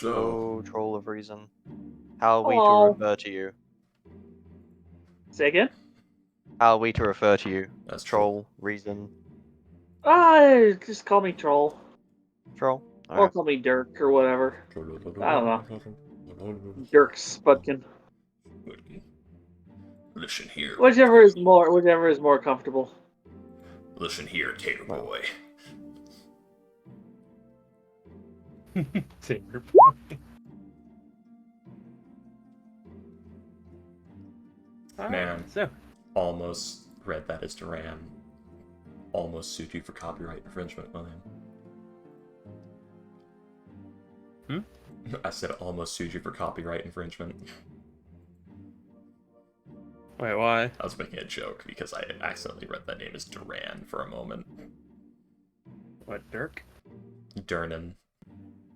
Oh, troll of reason. How are we to Hello. refer to you? Say again? How are we to refer to you? That's Troll, reason, Just call me Troll. troll? Or Alright. call me Dirk or whatever. I don't know. know. Dirk Spudkin. Listen here. Whichever is more comfortable. Listen here, Tater Well. Boy. Tater boy. Man. So Almost read that as Duran. Almost sued you for copyright infringement, William. I said almost sued you for copyright infringement. wait, why? I was making a joke because I accidentally read that name as Duran for a moment. What, Dirk? Durnan.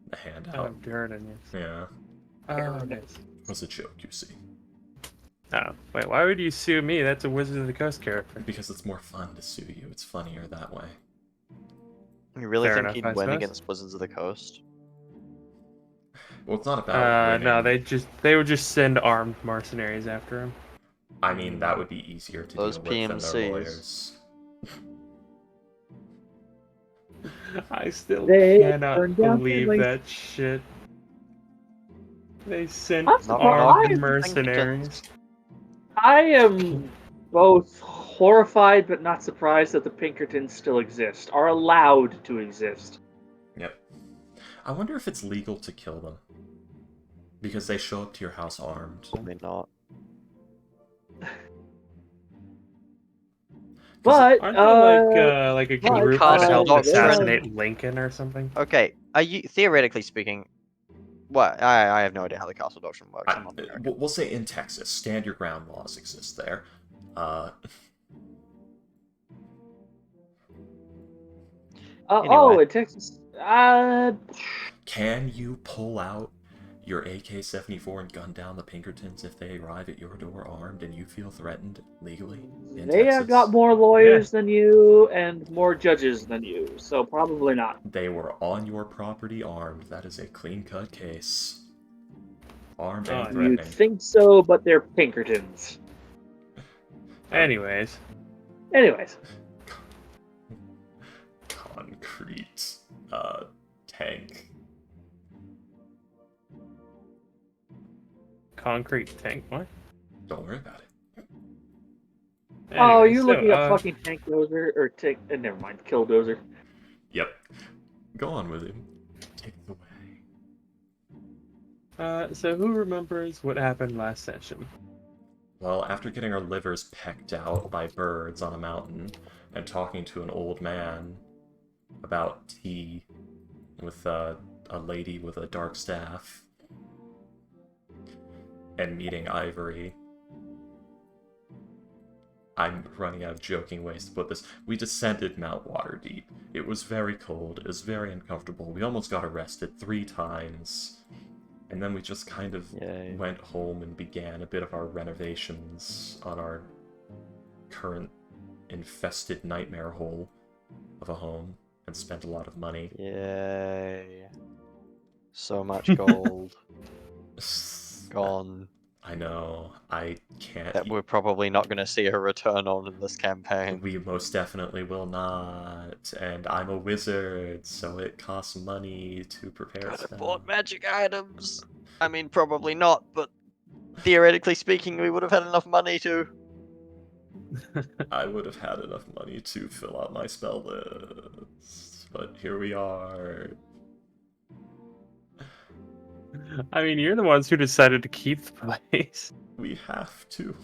The Oh, handout. Durden, yes. Yeah. Oh, nice. It was a joke, you see. Oh, wait, why would you sue me? That's a Wizard of the Coast character. Because it's more fun to sue you. It's funnier that way. You really Fair think enough, he'd I win suppose. against Wizards of the Coast? Well, it's not about winning. No, they would just send armed mercenaries after him. I mean, that would be easier to Those deal with than their PMCs. lawyers. I still They cannot burned down believe families. that shit. They sent I'm armed surprised. mercenaries. I am both horrified but not surprised that the Pinkertons still exist, are allowed to exist. Yep. I wonder if it's legal to kill them. Because they show up to your house armed. Probably not. But Aren't they like a but, group that helped Castle assassinate Lincoln or something? Okay, are you, theoretically speaking, what? I have no idea how the castle doctrine works. I'm not American. We'll say in Texas, stand your ground laws exist there. Anyway. in Texas. Can you pull out your AK-74 and gun down the Pinkertons if they arrive at your door armed and you feel threatened legally in They Texas? have got more lawyers than you and more judges than you, so probably not. They were on your property armed. That is a clean-cut case. Armed and You threatening. think so, but they're Pinkertons. Anyways. Concrete tank. Concrete tank, what? Don't worry about it. Oh, Anyways, you're so, looking at fucking Tank Dozer, or never mind, Killdozer. Yep. Go on with him. Take it away. So who remembers what happened last session? Well, after getting our livers pecked out by birds on a mountain and talking to an old man about tea with a lady with a dark staff and meeting Ivory. I'm running out of joking ways to put this. We descended Mount Waterdeep. It was very cold. It was very uncomfortable. We almost got arrested 3 times. And then we just kind of went home and began a bit of our renovations on our current infested nightmare hole of a home and spent a lot of money. Yay. So much gold. Gone. I know. I can't. That we're probably not going to see a return on in this campaign. We most definitely will not. And I'm a wizard, so it costs money to prepare Could have spells. bought magic items. I mean, probably not, but theoretically speaking, we would have had enough money to. I would have had enough money to fill out my spell list. But here we are. I mean, you're the ones who decided to keep the place. We have to.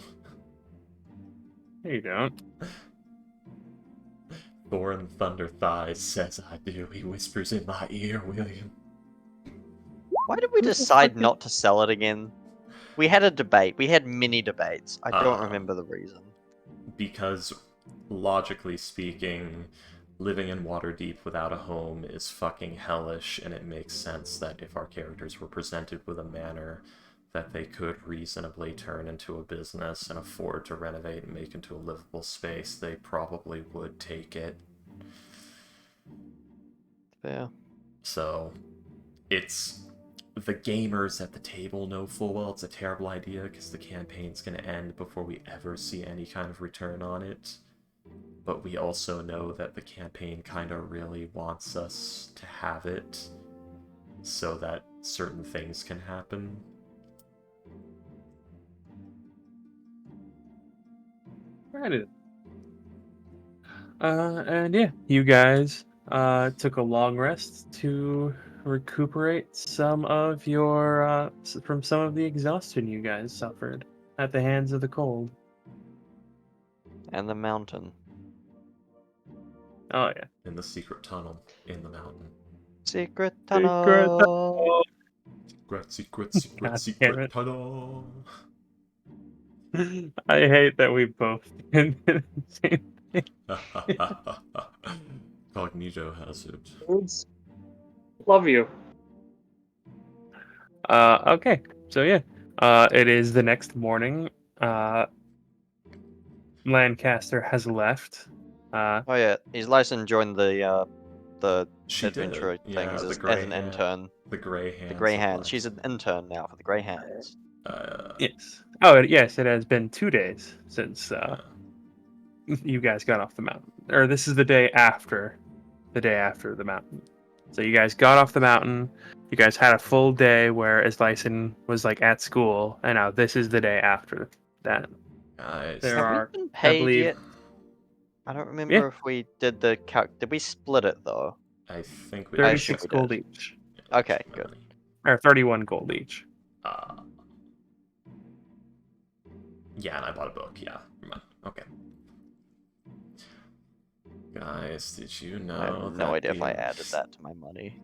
No, you don't. Thorin Thunder Thighs says I do. He whispers in my ear, William. Why did we decide not to sell it again? We had a debate. We had many debates. I don't remember the reason. Because, logically speaking, living in Waterdeep without a home is fucking hellish, and it makes sense that if our characters were presented with a manor that they could reasonably turn into a business and afford to renovate and make into a livable space, they probably would take it. Yeah. So, it's the gamers at the table know full well it's a terrible idea because the campaign's going to end before we ever see any kind of return on it. But we also know that the campaign kind of really wants us to have it so that certain things can happen. Right. And yeah, you guys took a long rest to recuperate some of your from some of the exhaustion you guys suffered at the hands of the cold. And the mountain. Oh yeah. In the secret tunnel in the mountain. Secret Secret tunnel. Secret God damn secret it. tunnel. I hate that we both did the same thing. Cognito hazard. Dudes, love you. Okay, so yeah, it is the next morning. Lancaster has left. Oh yeah, his license joined the She adventure did. Yeah, things the as Grey an Hand. intern. The Grey Hands. The Grey of Hands. She's Blackstone. an intern now for the Grey Hands. Yes. Oh, yes, it has been 2 days since you guys got off the mountain. Or this is the day after the mountain. So you guys got off the mountain. You guys had a full day where Lyson was like at school, and now this is the day after that. Guys, There Have are, we been I paid believe, yet? I don't remember Yeah. if we did the Did we split it though? I think we. 36 we gold did. each, Okay, my good. money. or 31 gold each. Yeah, and I bought a book. Yeah, never mind. Okay. Guys, did you know I have no idea if I added that to my money.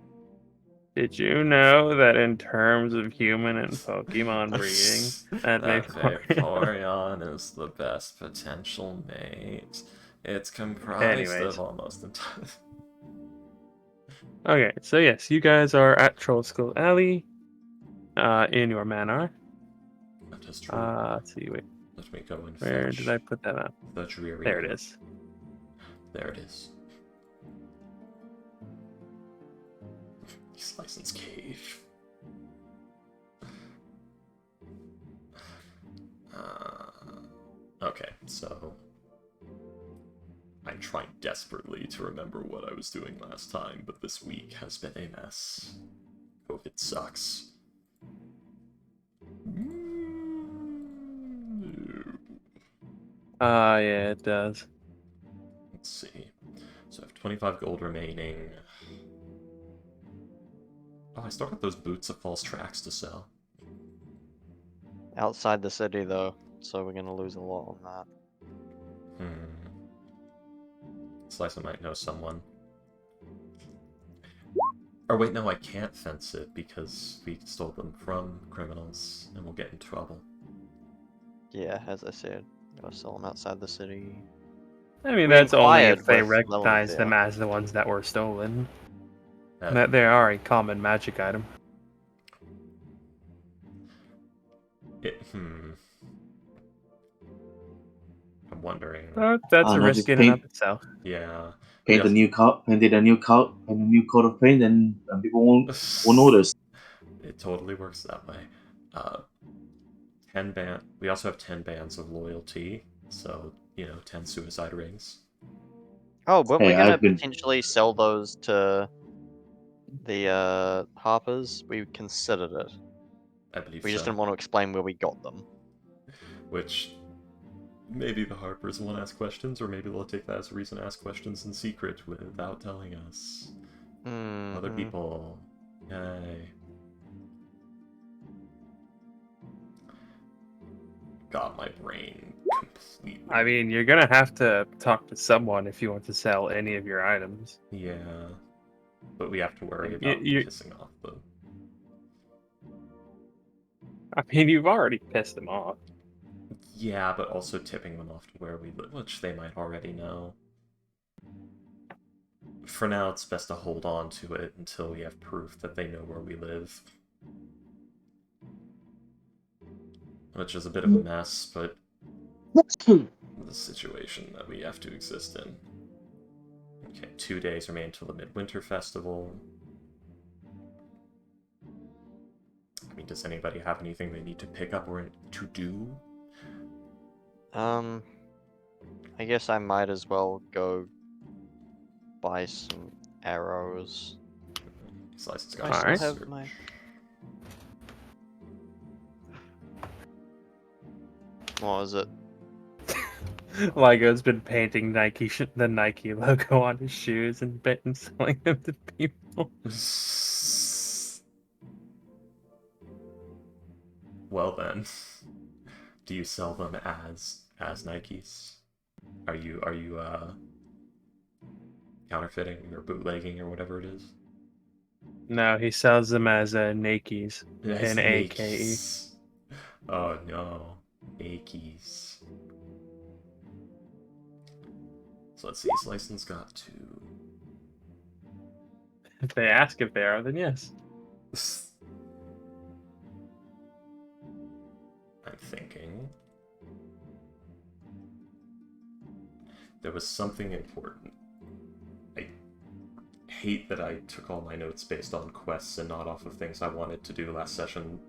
Did you know that in terms of human and Pokemon breeding, that Vaporeon is the best potential mate? It's comprised Anyways. of almost entirely. Okay, so yes, you guys are at Troll Skull Alley, in your manor. That is true. Let's see, wait, Let me go and where fetch did I put that up? the dreary. There it is. There it is. East License Cave. Okay, so I'm trying desperately to remember what I was doing last time, but this week has been a mess. COVID sucks. Yeah, it does. Let's see. So I have 25 gold remaining. Oh, I still got those boots of false tracks to sell. Outside the city though, so we're gonna lose a lot on that. Slice might know someone. Or wait, no, I can't fence it because we stole them from criminals and we'll get in trouble. Yeah, as I said, gotta sell them outside the city. I mean, We that's only inquired if they with recognize Lilith, them yeah. as the ones that were stolen. Uh, That they are a common magic item. I'm wondering. That's a no, risk just in and of paint, itself. Yeah. paint a new coat, painted a new coat, and a new coat of paint, and people won't notice. It totally works that way. 10 band. We also have 10 bands of loyalty, so 10 suicide rings. Oh, weren't we Hey, gonna I've been potentially sell those to the Harpers? We considered it. I believe We just so. didn't want to explain where we got them. Which maybe the Harpers won't ask questions, or maybe they'll take that as a reason to ask questions in secret without telling us. Other people. Yay. Got my brain completely. I mean, you're gonna have to talk to someone if you want to sell any of your items. Yeah. But we have to worry Y- about you- pissing off them. I mean, you've already pissed them off. Yeah, but also tipping them off to where we live, which they might already know. For now, it's best to hold on to it until we have proof that they know where we live. Which is a bit of a mess, but the situation that we have to exist in. Okay, 2 days remain till the Midwinter Festival. Does anybody have anything they need to pick up or to do? I guess I might as well go buy some arrows. Slice's Do I got still Alright. have my... What was it? Ligo's been painting the Nike logo on his shoes and selling them to people. Well then, do you sell them as Nikes? Are you counterfeiting or bootlegging or whatever it is? No, he sells them as Nikes. As Nake. Nikes. Oh no, Nikes. So let's see, his license got to. If they ask if they are, then yes. I'm thinking. There was something important. I hate that I took all my notes based on quests and not off of things I wanted to do last session.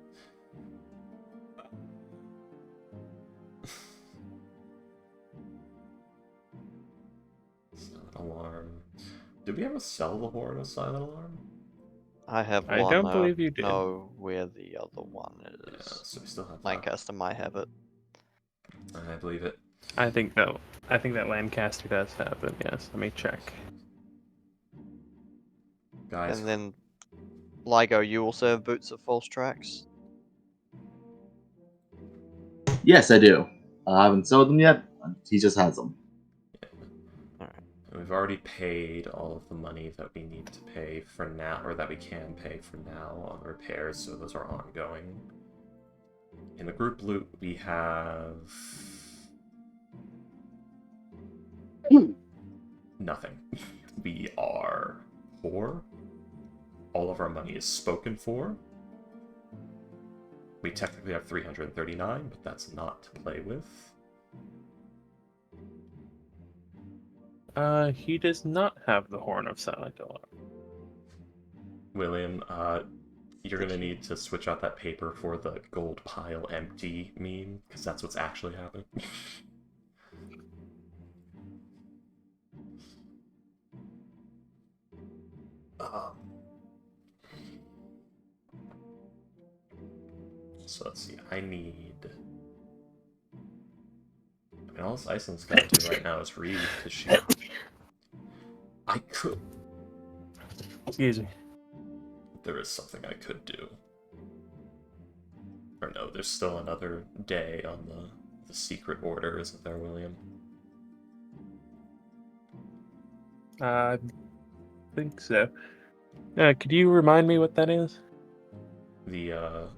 Silent alarm. Did we ever sell the horn of silent alarm? I have I one. don't I believe you did. know where the other one Yeah, is. so we still have that. Lancaster might have it. I believe it. I think that Lancaster does have it, yes. Let me check. Guys, And then, Ligo, you also have boots of false tracks? Yes, I do. I haven't sold them yet. He just has them. we've already paid all of the money that we need to pay for now, or that we can pay for now on repairs, so those are ongoing. In the group loot, we have nothing. We are poor. All of our money is spoken for. We technically have 339, but that's not to play with. He does not have the Horn of Silent Alarm. William, you're gonna need to switch out that paper for the gold pile empty meme, because that's what's actually happening. So let's see, I mean, all this Iceland's got to do right now is read, because she... I could... Excuse me. There is something I could do. Or no, there's still another day on the secret order, isn't there, William? I think so. Could you remind me what that is? The,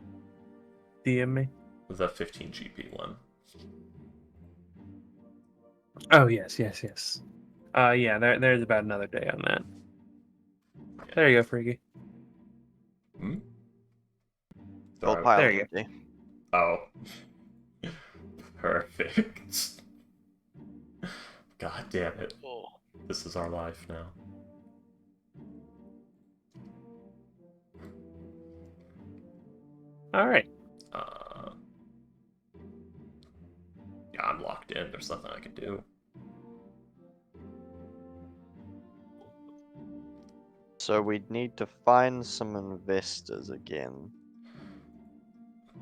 DM me. the 15 GP one. Oh, yes. Yeah, there's about another day on that. There you go, Freaky. Hmm? Gold Alright. pile there you empty. Oh. Perfect. God damn it. This is our life now. Alright. Yeah, I'm locked in. There's nothing I can do. So we'd need to find some investors again.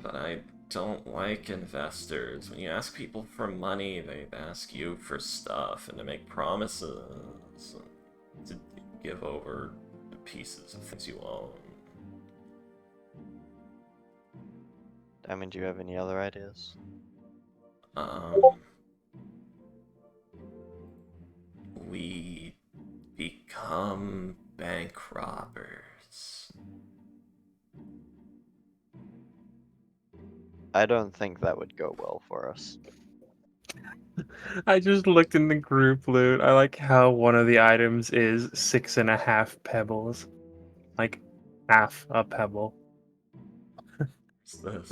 But I don't like investors. When you ask people for money, they ask you for stuff and to make promises. And to give over pieces of things you own. I mean, do you have any other ideas? We become bank robbers. I don't think that would go well for us. I just looked in the group loot. I like how one of the items is 6.5 pebbles. Like, half a pebble. What's this?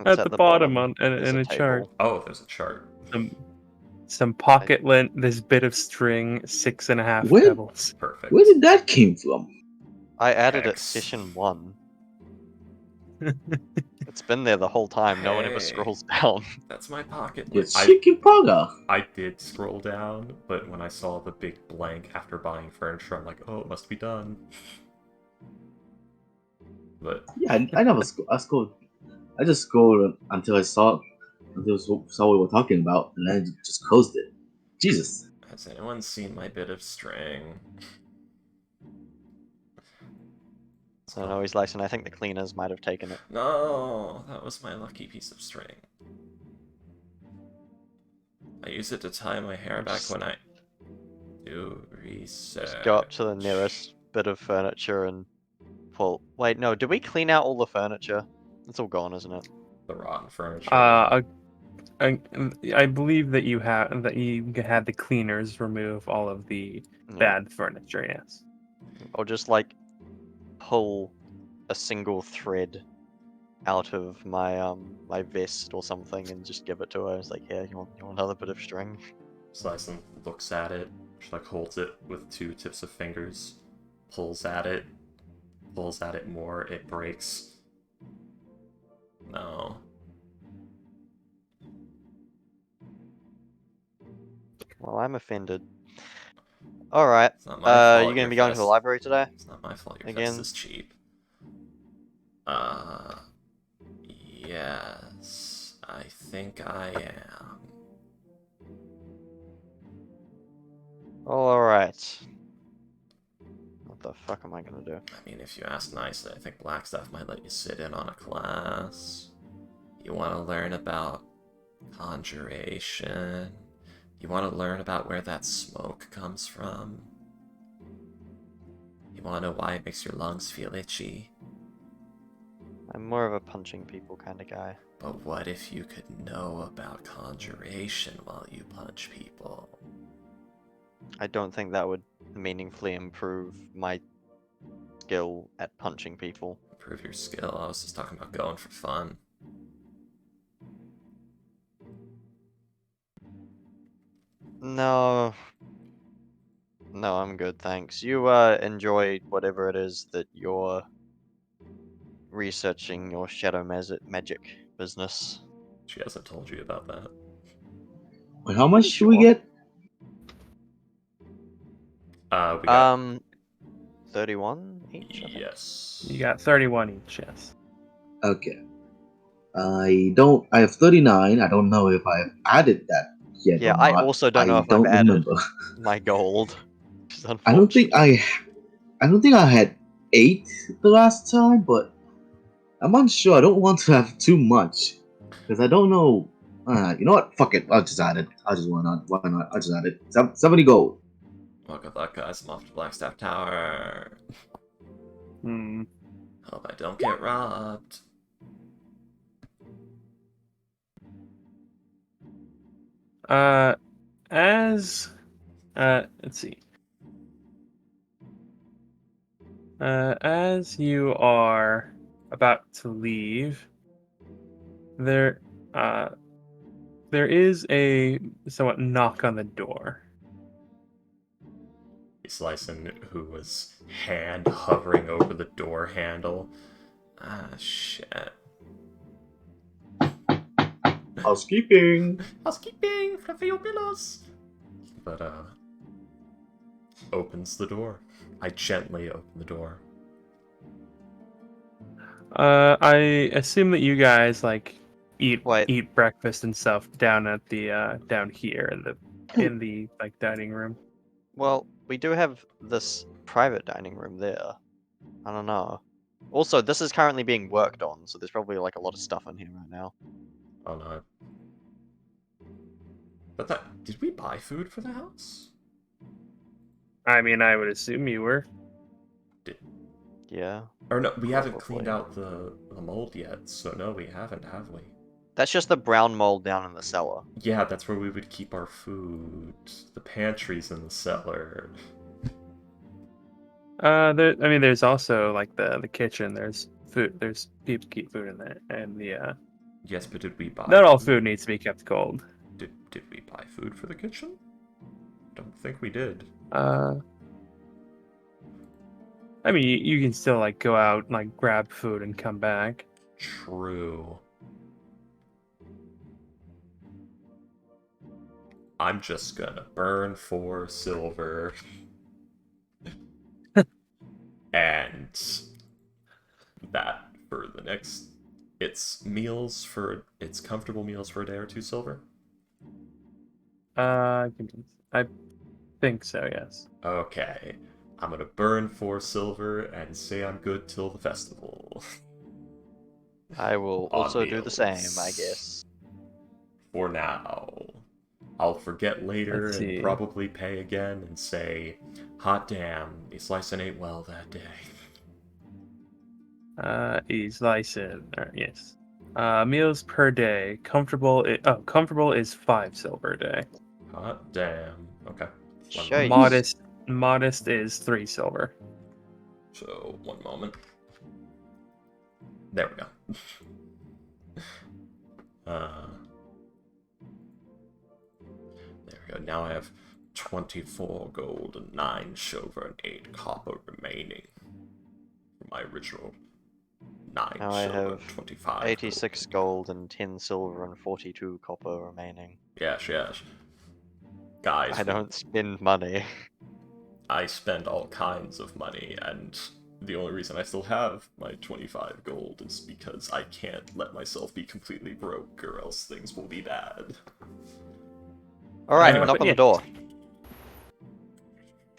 It's At the bottom There's in a chart. table. Oh, there's a chart. Some pocket lint, this bit of string, 6.5 Where- pebbles. Perfect. Where did that came from? I added it X. session 1. It's been there the whole time. No one ever Hey. scrolls down. That's my pocket. Yeah, Like, chicken paga. I did scroll down, but when I saw the big blank after buying furniture, I'm like, oh, it must be done. But Yeah, I never I scrolled. I just scrolled until I saw what we were talking about, and then just closed it. Jesus. has anyone seen my bit of string? So no, he's like, and I think the cleaners might have taken it. No, that was my lucky piece of string. I use it to tie my hair back when I do research. Just go up to the nearest bit of furniture and pull. Wait, no, did we clean out all the furniture? It's all gone, isn't it? The rotten furniture. I believe that you had the cleaners remove all of the bad furniture. Yes. Or just like pull a single thread out of my my vest or something and just give it to her. It's like, yeah, you want another bit of string? Slicen looks at it, she like holds it with two tips of fingers, pulls at it more, it breaks. No. Well, I'm offended. Alright, It's not my fault you gonna your be going to the vest- library today? It's not my fault your Again? vest is cheap. Yes, I think I am. Alright. What the fuck am I gonna do? I mean, if you ask nicely, I think Blackstaff might let you sit in on a class. You want to learn about conjuration. You want to learn about where that smoke comes from. You want to know why it makes your lungs feel itchy. I'm more of a punching people kind of guy. But what if you could know about conjuration while you punch people? I don't think that would meaningfully improve my skill at punching people. Improve your skill. I was just talking about going for fun. No. No, I'm good, thanks. You enjoy whatever it is that you're researching your shadow magic business. She hasn't told you about that. Wait, how much Pretty do we sure. get? We got 31 each, I think. yes. You got 31 each. Yes. Okay. I have 39. I don't know if I've added that yet Yeah, or I not. also don't know I if I've don't added remember. my gold. Which is I don't think unfortunate. I don't think I had 8 the last time, but I'm unsure. I don't want to have too much because I don't know. You know what? Fuck it. I'll just add it. I'll just why not? Why not? I'll just add it. 70 gold. Well, good luck, guys. I'm off to Blackstaff Tower. Hmm. Hope I don't get robbed. As let's see. As you are about to leave, there is a somewhat knock on the door. Slicen, who was hand hovering over the door handle. Ah, shit. Housekeeping. Housekeeping, fluffy your pillows. But opens the door. I gently open the door. I assume that you guys like eat Wait. breakfast and stuff down at the down here in the like dining room. Well, we do have this private dining room there. I don't know. Also, this is currently being worked on, so there's probably like a lot of stuff in here right now. Oh no. But did we buy food for the house? I mean, I would assume you were. Yeah. Or no, we haven't Probably. cleaned out the mold yet, so no, we haven't, have we? That's just the brown mold down in the cellar. Yeah, that's where we would keep our food. The pantry's in the cellar. There's also like the kitchen. There's food. There's people keep food in there, and Yes, but did we buy not all food needs to be kept cold. Did we buy food for the kitchen? Don't think we did. I mean, you can still like go out and like grab food and come back. True. I'm just gonna burn 4 silver. And that for the next... It's comfortable meals for a day or 2 silver? I think so, yes. Okay. I'm gonna burn 4 silver and say I'm good till the festival. I will On also do the same, I meals. guess. For now. I'll forget later Let's and see. probably pay again and say, hot damn, he sliced and ate well that day. Is licensed. Yes. Meals per day. Comfortable is 5 silver a day. Hot damn. Okay. Shite. Modest is 3 silver. So, one moment. There we go. There we go. Now I have 24 gold and 9 silver and 8 copper remaining. From my original 9 Now I silver have and 25 86 gold and 10 silver and 42 copper remaining. Yes, yes. Guys, I don't spend money. I spend all kinds of money, and the only reason I still have my 25 gold is because I can't let myself be completely broke, or else things will be bad. Alright, Anyway, knock on yeah. the door.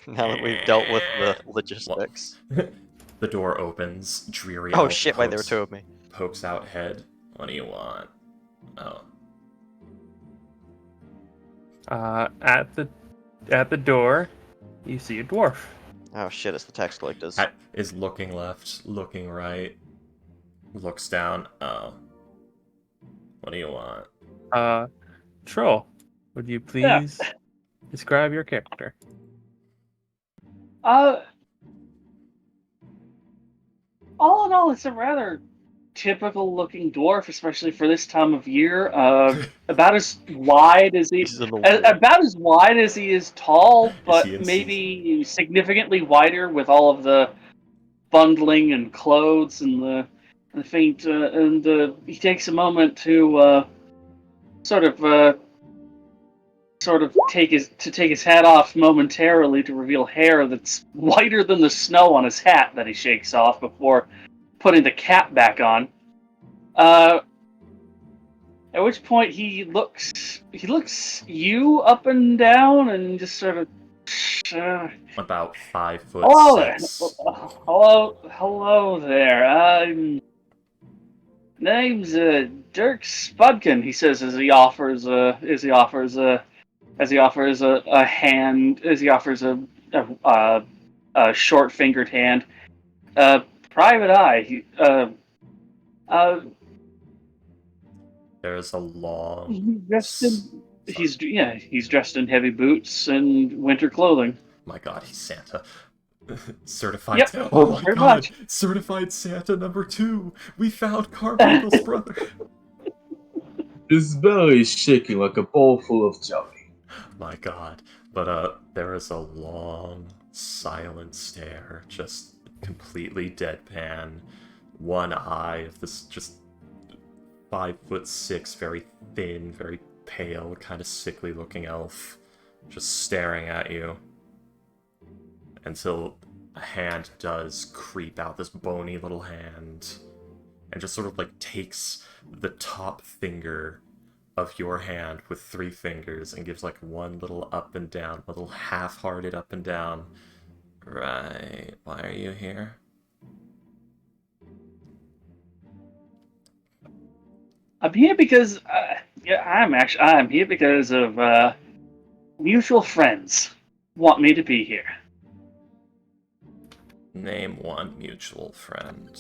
Now that we've dealt with the logistics. The door opens, dreary Oh elf shit, wait, there were 2 of me. pokes out head. What do you want? Oh. At the door, you see a dwarf. Oh shit, it's the tax collectors. Hat is looking left, looking right, looks down. Oh. What do you want? Troll, would you please describe your character? All in all, it's a rather typical-looking dwarf, especially for this time of year. About as wide as he, He's an old dwarf. about as wide as he is tall, Is but he in maybe significantly wider with all of the bundling and clothes and the faint. He takes a moment to sort of take his hat off momentarily to reveal hair that's whiter than the snow on his hat that he shakes off before putting the cap back on. At which point he looks you up and down and just sort of About 5 foot hello there. 6. Hello there. Name's Dirk Spudkin, he says as he offers a short-fingered hand. Private Eye. There's a long... He's dressed in heavy boots and winter clothing. My god, he's Santa. Certified. Yep, Oh my pretty god! much. Certified Santa number 2! We found Carmichael's brother! His belly is shaking like a bowl full of jelly. My god. But, there is a long, silent stare, just completely deadpan. One eye of this just 5'6", very thin, very pale, kind of sickly looking elf, just staring at you. Until a hand does creep out, this bony little hand, and just sort of like takes the top finger of your hand with 3 fingers and gives like one little up and down, a little half-hearted up and down. Right, why are you here? I'm here because I'm here because of mutual friends want me to be here. Name one mutual friend.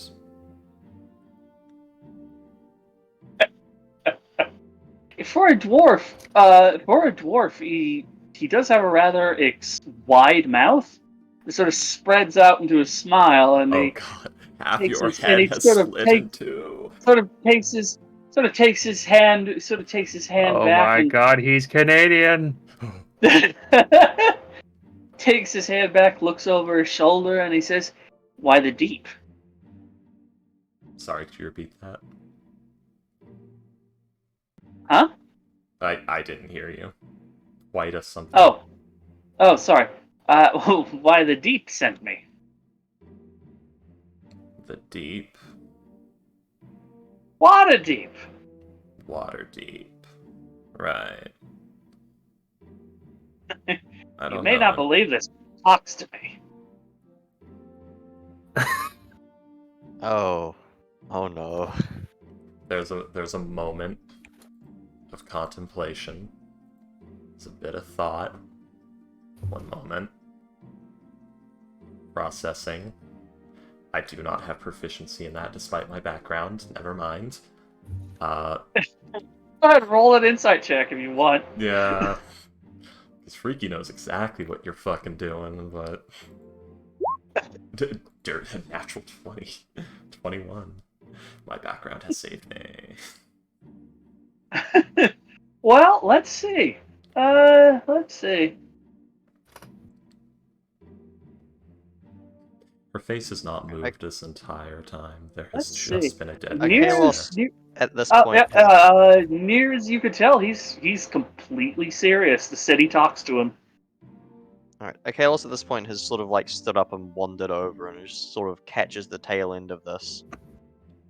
For a dwarf, he does have a rather wide mouth. It sort of spreads out into a smile, and Oh he god, half takes your his- and head he has sort of split take- in 2. takes his hand Oh back my and god, he's Canadian! takes his hand back, looks over his shoulder, and he says, "Why the deep?" Sorry, could you repeat that? Huh? I didn't hear you. White as something. Oh, sorry. Why the deep sent me. The deep. Water deep. Water deep. Right. I You don't may know. not believe this. Talks to me. Oh. Oh no. There's a moment of contemplation. It's a bit of thought. One moment. Processing. I do not have proficiency in that despite my background. Never mind. Go ahead, roll an insight check if you want. Yeah. Because Freaky knows exactly what you're fucking doing, but... Natural 20. 21. My background has saved me. Well, let's see. Let's see. Her face has not moved this entire time. There has Let's just see. been a dead Okay, face well, there. at this point, Near as you could tell, he's completely serious. The city talks to him. alright. Akalos at this point has sort of like stood up and wandered over and just sort of catches the tail end of this.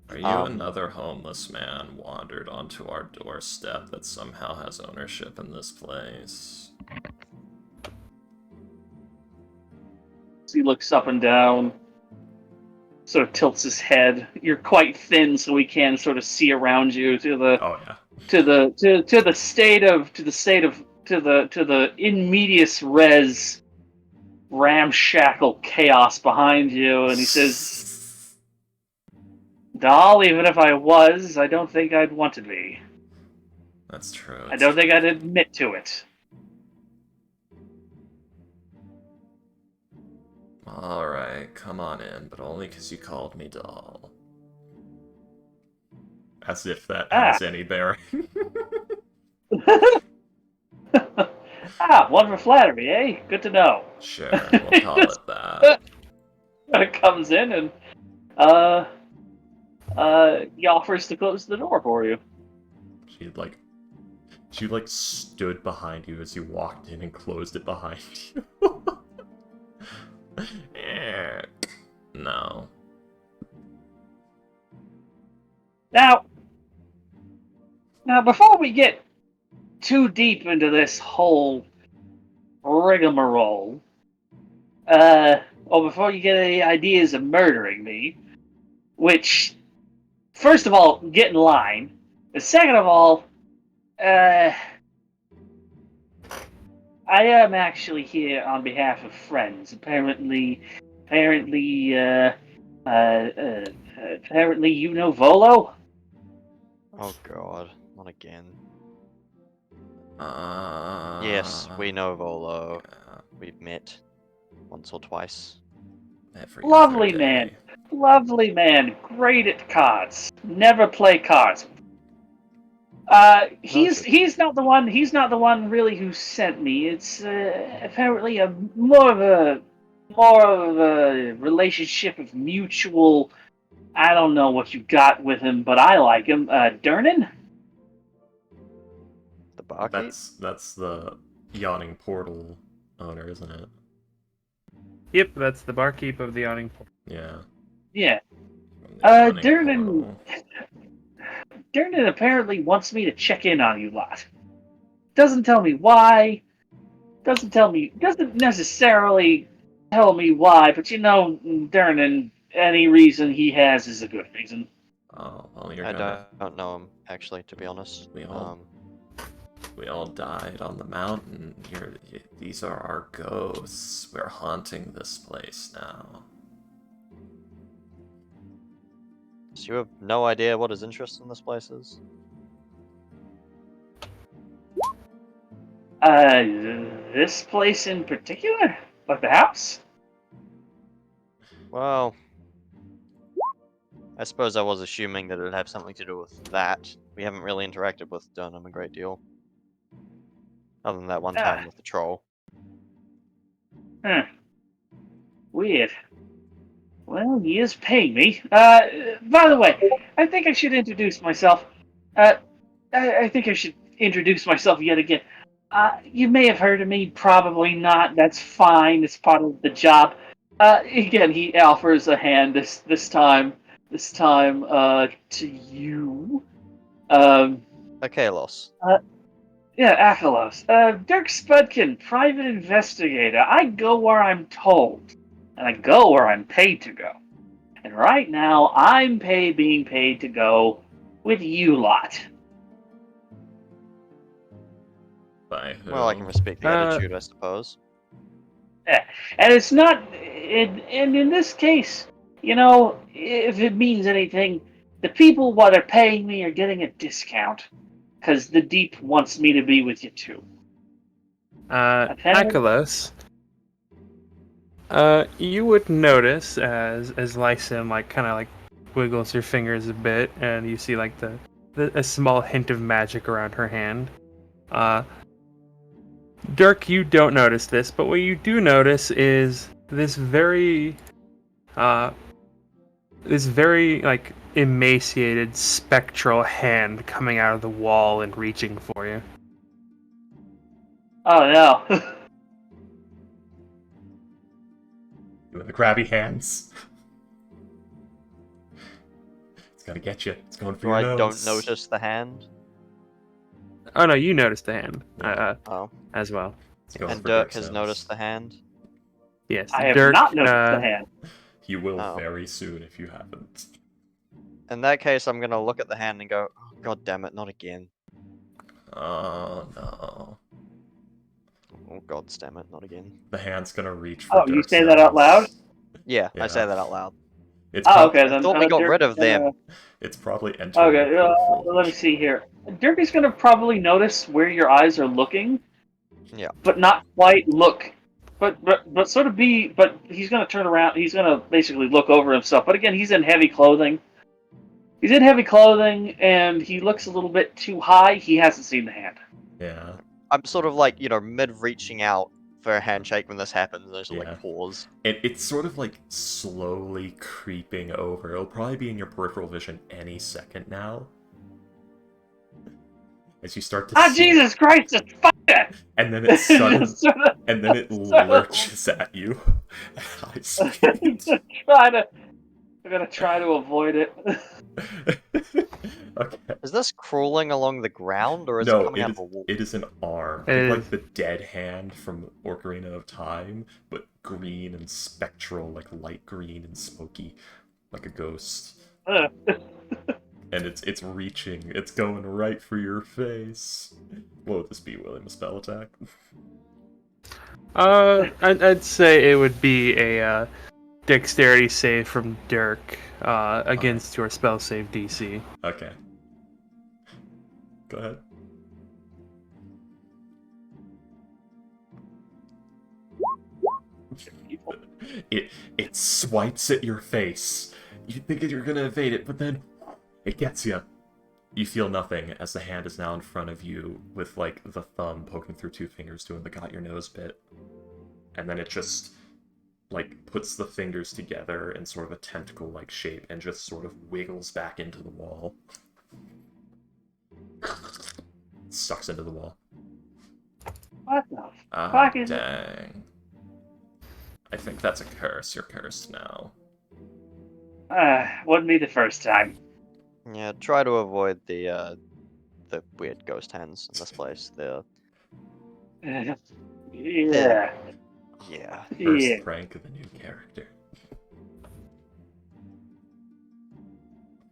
Are you another homeless man wandered onto our doorstep that somehow has ownership in this place? He looks up and down, sort of tilts his head. You're quite thin, so we can sort of see around you to the Oh yeah. to the state of the in medias res ramshackle chaos behind you, and he says, "Doll, even if I was, I don't think I'd want to be. That's true. I don't think I'd admit to it." Alright, come on in, but only because you called me doll. As if that has any bearing. One for flattery, eh? Good to know. Sure, we'll call it that. It comes in and he offers to close the door for you. She stood behind you as you walked in and closed it behind you. No. Now, before we get too deep into this whole rigmarole, or before you get any ideas of murdering me, which, first of all, get in line, and second of all, I am actually here on behalf of friends. Apparently, you know Volo? Oh god, not again. Yes, we know Volo. We've met once or twice. Every Lovely other man. day. Lovely man. Great at cards. Never play cards. He's not the one. He's not the one really who sent me. It's apparently more of a relationship of mutual. I don't know what you got with him, but I like him. Durnan. The barkeep? That's the yawning portal owner, isn't it? Yep, that's the barkeep of the awning. Yeah. Yeah. From the yawning Durnan. portal. Durnan apparently wants me to check in on you lot. Doesn't tell me why. Doesn't necessarily tell me why, but Durnan, any reason he has is a good reason. Oh, well, you're I gonna. don't know him, actually, to be honest. We all died on the mountain. These are our ghosts. We're haunting this place now. So you have no idea what his interest in this place is? This place in particular? Like the house? Well, I suppose I was assuming that it'd have something to do with that. We haven't really interacted with Durham a great deal. Other than that one time with the troll. Huh. Weird. Well, he is paying me. By the way, I think I should introduce myself. I think I should introduce myself yet again. You may have heard of me, probably not. That's fine. It's part of the job. Again, he offers a hand this time to you. Um, Okay, Los. yeah, Achelos. Dirk Spudkin, private investigator. I go where I'm told, and I go where I'm paid to go. And right now, being paid to go with you lot. By who? Well, I can respect the attitude, I suppose. Yeah. And it's not, and in this case, if it means anything, the people what are paying me are getting a discount, because the Deep wants me to be with you too. Okay? Achelos, you would notice as Lysim kind of wiggles her fingers a bit, and you see a small hint of magic around her hand. Dirk, you don't notice this, but what you do notice is this very emaciated spectral hand coming out of the wall and reaching for you. Oh no. Doing the crabby hands. It's gonna get you. It's going for So your I nose. don't notice the hand. Oh no, you noticed the hand Oh. as well. It's going And for Dirk Dirk's has nose. noticed the hand. Yes, I have Dirk, not noticed the hand. He will Oh. very soon if you haven't. In that case, I'm gonna look at the hand and go, oh, God damn it, not again. Oh no. Oh, God damn it, not again. The hand's gonna reach for Oh, you Dirk's say that out loud? nose. Yeah, Yeah. I say that out loud. It's Oh, prob- okay, I then. thought we got Dirk's rid of gonna- them. It's probably entering Okay, your peripheral let me vision. see here. Dirk is gonna probably notice where your eyes are looking. Yeah. But not quite look. But sort of be. But he's gonna turn around. He's gonna basically look over himself. But again, he's in heavy clothing. He's in heavy clothing, and he looks a little bit too high. He hasn't seen the hand. Yeah. I'm sort of mid-reaching out for a handshake when this happens, and I just Yeah. pause. It's sort of slowly creeping over. It'll probably be in your peripheral vision any second now. As you start to see, Jesus Christ! It's fire! and then it suddenly, and then it lurches at you at high speed. I'm gonna try to avoid it. Okay. Is this crawling along the ground, or is it No, coming out of a wall? it is an arm. It Think is. the dead hand from Ocarina of Time, but green and spectral, light green and smoky, like a ghost. And it's reaching. It's going right for your face. What would this be, William? A spell attack? I'd say it would be a dexterity save from Dirk against your spell save DC. Okay. Go ahead. It swipes at your face. You think you're gonna evade it, but then it gets you. You feel nothing as the hand is now in front of you with the thumb poking through two fingers doing the got your nose bit. And then it just puts the fingers together in sort of a tentacle-like shape and just sort of wiggles back into the wall. Sucks into the wall. What the Ah, fuck is it? dang. I think that's a curse. You're cursed now. Wouldn't be the first time. Yeah, try to avoid the weird ghost hands in this place. Yeah. Yeah. First Yeah. prank of the new character.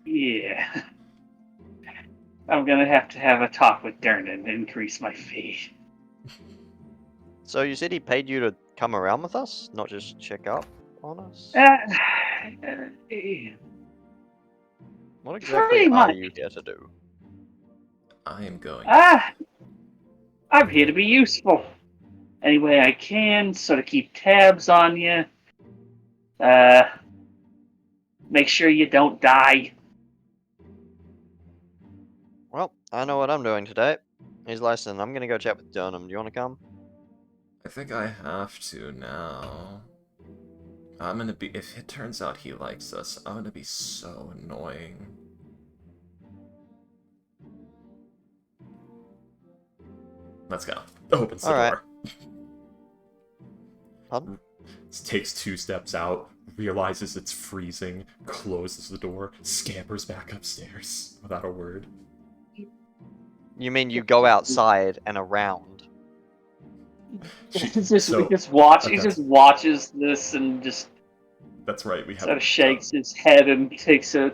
Yeah. I'm gonna have to have a talk with Dern and increase my fee. So you said he paid you to come around with us, not just check up on us? What exactly pretty are much. you here to do? I am going. I'm here to be useful. Any way I can, sort of keep tabs on you. Make sure you don't die. Well, I know what I'm doing today. He's licensed. I'm gonna go chat with Durham. Do you want to come? I think I have to now. I'm gonna be. If it turns out he likes us, I'm gonna be so annoying. Let's go. Opens the Alright. door. Pardon? Takes 2 steps out, realizes it's freezing, closes the door, scampers back upstairs without a word. You mean you go outside and around? She, He just so, watches this and just that's right. We have sort of shakes his head and takes a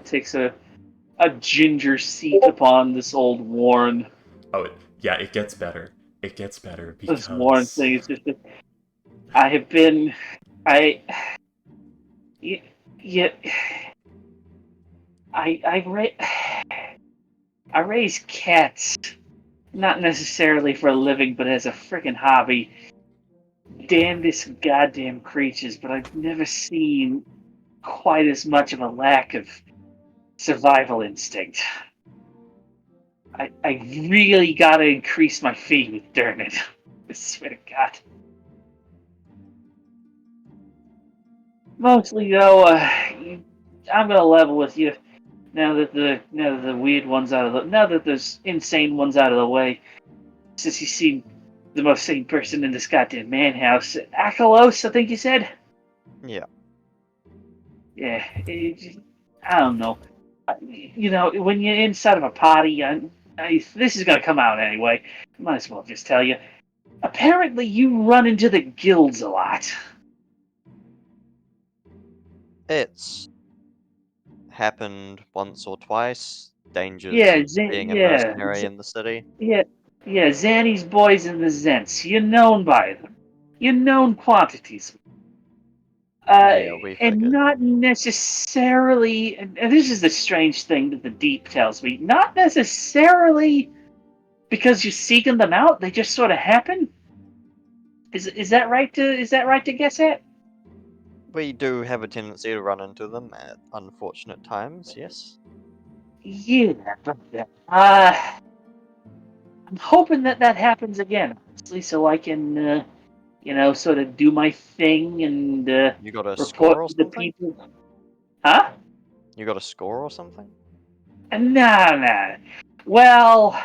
ginger seat upon this old worn Oh, yeah. It gets better. It gets better this worn because thing. It's just I have been I yeah I raise cats, not necessarily for a living, but as a freaking hobby. Damnedest goddamn creatures, but I've never seen quite as much of a lack of survival instinct. I really gotta increase my feed with Dermot. I swear to God. Mostly though, I'm gonna level with you now that the weird ones out of the now that there's insane ones out of the way. Since you seem the most sane person in this goddamn man house, Akalos, I think you said. Yeah. Yeah, I don't know. You know, when you're inside of a party, this is gonna come out anyway. Might as well just tell you. Apparently, you run into the guilds a lot. It's happened once or twice. Dangers Yeah, of being a mercenary in the city. yeah, Zanny's boys and the Zents. You're known by them. You're known quantities. Yeah, we And figured. not necessarily. And this is the strange thing that the Deep tells me. Not necessarily because you're seeking them out. They just sort of happen. Is that right to guess at? We do have a tendency to run into them at unfortunate times, yes. Yeah, but I'm hoping that happens again, honestly, so I can, sort of do my thing and You got a report score or to the something? people. Huh? You got a score or something? Nah. Well,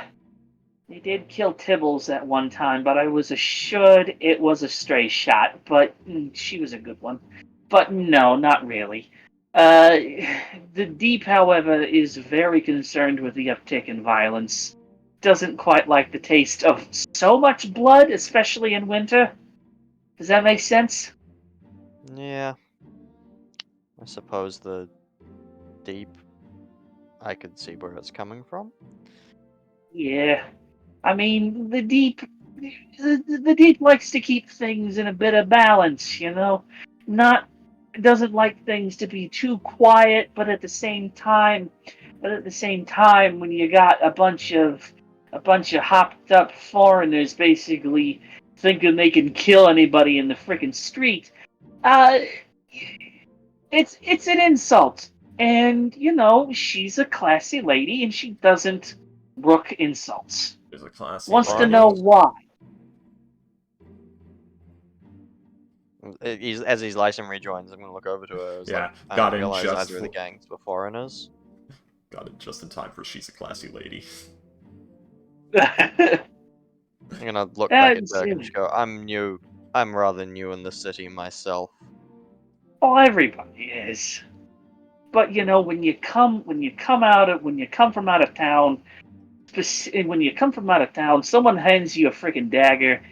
they did kill Tibbles at one time, but I was assured it was a stray shot. But she was a good one. But no, not really. The Deep, however, is very concerned with the uptick in violence. Doesn't quite like the taste of so much blood, especially in winter. Does that make sense? Yeah. I suppose the deep, I could see where it's coming from. Yeah. I mean, the Deep likes to keep things in a bit of balance, Not doesn't like things to be too quiet, but at the same time, when you got a bunch of hopped up foreigners basically thinking they can kill anybody in the freaking street, uh, it's an insult. And she's a classy lady, and she doesn't brook insults. There's a classy Wants to lady. know why. As his license rejoins, I'm gonna look over to her. I was Yeah, like, I got didn't in realize just either of the for- gangs were foreigners. Got it just in time for she's a classy lady. I'm gonna look back at Dirk and It's- just go, I'm new. I'm rather new in the city myself. well, everybody is. But when you come from out of town, someone hands you a freaking dagger,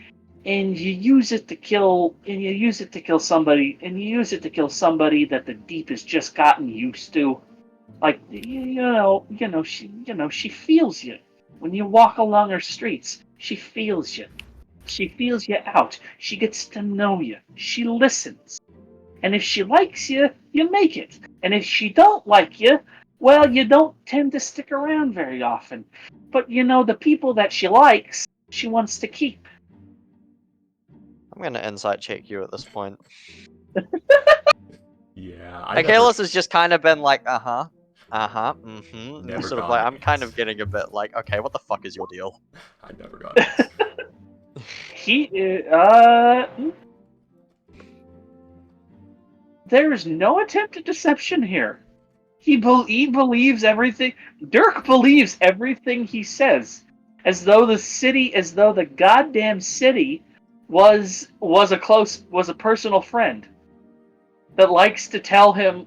and you use it to kill somebody, that the Deep has just gotten used to. Like she feels you when you walk along her streets. She feels you. She feels you out. She gets to know you. She listens. And if she likes you, you make it. And if she don't like you, well, you don't tend to stick around very often. But the people that she likes, she wants to keep. I'm gonna insight check you at this point. Yeah, Akalis has just kind of been like, mm-hmm. Never Sort of got like, it. I'm kind of getting a bit like, okay, what the fuck is your deal? I never got it. He There is no attempt at deception here. He believes everything. Dirk believes everything he says, as though the goddamn city was a personal friend that likes to tell him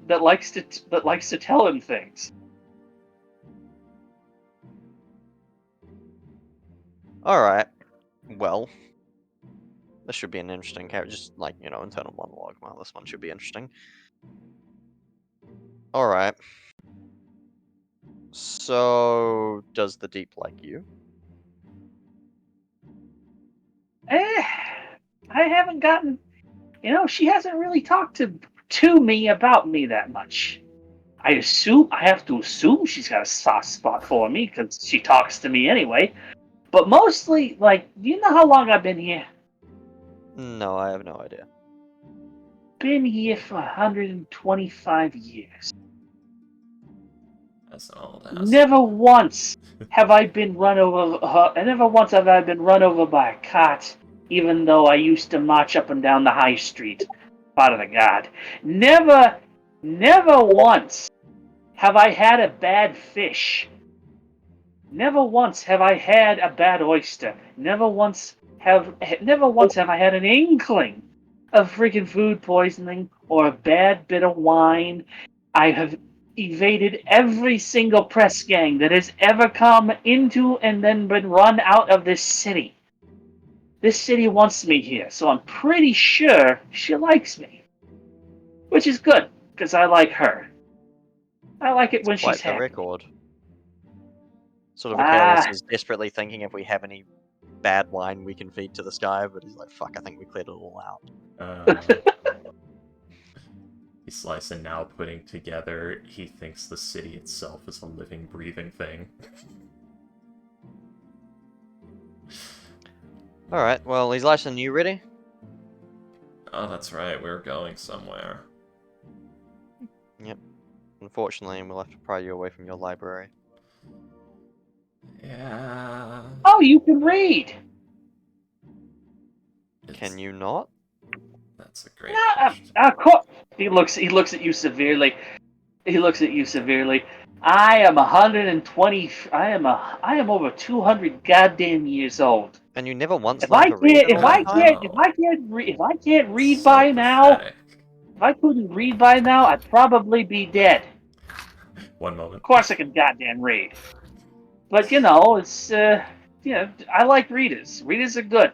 things. Alright. Well, this should be an interesting character. Just like, internal monologue. Well, this one should be interesting. Alright. So, does the Deep like you? I haven't gotten. She hasn't really talked to me about me that much. I have to assume she's got a soft spot for me because she talks to me anyway. But mostly, do you know how long I've been here? No, I have no idea. Been here for 125 years. That's an old ass. Never once have I been run over. Never once have I been run over by a cart, even though I used to march up and down the high street. Father to God. Never once have I had a bad fish. Never once have I had a bad oyster. Never once have I had an inkling of freaking food poisoning or a bad bit of wine. I have evaded every single press gang that has ever come into and then been run out of this city. This city wants me here, so I'm pretty sure she likes me. Which is good, because I like her. I like it when Quite she's the happy. record. Sort of Achilles is desperately thinking if we have any bad wine we can feed to this guy, but he's like, fuck, I think we cleared it all out. He's slicing now, putting together, he thinks the city itself is a living, breathing thing. Alright, well, he's Lyson, you ready? Oh, that's right, we're going somewhere. Yep. Unfortunately, we'll have to pry you away from your library. Yeah. Oh, you can read! Can you not? That's a great No, question. of course. He looks at you severely. I am 120. I am over 200 goddamn years old. And you never once If learned I to read in all that time? if I can't read So by now, pathetic. if I couldn't read by now, I'd probably be dead. One moment. Of course, I can goddamn read. But it's I like readers. Readers are good.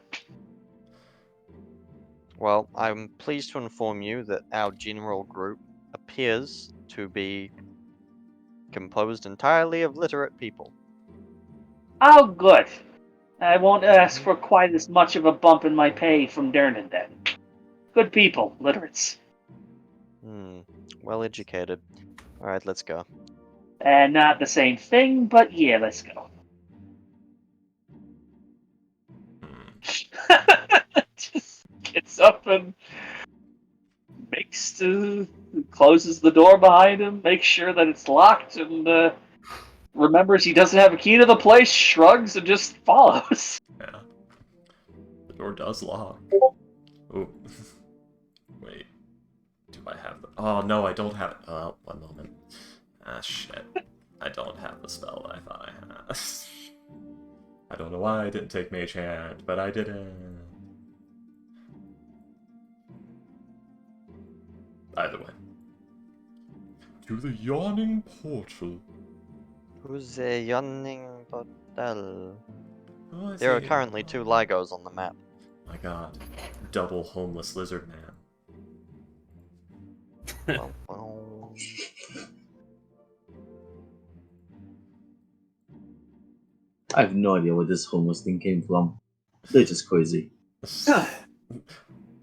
Well, I'm pleased to inform you that our general group appears to be composed entirely of literate people. Oh, good. I won't ask for quite as much of a bump in my pay from Dernan then. Good people, literates. Well educated. Alright, let's go. And not the same thing, but yeah, let's go. Just gets up and closes the door behind him, makes sure that it's locked, and remembers he doesn't have a key to the place, shrugs, and just follows. Yeah. The door does lock. Oh. Wait. Do I have the... Oh, no, I don't have it. Oh, one moment. Ah, shit. I don't have the spell that I thought I had. I don't know why I didn't take Mage Hand, but I didn't. Either way. To the yawning portal. Who's a yawning portal? Oh, I There are see. currently 2 Ligos on the map. My god. Double homeless lizard man. Well, I have no idea where this homeless thing came from. They're just crazy.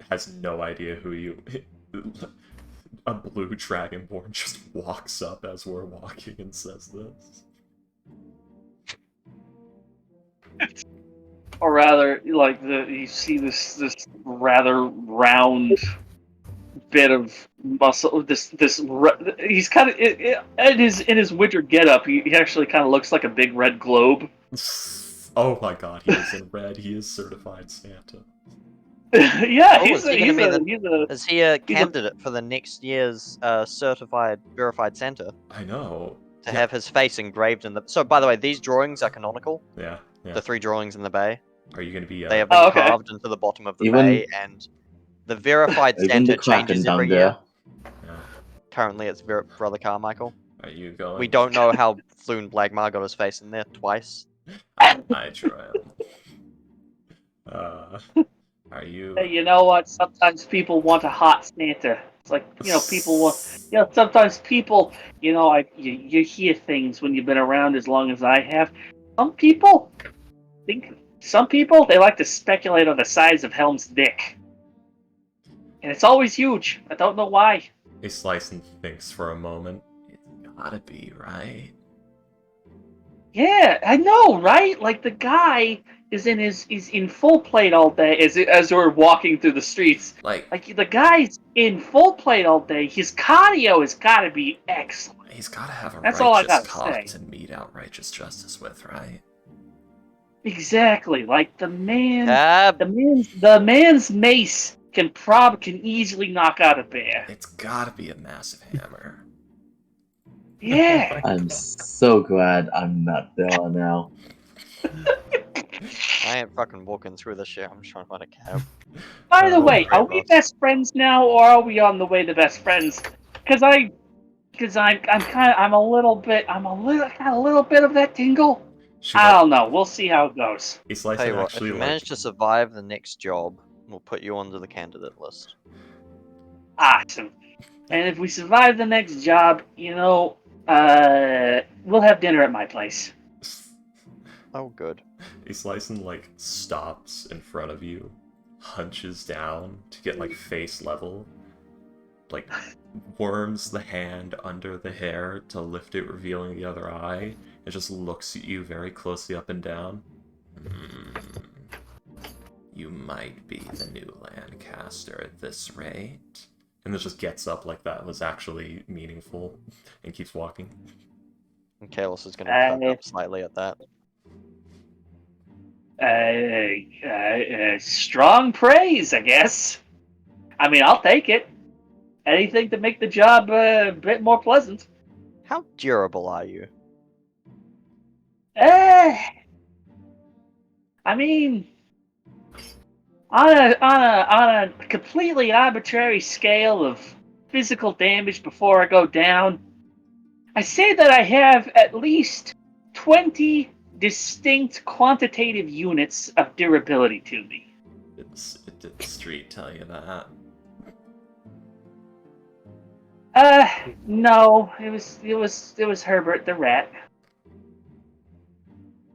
Has no idea who you... A blue dragonborn just walks up as we're walking and says this. Or rather, you see this rather round bit of muscle. He's kind of in his winter getup. He actually kind of looks like a big red globe. Oh my god, he is in red. He is certified Santa. Yeah, Oh, is he gonna be the- he's a Is he a He's a- candidate for the next year's certified verified center I know. to Yeah. have his face engraved in the? So, by the way, these drawings are canonical. Yeah. Yeah. The 3 drawings in the bay. Are you gonna be? They have been Oh, okay. carved into the bottom of the Even- bay, and the verified Even the Santa Kraken changes down every there. year. Yeah. Currently, it's Brother Carmichael. Are you going? We don't know how Floon Blagmar got his face in there twice. I try. Are you? Hey, you know what? Sometimes people want a hot Santa. It's like, people want. Sometimes people, you hear things when you've been around as long as I have. Some people they like to speculate on the size of Helm's dick, and it's always huge. I don't know why. A slice and thinks for a moment. It's gotta be, right? Yeah, I know, right? Like the guy is in full plate all day as we're walking through the streets. Like The guy's in full plate all day. His cardio has got to be excellent. he's gotta have a That's all I righteous gotta cock say. to mete out righteous justice with, right? Exactly. Like the Ah, man's mace can easily knock out a bear. It's gotta be a massive hammer. Yeah. I'm so glad I'm not there now. I ain't fucking walking through this shit. I'm just trying to find a cab. By the Oh, way, great, are we boss. best friends now, or are we on the way to best friends? Because I'm a little bit of that tingle. She I like don't know. We'll see how it goes. a slice Tell you and what, if actually you like manage to survive the next job, we'll put you onto the candidate list. Awesome. And if we survive the next job, we'll have dinner at my place. Oh, good. a slice and like stops in front of you, hunches down to get like face level, like worms the hand under the hair to lift it, revealing the other eye. It just looks at you very closely up and down. You might be the new Lancaster at this rate. And then just gets up like that was actually meaningful and keeps walking. And Kalos is going to perk up slightly at that. Strong praise, I guess. I mean, I'll take it. Anything to make the job a bit more pleasant. How durable are you? I mean, on a completely arbitrary scale of physical damage before I go down, I say that I have at least 20 distinct quantitative units of durability to me. Did the street tell you that? No, it was Herbert the rat.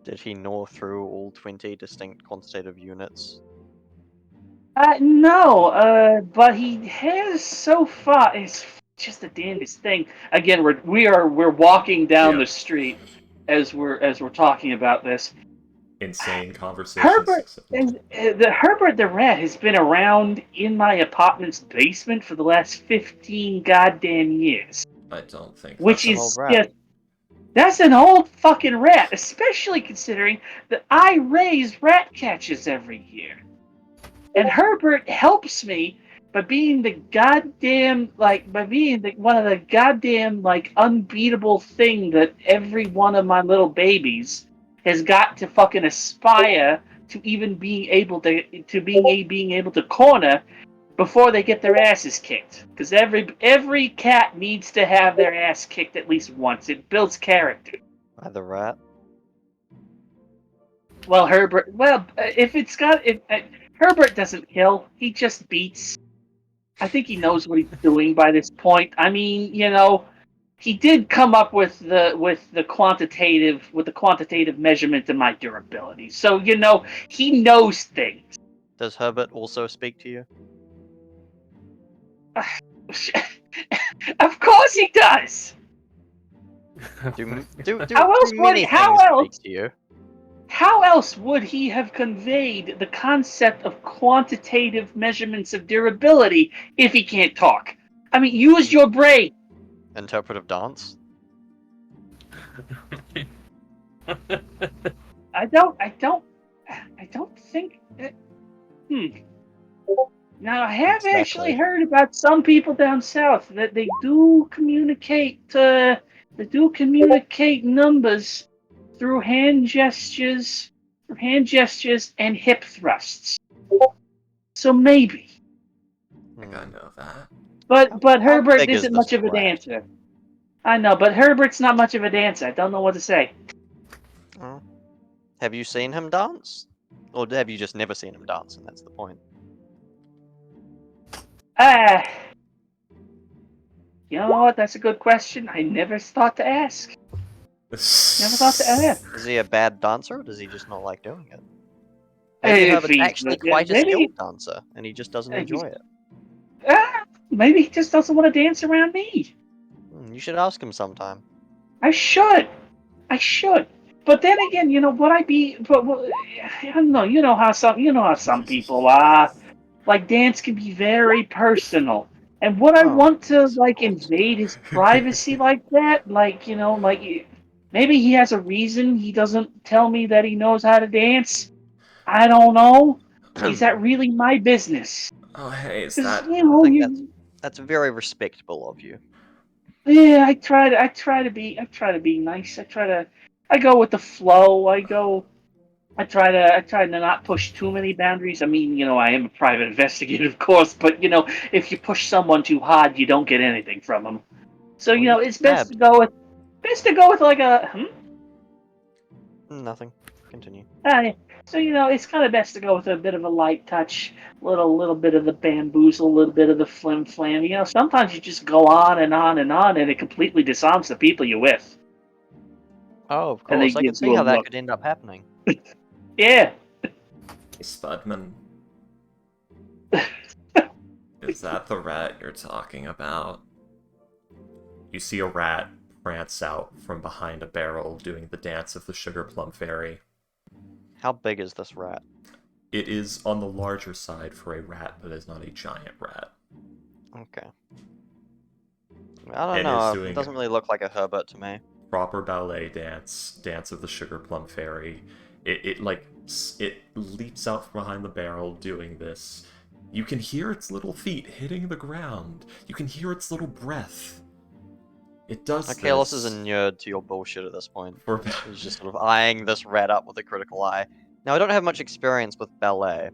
Did he gnaw through all 20 distinct quantitative units? No, but he has so far. It's just the damnedest thing. Again, we're walking down the street as we're talking about this. Insane conversation. Herbert the rat has been around in my apartment's basement for the last 15 goddamn years. I don't think Which an is old rat. that's an old fucking rat, especially considering that I raise rat catchers every year. And Herbert helps me by being one of the goddamn unbeatable thing that every one of my little babies has got to fucking aspire to even being able to corner before they get their asses kicked. Because every cat needs to have their ass kicked at least once. It builds character. By the rat? Well, Herbert. Well, Herbert doesn't kill. He just beats. I think he knows what he's doing by this point. I mean, he did come up with the quantitative measurement of my durability. So he knows things. Does Herbert also speak to you? Of course he does. Do How else would many things speak to you? How else would he have conveyed the concept of quantitative measurements of durability if he can't talk? I mean, use your brain. Interpretive dance? I don't think. Now, I have actually Exactly. heard about some people down south that they do communicate. They do communicate numbers through hand gestures, and hip thrusts. So maybe, I gotta know that. but How Herbert big is isn't this much of a rat? dancer. I know, but Herbert's not much of a dancer. I don't know what to say. Oh. Have you seen him dance? Or have you just never seen him dance, and that's the point? Ah, you know what? That's a good question. I never thought to ask. Never thought to ask. Is he a bad dancer, or does he just not like doing it? Maybe If Herbert's he, actually quite a maybe, skilled dancer, and he just doesn't he's, enjoy it. maybe he just doesn't want to dance around me. You should ask him sometime. I should. But then again, would I be? But I don't know. You know how some people are. Like dance can be very personal, and would I Oh, want to yes, of like course. invade his privacy like that? Maybe he has a reason he doesn't tell me that he knows how to dance. I don't know. Is that really my business? Oh, hey, is Because that... I think that's very respectable of you. yeah, I try to be nice. I go with the flow. I try to not push too many boundaries. I mean, I am a private investigator, of course, but if you push someone too hard, you don't get anything from them. So, Well, you it's stabbed. best to go with like a Nothing. Continue. yeah. So, it's kind of best to go with a bit of a light touch, little bit of the bamboozle, a little bit of the flim flam. Sometimes you just go on and on and on, and it completely disarms the people you're with, Oh, of and they course. I give can see you a how that look. could end up happening. Yeah. Hey, Spudman. Is that the rat you're talking about? You see a rat prance out from behind a barrel doing the dance of the Sugar Plum Fairy. How big is this rat? It is on the larger side for a rat, but is not a giant rat. Okay. I don't It know. is It doing doesn't really look like a Herbert to me. proper ballet dance of the Sugar Plum Fairy. It leaps out from behind the barrel doing this. You can hear its little feet hitting the ground. You can hear its little breath. It does Okay, Kalos is this inured to your bullshit at this point. for He's just sort of eyeing this rat up with a critical eye. Now, I don't have much experience with ballet,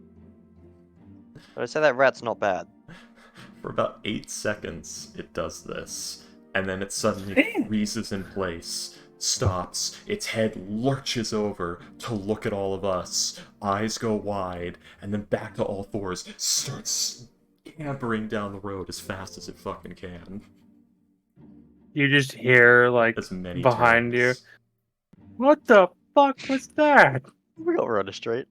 but I'd say that rat's not bad. for about 8 seconds. It does this, and then it suddenly Damn. freezes in place, stops, its head lurches over to look at all of us, eyes go wide, and then back to all fours, starts scampering down the road as fast as it fucking can. You just hear like As many behind you. turns. What the fuck was that? We got run straight.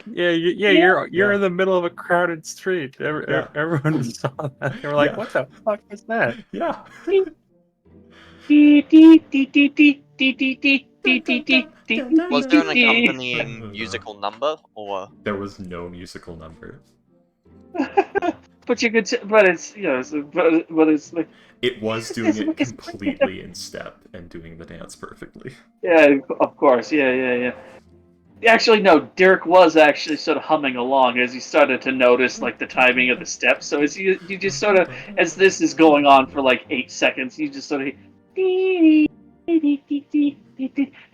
Yeah, Yeah. you're Yeah. in the middle of a crowded street. Yeah. Everyone saw that. They were like, Yeah. "What the fuck was that?" Yeah. Was there an accompanying musical number, or There was no musical number. But you could, but it's but it's like It was doing it completely in step and doing the dance perfectly. yeah, of course, yeah. Actually, no. Derek was actually sort of humming along as he started to notice like the timing of the steps. So as you just sort of as this is going on for like 8 seconds, you just sort of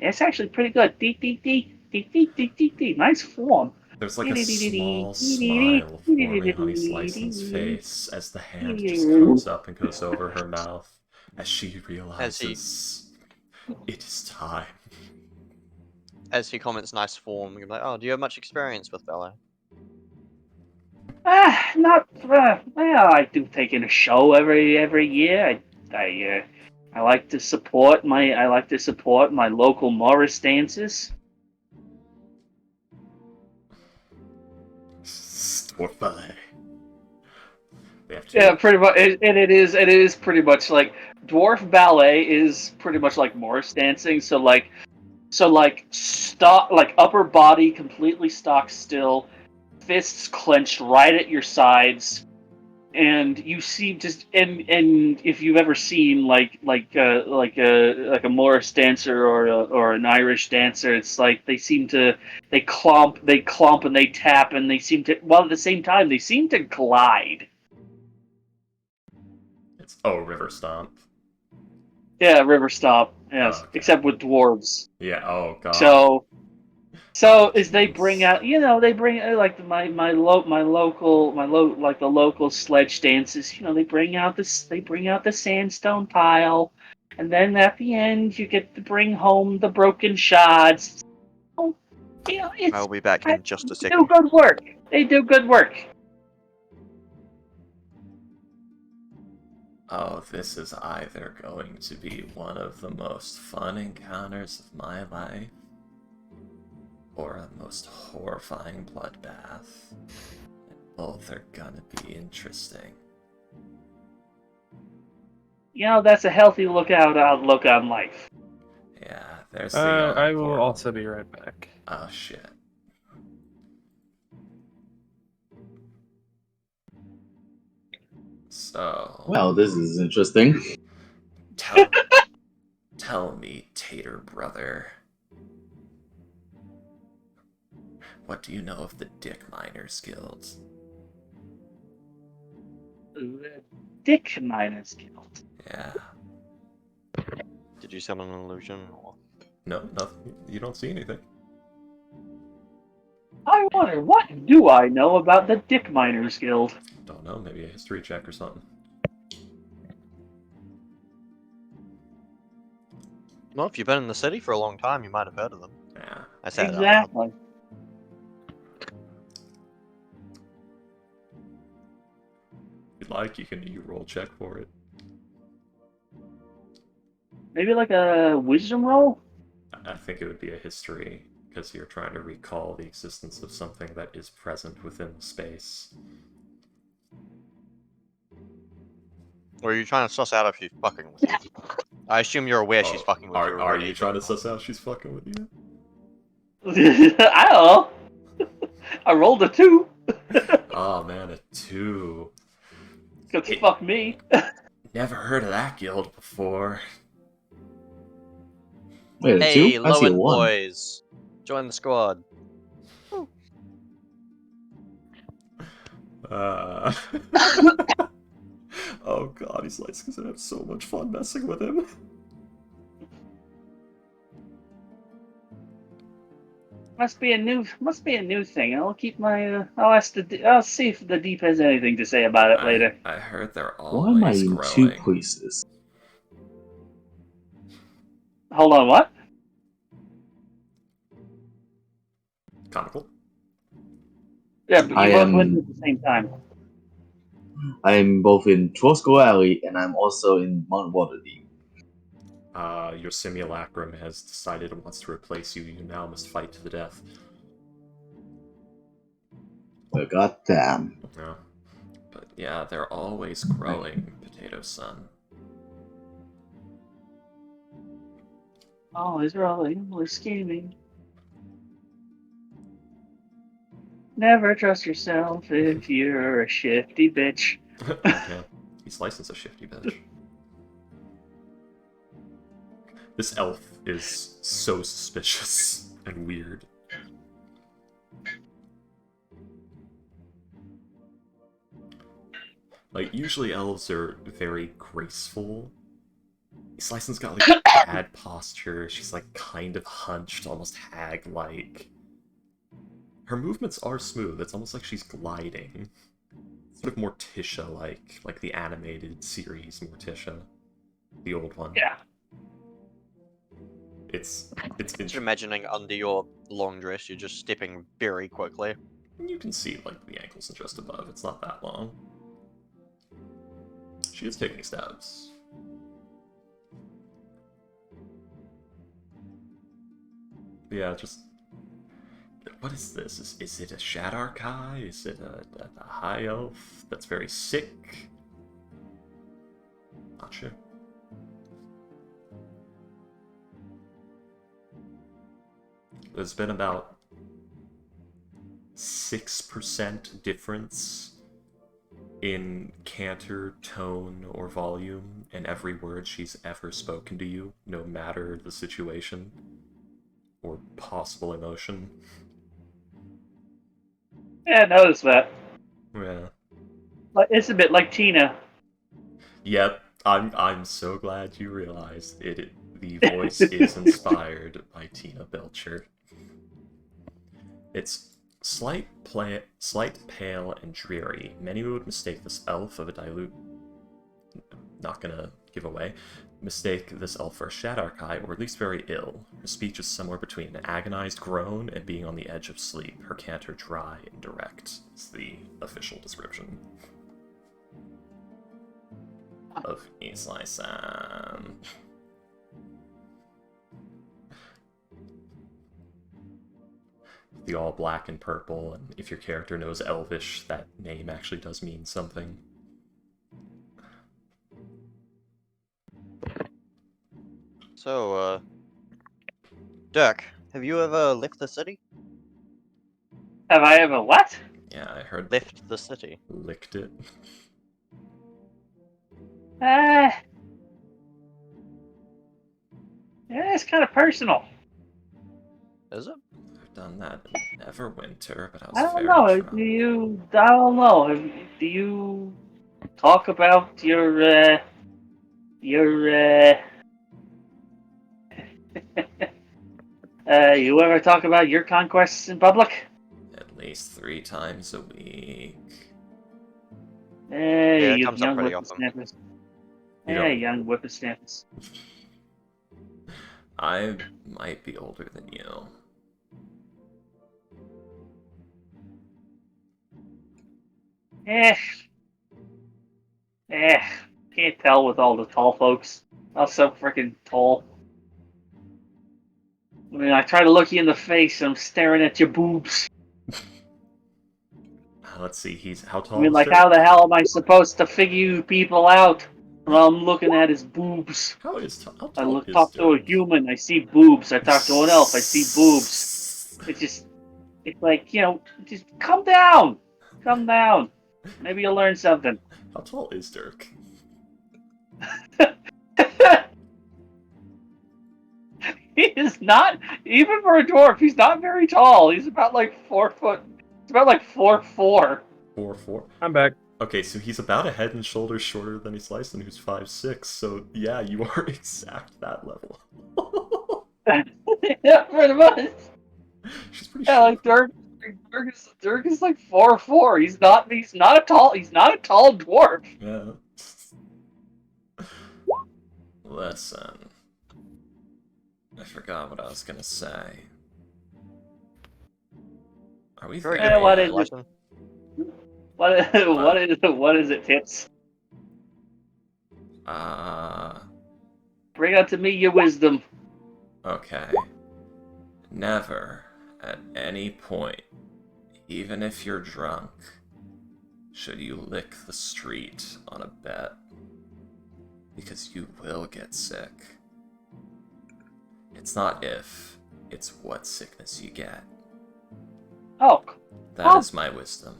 it's actually pretty good. Nice form. There's like a small smile forming on Slice's face as the hand just comes up and goes over her mouth as she realizes it is time. as he comments nice form, you're like, oh, do you have much experience with ballet? Not well. I do take in a show every year. I like to support my local Morris dancers. Dwarf ballet. They have Yeah, to. pretty much. It is pretty much like dwarf ballet is pretty much like Morris dancing. So stop, like upper body completely stock still, fists clenched right at your sides, and you see just and if you've ever seen like a Morris dancer or an Irish dancer, it's like they clomp and they tap and they seem to, while at the same time they seem to glide. It's River Stomp. Yeah, river stomp. Yes, Okay. except with dwarves. Yeah. Oh God. So Oh, as they bring jeez. out, they bring like like the local sledge dances. They bring out the sandstone pile, and then at the end you get to bring home the broken shards. Oh, I'll be back in just a they do second. good work. They do good work. Oh, this is either going to be one of the most fun encounters of my life, or a most horrifying bloodbath. And both are gonna be interesting. That's a healthy outlook on life. Yeah, there's the yawning I will portal. also be right back. Oh shit. So, Well, this is interesting. tell me, Tater brother, what do you know of the Dick Miners Guild? The Dick Miners Guild. Yeah. Did you summon an illusion? Or... No, nothing. You don't see anything. I wonder, what do I know about the Dick Miners Guild? Don't know, maybe a history check or something. Well, if you've been in the city for a long time, you might have heard of them. Yeah. I say that out loud. Exactly. If you'd like, you can roll check for it. Maybe like a wisdom roll? I think it would be a history, because you're trying to recall the existence of something that is present within the space. Or are you trying to suss out if she's fucking with you? I assume you're aware she's fucking with you Are already. you trying to suss out she's fucking with you? I don't know. I rolled a 2. Oh man, a 2. Because fuck me. Never heard of that guild before. Wait, a Hey, 2? I see a Lowen 1. boys! Join the squad. Oh god, he's like, gonna have so much fun messing with him. Must be a new thing. I'll keep my. I'll see if the deep has anything to say about it later. I heard they're Why am I always in 2 growing. places? Hold on, what? Comical. Yeah, but I you both am- went at the same time. I'm both in Trosco Alley and I'm also in Mount Waterdeep. Your simulacrum has decided it wants to replace you. You now must fight to the death. Well, goddamn. Yeah. But yeah, they're always growing, Potato Sun. Oh, he's rolling. We're scheming. Never trust yourself if you're a shifty bitch. Yeah, he's licensed a shifty bitch. This elf is so suspicious and weird. Like, usually elves are very graceful. Slicen's got, like, bad posture. She's, like, kind of hunched, almost hag-like. Her movements are smooth. It's almost like she's gliding. Sort of Morticia-like, like the animated series Morticia. The old one. Yeah. It's Just imagining under your long dress, you're just stepping very quickly. You can see, like, the ankles and just above. It's not that long. She is taking steps. Yeah, just... What is this? Is it a Shadarkai? Is it a High Elf that's very sick? Not sure. There's been about 6% difference in canter, tone, or volume in every word she's ever spoken to you, no matter the situation or possible emotion. Yeah, I noticed that. Yeah. But it's a bit like Tina. Yep, I'm so glad you realized it. The voice is inspired by Tina Belcher. It's slight pale and dreary. Many would mistake this elf of a dilute. Not gonna give away. Mistake this elf for a Shadarkai, or at least very ill. Her speech is somewhere between an agonized groan and being on the edge of sleep. Her canter dry and direct is the official description of Islai-san. The all black and purple, and if your character knows Elvish, that name actually does mean something. So, Dirk, have you ever left the city? Have I ever what? Yeah, I heard Left the city. licked it. Yeah, it's kind of personal. Is it? I've done that in Neverwinter, but I was I don't very know. drunk. I don't know. Do you talk about your you ever talk about your conquests in public? At least 3 times a week. Hey, Yeah, it you comes up young pretty often. whippersnappers. You Hey, don't- young whippersnappers. I might be older than you. Eh. Can't tell with all the tall folks. I'm so freaking tall. I mean, I try to look you in the face and I'm staring at your boobs. Let's see, he's how I tall mean, is like, Dirk? how the hell am I supposed to figure you people out when I'm looking at his boobs? How I tall is talk to a Dirk? human, I see boobs. I talk to an elf, I see boobs. It's like, just calm down. Calm down. Maybe you'll learn something. How tall is Dirk? He is not, even for a dwarf, he's not very tall. He's about like 4 foot. He's about like 4'4". 4'4"? I'm back. Okay, so he's about a head and shoulders shorter than Islai-san, who's 5'6", so yeah, you are exact that level. Yeah, pretty much. She's pretty Yeah, short. like Dirk is like 4'4". He's not a tall dwarf. Yeah. Listen. I forgot what I was gonna say. Are we Very there good. what yet? is it? License. What is it, Tits? Bring out to me your wisdom. Okay. Never, at any point, even if you're drunk, should you lick the street on a bet. Because you will get sick. It's not if, it's what sickness you get. Oh. That is my wisdom.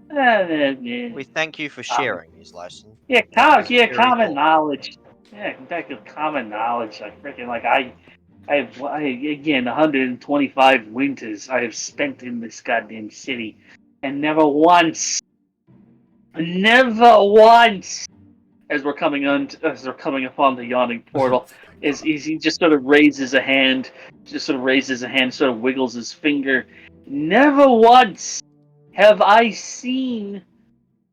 We thank you for sharing these license. Yeah, That was very common cool. knowledge. Yeah, back to common knowledge. Like freaking, like I again, 125 winters I have spent in this goddamn city, and never once, as we're coming upon the yawning portal, is he just sort of raises a hand, sort of wiggles his finger. Never once have I seen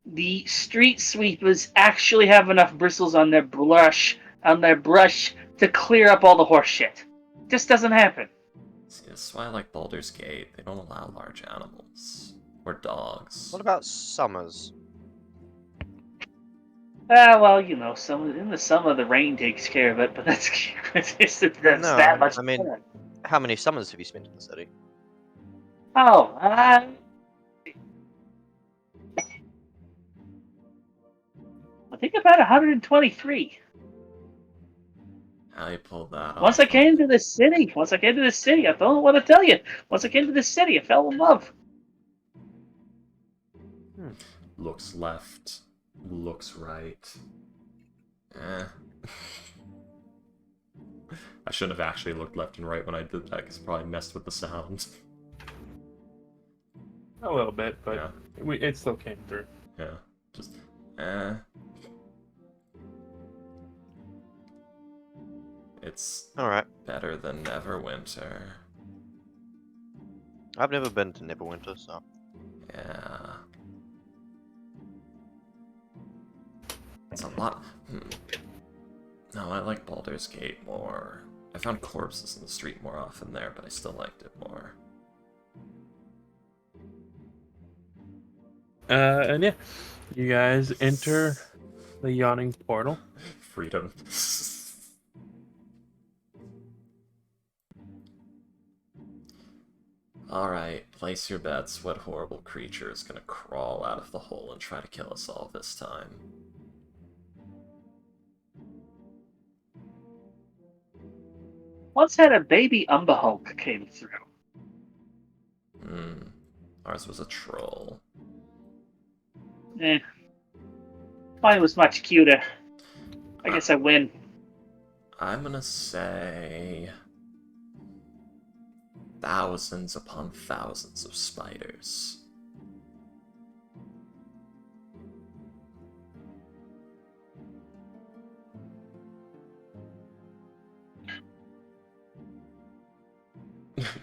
the street sweepers actually have enough bristles on their brush to clear up all the horse shit. Just doesn't happen. See, that's why I like Baldur's Gate. They don't allow large animals. Or dogs. What about Summers? Well, in the summer the rain takes care of it, but that's No, that much. I mean, how many summers have you spent in the city? Oh, I think about 123. How you pulled that Once off? I came to the city, I don't know what to tell you. Once I came to the city, I fell in love. looks left, looks right. I shouldn't have actually looked left and right when I did that, because it probably messed with the sound. A little bit, but Yeah. it still came through. Yeah, just, It's Alright. better than Neverwinter. I've never been to Neverwinter, so. Yeah. It's a lot. No, I like Baldur's Gate more. I found corpses in the street more often there, but I still liked it more. And yeah, you guys enter the yawning portal. Freedom. Alright, place your bets. What horrible creature is gonna crawl out of the hole and try to kill us all this time? Once had a baby Umber Hulk came through. Ours was a troll. Mine was much cuter. I guess I win. I'm gonna say... thousands upon thousands of spiders.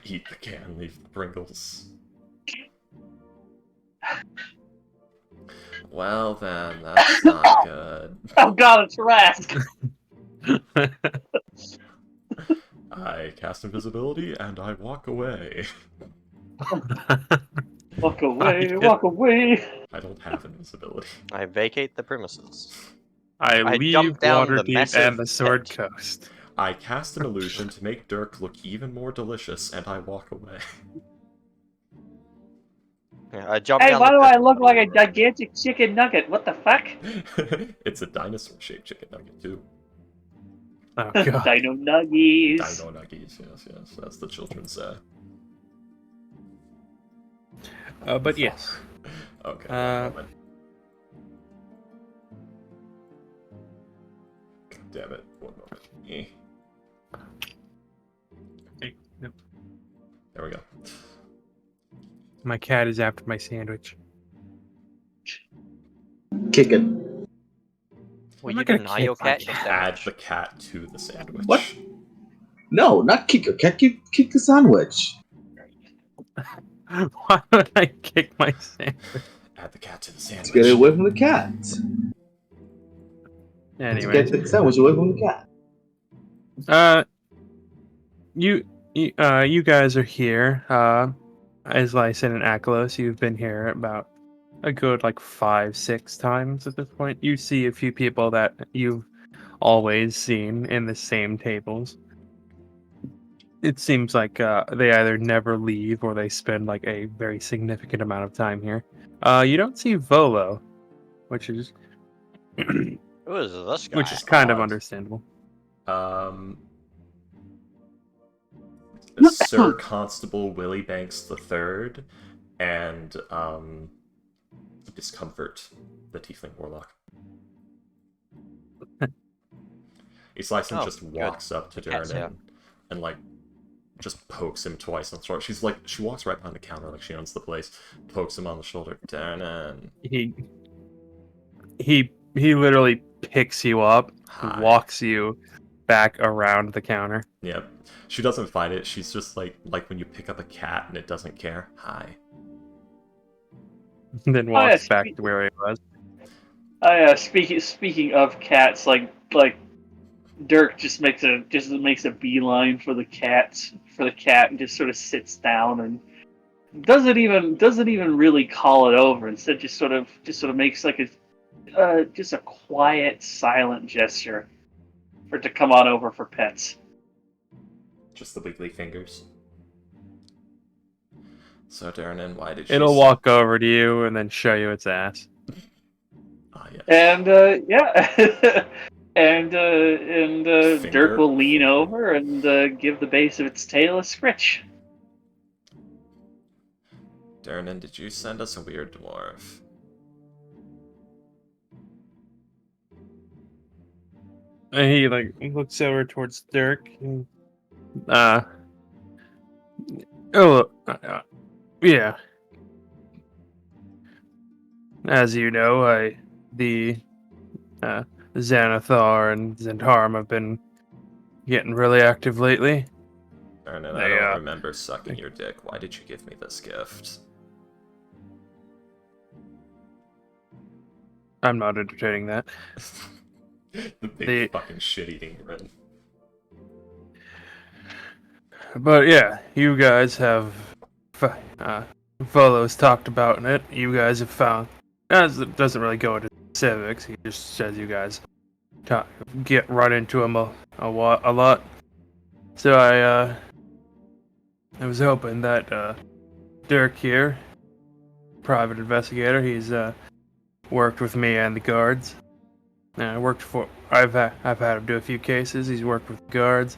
Eat the can, leave the Pringles. Well then, that's not good. Oh god, it's Rask! I cast invisibility and I walk away. Walk away, walk away! I don't have invisibility. I vacate the premises. I leave jump down the Waterdeep massive and the Sword pit. Coast. I cast an illusion to make Dirk look even more delicious and I walk away. Yeah, I jump Hey, down why the do I pit. look like a gigantic chicken nugget? What the fuck? It's a dinosaur-shaped chicken nugget, too. Oh god. Dino Nuggies! Dino nuggies, yes, that's the children say. But yes. Okay, one moment. Damn it, one moment. Hey, no. There we go. My cat is after my sandwich. Kick it. Well, I'm you not gonna deny your kick my cat your Add sandwich. the cat to the sandwich. What? No, not kick a cat. Kick the sandwich. Why would I kick my sandwich? Add the cat to the To sandwich. get it away from the cat. To Anyway, get the sandwich away from the cat. you guys are here. As Lyson and Aklos, you've been here about a good 5-6 times at this point. You see a few people that you've always seen in the same tables. It seems like they either never leave or they spend a very significant amount of time here. You don't see Volo, which is Who is this guy? which is kind of Odd. understandable. Sir Constable Willie Banks III and Discomfort, the Tiefling Warlock. Islyson Oh, just good. walks up to Cat's Darren and just pokes him twice on the shoulder. She walks right behind the counter like she owns the place, pokes him on the shoulder. Darren. He literally picks you up, Hi. walks you back around the counter. Yep. She doesn't fight it. She's just like when you pick up a cat and it doesn't care. Hi. Then walks back to where he was. Speaking of cats, like Dirk just makes a beeline for the cat and just sort of sits down and doesn't even really call it over. Instead, just sort of makes just a quiet, silent gesture for it to come on over for pets. Just the wiggly fingers. So Darren, why did It'll walk over to you and then show you its ass. Ah, yes. And yeah, and Dirk will lean over and give the base of its tail a scritch. Darren, did you send us a weird dwarf? And he like looks over towards Dirk. And, yeah. As you know, the Xanathar and Zendharm have been getting really active lately. Ernest, I They, don't remember sucking your dick. Why did you give me this gift? I'm not entertaining that. The big The- fucking shit-eating grin. But yeah, you guys have Volo's talked about it. You guys have found. As it doesn't really go into specifics. He just says you guys run into him a lot. So I was hoping that Dirk here, private investigator, he's worked with me and the guards. I've had him do a few cases. He's worked with the guards.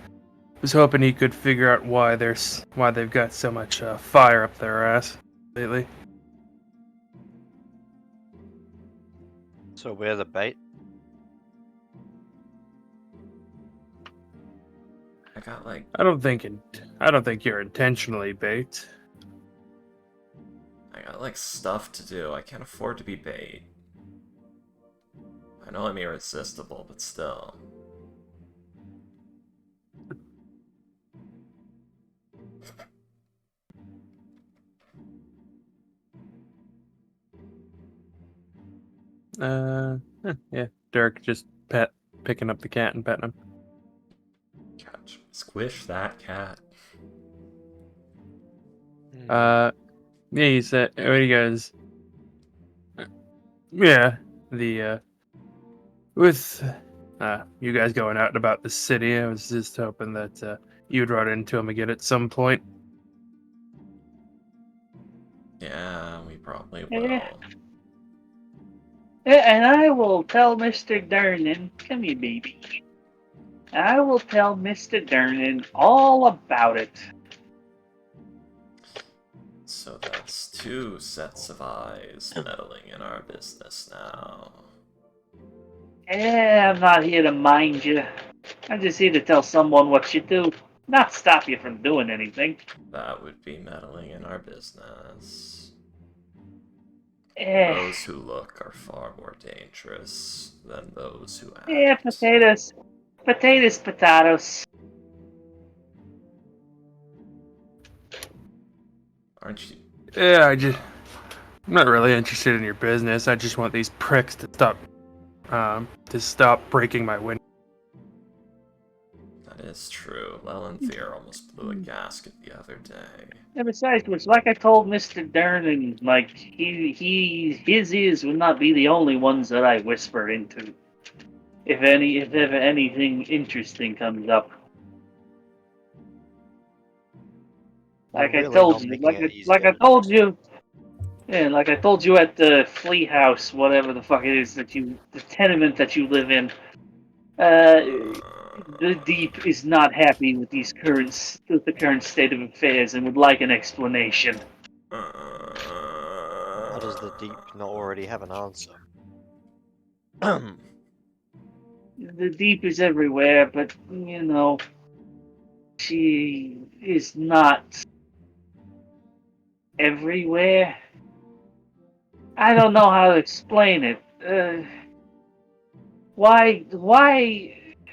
Was hoping he could figure out why they've got so much fire up their ass lately. So we're the bait. I got like I don't think you're intentionally bait. stuff to do. I can't afford to be bait. I know I'm irresistible, but still. Yeah. Dirk just picking up the cat and petting him. Catch. Squish that cat. Yeah, he said, what do you guys? Yeah, with you guys going out and about the city, I was just hoping that you'd run into him again at some point. Yeah, we probably Yeah. will. And I will tell Mr. Durnan, come here, baby. I will tell Mr. Durnan all about it. So that's 2 sets of eyes meddling in our business now. Yeah, I'm not here to mind you. I'm just here to tell someone what you do, not stop you from doing anything. That would be meddling in our business. Eh, Those who look are far more dangerous than those who act. yeah, potatoes. Potatoes, potatoes. Aren't you? Yeah, I'm not really interested in your business. I just want these pricks to stop breaking my window. That is true. Lelanthier almost blew a gasket the other day. And besides which, like I told Mr. Durnan, like his ears would not be the only ones that I whisper into. If ever anything interesting comes up. You're Like I really told not you, making it like I easier. told you, yeah, like I told you at the flea house, whatever the fuck it is the tenement that you live in. The Deep is not happy with the current state of affairs and would like an explanation. How does the deep not already have an answer? The Deep is everywhere, but you know, she is not everywhere. I don't know how to explain it. Why?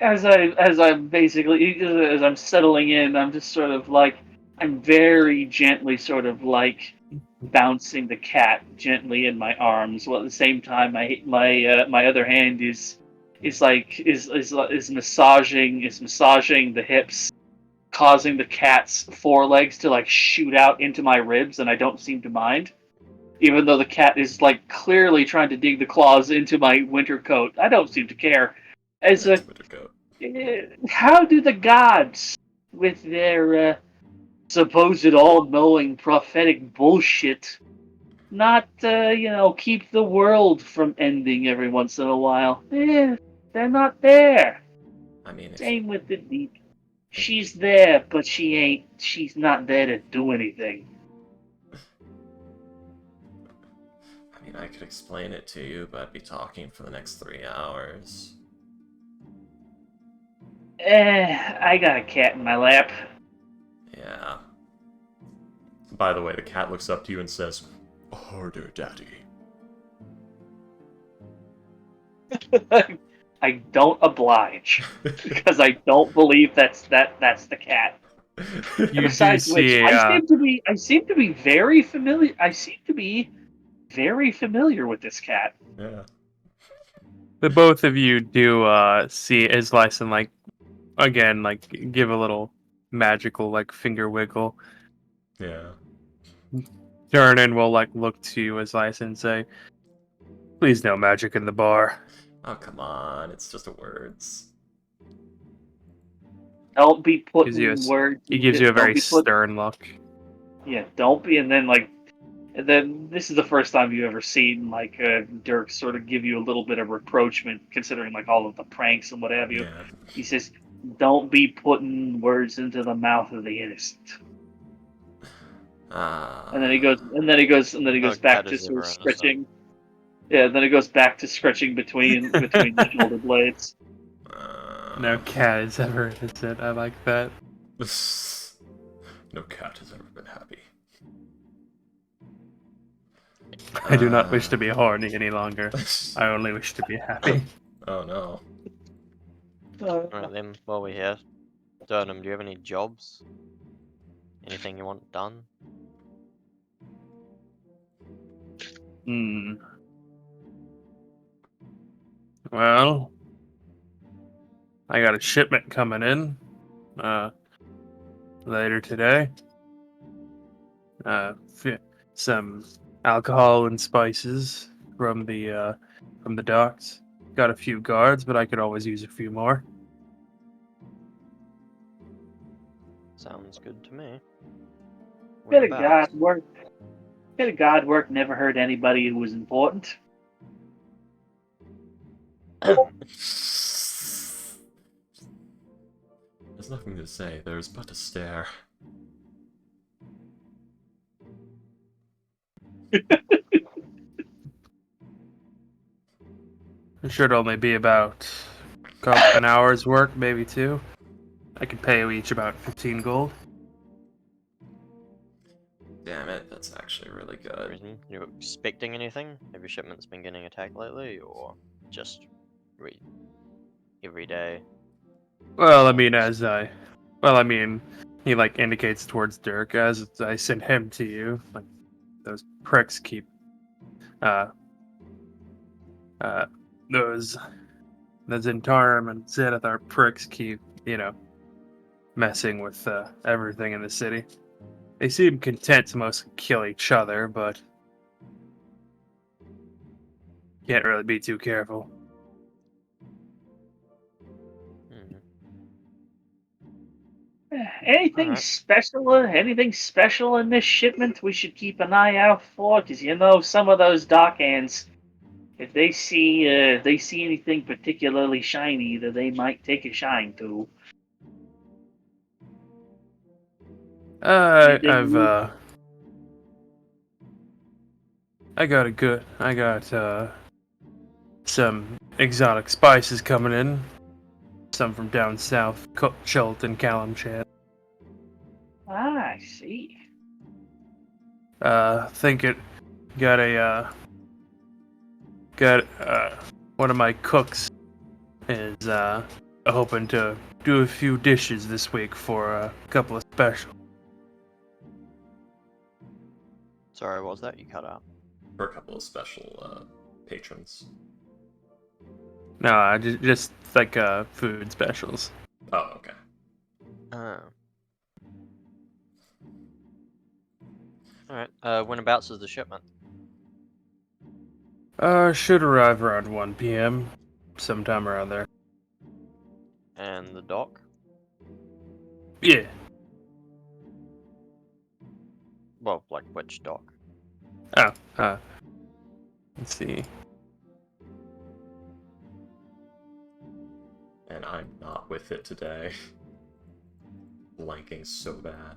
As I'm settling in, I'm just sort of like I'm very gently sort of like bouncing the cat gently in my arms, while at the same time my other hand is massaging the hips, causing the cat's forelegs to like shoot out into my ribs, and I don't seem to mind. Even though the cat is like clearly trying to dig the claws into my winter coat, I don't seem to care. As a, how do the gods, with their supposed all-knowing prophetic bullshit, not keep the world from ending every once in a while? They're not there. I mean, Same with the Deep. She's there, but she's not there to do anything. I mean, I could explain it to you, but I'd be talking for the next 3 hours. I got a cat in my lap. Yeah. By the way, the cat looks up to you and says, "Harder, Daddy." I don't oblige because I don't believe that's the cat. You do Besides which, see I seem to be very familiar. I seem to be very familiar with this cat. Yeah. the both of you do see Islyson like again like give a little magical like finger wiggle. Yeah. Turn will like look to you Islyson and say, "Please no magic in the bar." Oh, come on. It's just words. Don't be Gives you putting words. He gives you a don't very be put- stern look. Yeah, don't be. And then this is the first time you ever seen like Dirk sort of give you a little bit of reproachment, considering like all of the pranks and what have you. Yeah. He says, "Don't be putting words into the mouth of the innocent." And then he goes No back cat to is sort of ever innocent. stretching. Yeah, then it goes back to stretching between the shoulder blades. No cat is ever innocent. I like that. No cat has ever been happy. I do not wish to be horny any longer. I only wish to be happy. Oh no. Alright then, while we're here, Durnham, do you have any jobs? Anything you want done? Hmm. Well, I got a shipment coming in later today. Some alcohol and spices from the docks. Got a few guards, but I could always use a few more. Sounds good to me. Bit of Whereabouts? God work never hurt anybody who was important. There's nothing to say, there's but to stare. It should only be about an hour's work, maybe two. I could pay you each about 15 gold. Damn it, that's actually really good. Reason? You expecting anything? Have your shipments been getting attacked lately, or just every day? Well, I mean, he like indicates towards Dirk as I sent him to you. Like those pricks keep, uh, those Zentarum and Xanathar pricks keep, messing with everything in the city. They seem content to mostly kill each other, but can't really be too careful. Anything Alright. special? Anything special in this shipment we should keep an eye out for? Because some of those dock hands, if they see anything particularly shiny, that they might take a shine to. I've Anything- I got some exotic spices coming in. Some from down south, Chult and Calamchan. I see. Think it got one of my cooks is hoping to do a few dishes this week for a couple of specials. Sorry, what was that? You cut out. For a couple of special patrons. No, just like food specials. Oh, okay. Alright, whenabouts is the shipment? Should arrive around 1 p.m. sometime around there. And the dock? Yeah. Well, like which dock? Oh, let's see. And I'm not with it today. Blanking so bad.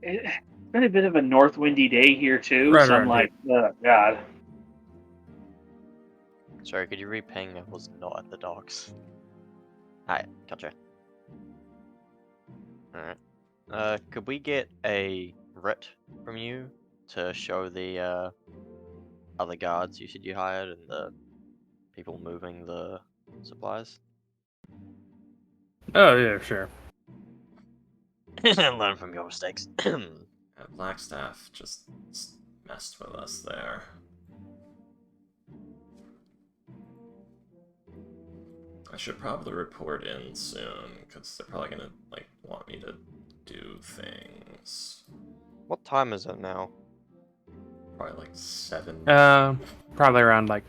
It's been a bit of a north windy day here too, Right so I'm around like, oh god. Sorry, could you re-ping? I was not at the docks. Alright, gotcha. Alright. Could we get a writ from you to show the other guards you said you hired and the people moving the supplies? Oh yeah, sure. Learn from your mistakes. Blackstaff just messed with us there. I should probably report in soon, because they're probably gonna, like, want me to do things. What time is it now? Probably like 7. Probably around like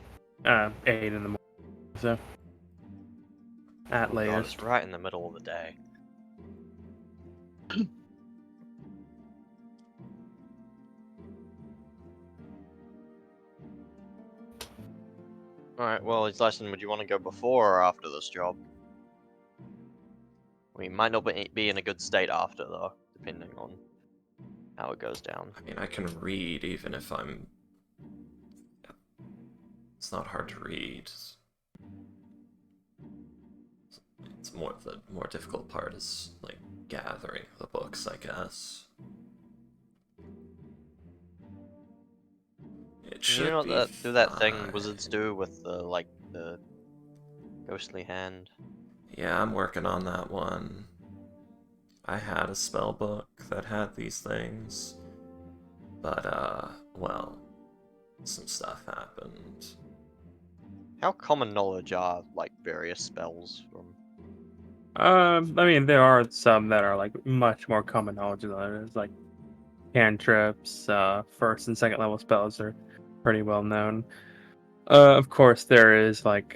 8 in the morning. So at Oh god, latest. it's right in the middle of the day. Alright, well, Dyson, would you want to go before or after this job? We might not be in a good state after, though, depending on how it goes down. I mean, I can read even if I'm... It's not hard to read. It's more the more difficult part is, like, gathering the books, I guess. It should You know be that do that thing fine. wizards do with the ghostly hand? Yeah, I'm working on that one. I had a spell book that had these things, but, well, some stuff happened. How common knowledge are like various spells from? I mean, there are some that are like much more common knowledge than others, like cantrips. First and second level spells are pretty well known. Of course, there is like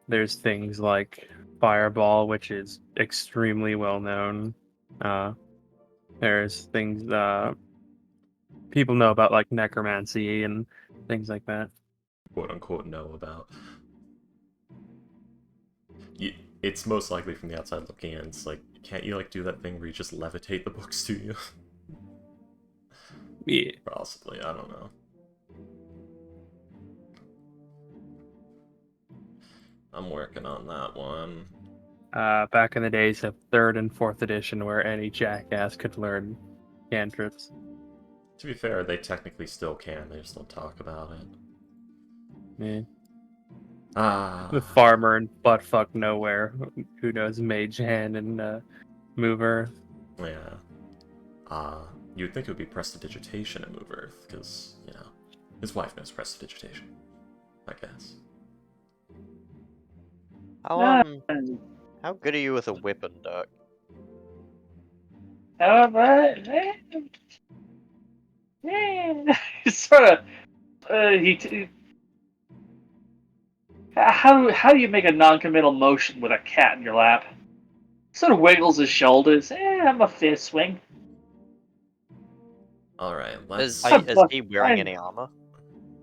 there's things like fireball, which is extremely well known. There's things people know about like necromancy and things like that. Quote unquote know about. It's most likely from the outside looking in. It's like, can't you like do that thing where you just levitate the books to you? Yeah. Possibly, I don't know. I'm working on that one. Back in the days of 3rd and 4th edition, where any jackass could learn cantrips. To be fair, they technically still can, they just don't talk about it. Yeah. Ah. The farmer and buttfuck nowhere, who knows Mage Hand and Move Earth. Yeah. You'd think it would be prestidigitation in Move Earth, because, you know, his wife knows prestidigitation, I guess. How good are you with a weapon, Dirk? Sort of. How do you make a non-committal motion with a cat in your lap? Sort of wiggles his shoulders. I'm a fist swing. Alright, let's... Is he wearing any armor,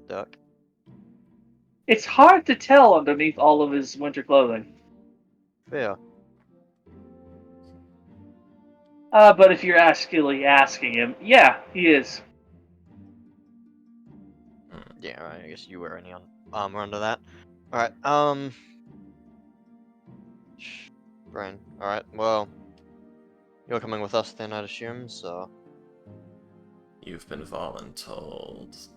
Dirk? It's hard to tell underneath all of his winter clothing. Fair. But if you're actually asking him, yeah, he is. Yeah, right, I guess you wear any armor under that. Alright, Brian, alright, well, you're coming with us then, I'd assume, so... You've been voluntold.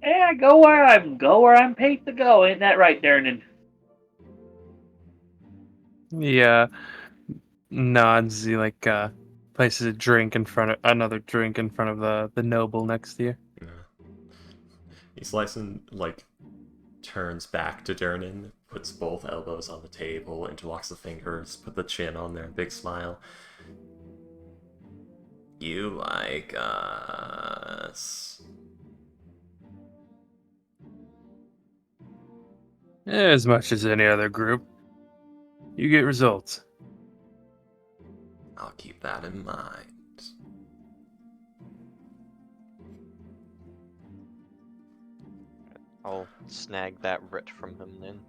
Yeah, go where I'm paid to go. Ain't that right, Dernan? Yeah, nods. He like places a drink in front of another drink in front of the noble next to you. Yeah. He's slicing, like, turns back to Dernan, puts both elbows on the table, interlocks the fingers, put the chin on there, big smile. You like us. As much as any other group. You get results. I'll keep that in mind. I'll snag that writ from him then.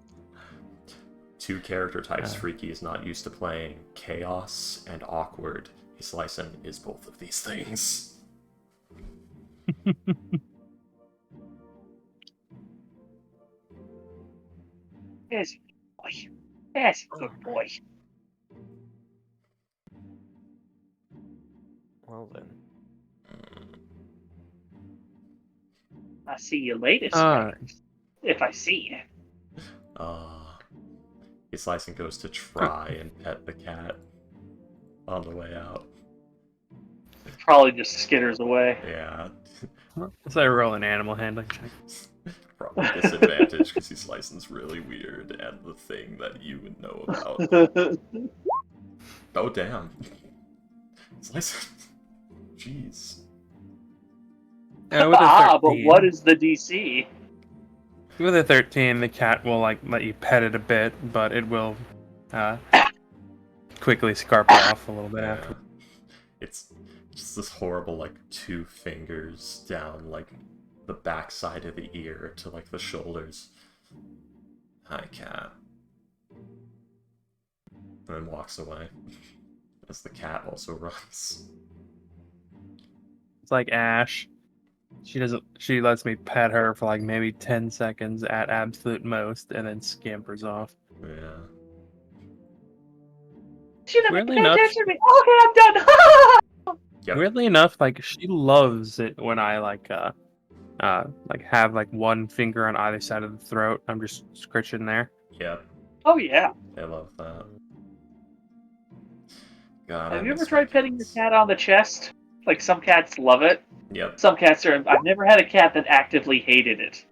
Two character types Freaky is not used to playing: chaos and awkward. Slicin is both of these things. Yes. boy. That's a good boy. Well then. I see you later, Alright. if I see you. Slicing goes to try and pet the cat on the way out. It probably just skitters away. Yeah. So I roll an animal handling check. Probably disadvantage because Slicing's really weird and the thing that you would know about. Oh, damn. Slicing. Jeez. With a 13, but what is the DC? With a 13, the cat will like let you pet it a bit, but it will quickly scarper off a little bit after. It's just this horrible, like, 2 fingers down, like, the backside of the ear to, like, the shoulders. Hi, cat. And then walks away. As the cat also runs. It's like Ash. She lets me pet her for like maybe 10 seconds at absolute most, and then scampers off. Yeah. She never Weirdly paid enough- attention to me. Okay, I'm done. Yep. Weirdly enough, like she loves it when I like have like one finger on either side of the throat. I'm just scritching there. Yep. Oh yeah. I love that. God, Have I you ever miss tried my petting your cats. cat on the chest? Like some cats love it. Yep. Some cats are. I've never had a cat that actively hated it.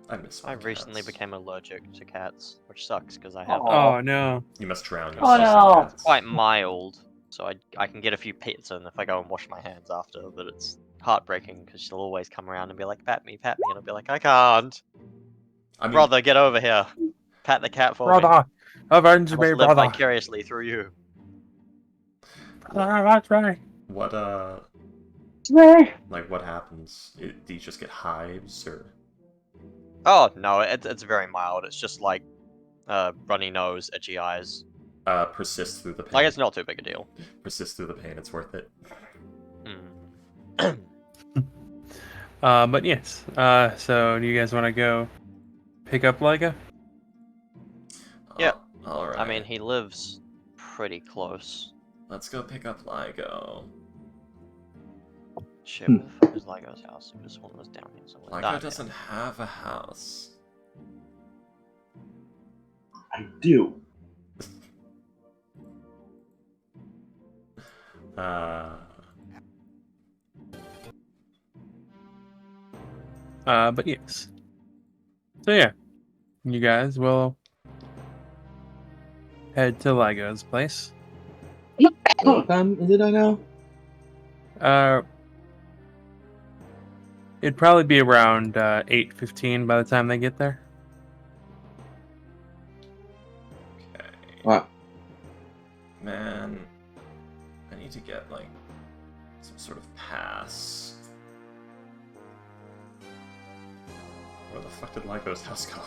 I miss my I recently cats. became allergic to cats, which sucks because I have Aw. Oh no. You must drown Oh, yourself in no. cats. quite mild, so I can get a few pets in if I go and wash my hands after, but it's heartbreaking because she'll always come around and be like, pat me, and I'll be like, I can't. I mean, Brother, get over here. Pat the cat for me. Brother, avenge I me, must live brother. vicariously through you. Brother, that's right. what, Ray. like, what happens? Do you just get hives, or? Oh, no, it's very mild. It's just like runny nose, itchy eyes. Persist through the pain. Like, it's not too big a deal. Persist through the pain, it's worth it. Mm. But yes. So do you guys want to go pick up Leica? Yeah. Alright. I mean, he lives pretty close. Let's go pick up LIGO. Shit, where the fuck is Ligo's house? This one was down here somewhere. LIGO Down doesn't have a house. I do. But yes. So yeah, you guys will head to Ligo's place. What time is it right now? It'd probably be around 8:15 by the time they get there. Okay. What? Man, I need to get, like, some sort of pass. Where the fuck did LIGO's house go?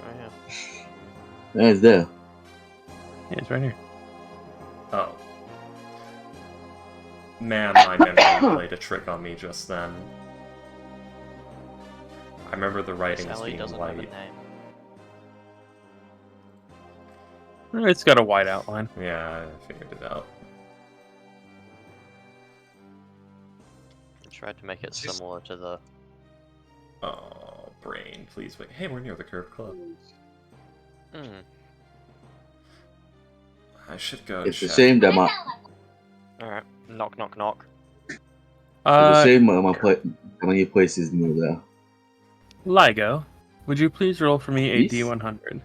Oh, yeah. There's there. Yeah, it's right here. Oh. Man, my memory played a trick on me just then. I remember the writing as Sally being doesn't have a white. name. It's got a white outline. Yeah, I figured it out. I tried to make it similar to the... Oh, brain, please wait. Hey, we're near the Curve Club. Hmm. I should go and It's a check. shame that Alright. Knock, knock, knock. it's a shame many places near there. Ligo, would you please roll for me a Yes. D100?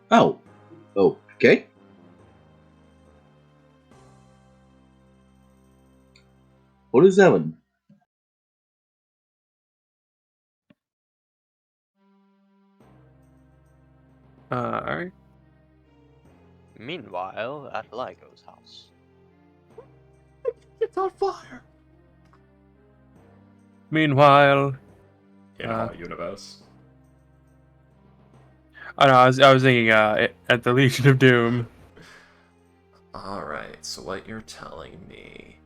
Oh. Okay. What is that one? Alright. Meanwhile, at Ligo's house. It's on fire! Meanwhile, In our universe. I know, I was thinking at the Legion of Doom. Alright, so what you're telling me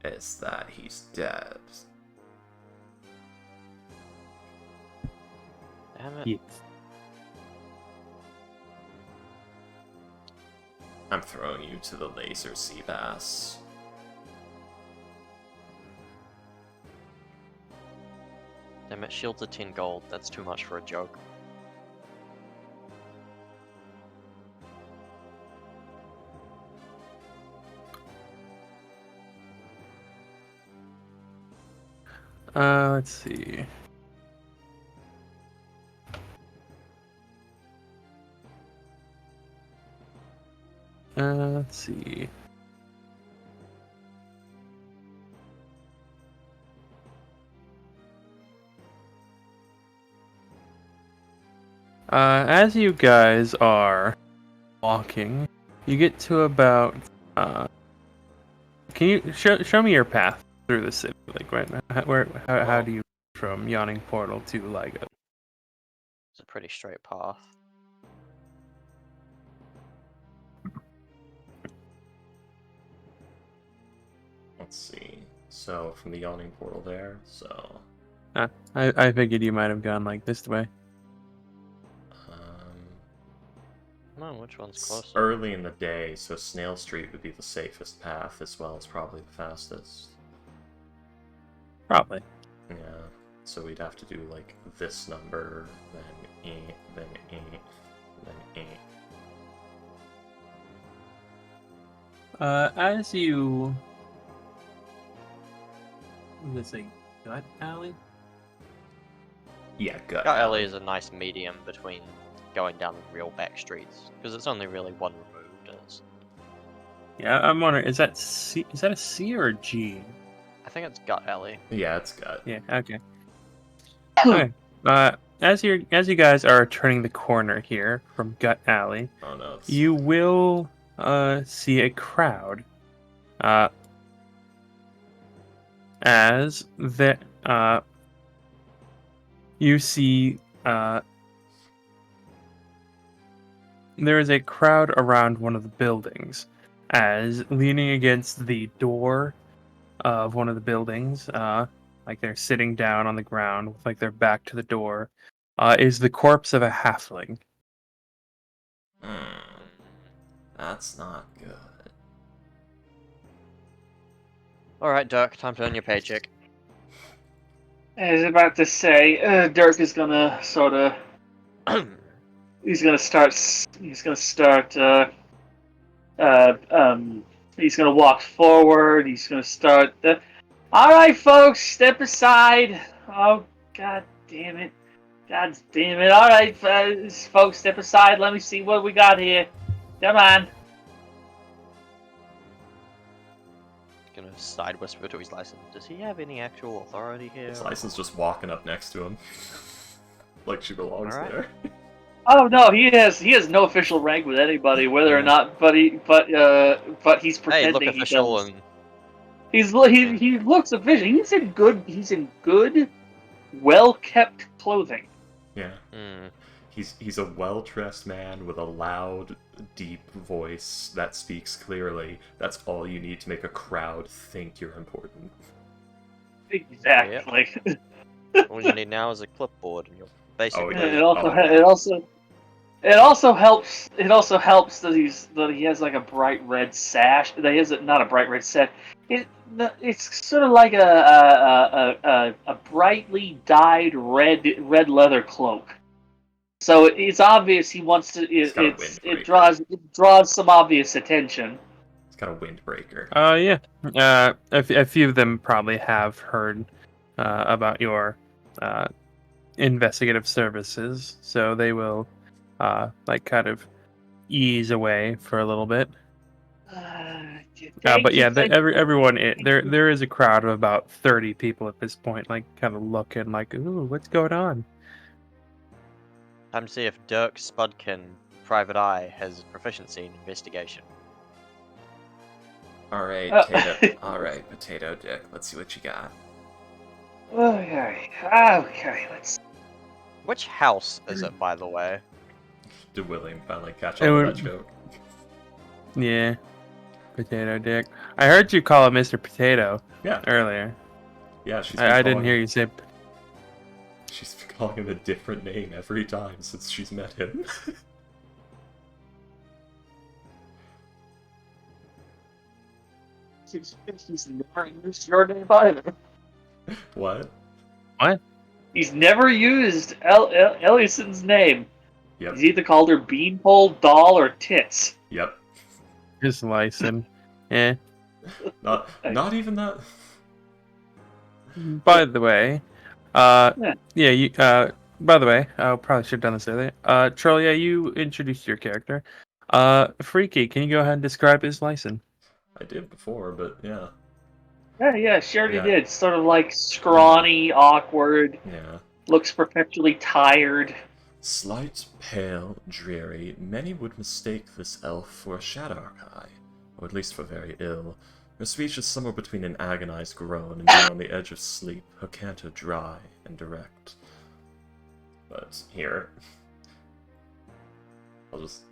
is that he's dead. Damn it. Yes. I'm throwing you to the laser sea bass. Damn it, shields are 10 gold. That's too much for a joke. Let's see. Let's see. As you guys are walking, you get to about. Can you show me your path through the city? Like, how do you from Yawning Portal to Ligo? It's a pretty straight path. Let's see. So, from the Yawning Portal there, so... I figured you might have gone like this way. No, which one's It's closer? early in the day, so Snail Street would be the safest path, as well as probably the fastest. Probably. Yeah, so we'd have to do, like, this number, then E, then E, then E. As you... Let's say, gut alley? Yeah, gut Gut alley is a nice medium between going down the real back streets, because it's only really one removed. And it's... Yeah, I'm wondering, is that a C or a G? I think it's gut alley. Yeah, it's gut. Yeah, okay. Okay. As you guys are turning the corner here from Gut Alley, Oh no, it's... you will see a crowd. As the you see there is a crowd around one of the buildings, as leaning against the door of one of the buildings, like they're sitting down on the ground with like their back to the door, is the corpse of a halfling. That's not good. Alright, Dirk, time to earn your paycheck. I was about to say, Dirk is gonna sort of. He's gonna start. He's gonna walk forward. He's gonna start. All right, folks, step aside. Oh, god damn it! God damn it! All right, folks, step aside. Let me see what we got here. Come on. Gonna side whisper to his license. Does he have any actual authority here? His license just walking up next to him. Like she belongs Alright. there. Oh no, he has no official rank with anybody, whether or not, but he's Hey, pretending look he official does. and He looks official. He's in good, well kept clothing. Yeah. hmm. He's a well-dressed man with a loud, deep voice that speaks clearly. That's all you need to make a crowd think you're important. Exactly. All you need now is a clipboard, and you're basically. yeah. It also helps. It also helps that he has like a bright red sash. That he has not a bright red sash. It's sort of like a brightly dyed red leather cloak. So it's obvious he wants to. It draws some obvious attention. It's got a windbreaker. Yeah. A few of them probably have heard about your investigative services, so they will like kind of ease away for a little bit. But yeah, everyone there is a crowd of about 30 people at this point, like kind of looking like, ooh, what's going on? Time to see if Dirk Spudkin, Private Eye, has proficiency in investigation. Alright, Potato Dick, let's see what you got. Okay, let's. Which house is it, by the way? Did William finally catch on to that joke? Yeah, Potato Dick. I heard you call him Mr. Potato Yeah. earlier. Yeah, she's I didn't hear you say. She's been calling him a different name every time since she's met him. He's never used your name either. What? He's never used Ellison's name. Yep. He's either called her Beanpole, Doll, or Tits. Yep. Just Lyson. Yeah. Not even that. By the way, you. By the way, I probably should have done this earlier. Troll, yeah, you introduced your character. Freaky, can you go ahead and describe his Lyson? I did before, but yeah. Yeah, she already Yeah. did. Sort of like scrawny, awkward, Yeah. looks perpetually tired. Slight, pale, dreary, many would mistake this elf for a Shadowkai, or at least for very ill. Her speech is somewhere between an agonized groan and being on the edge of sleep, her canter dry and direct. But here, I'll just...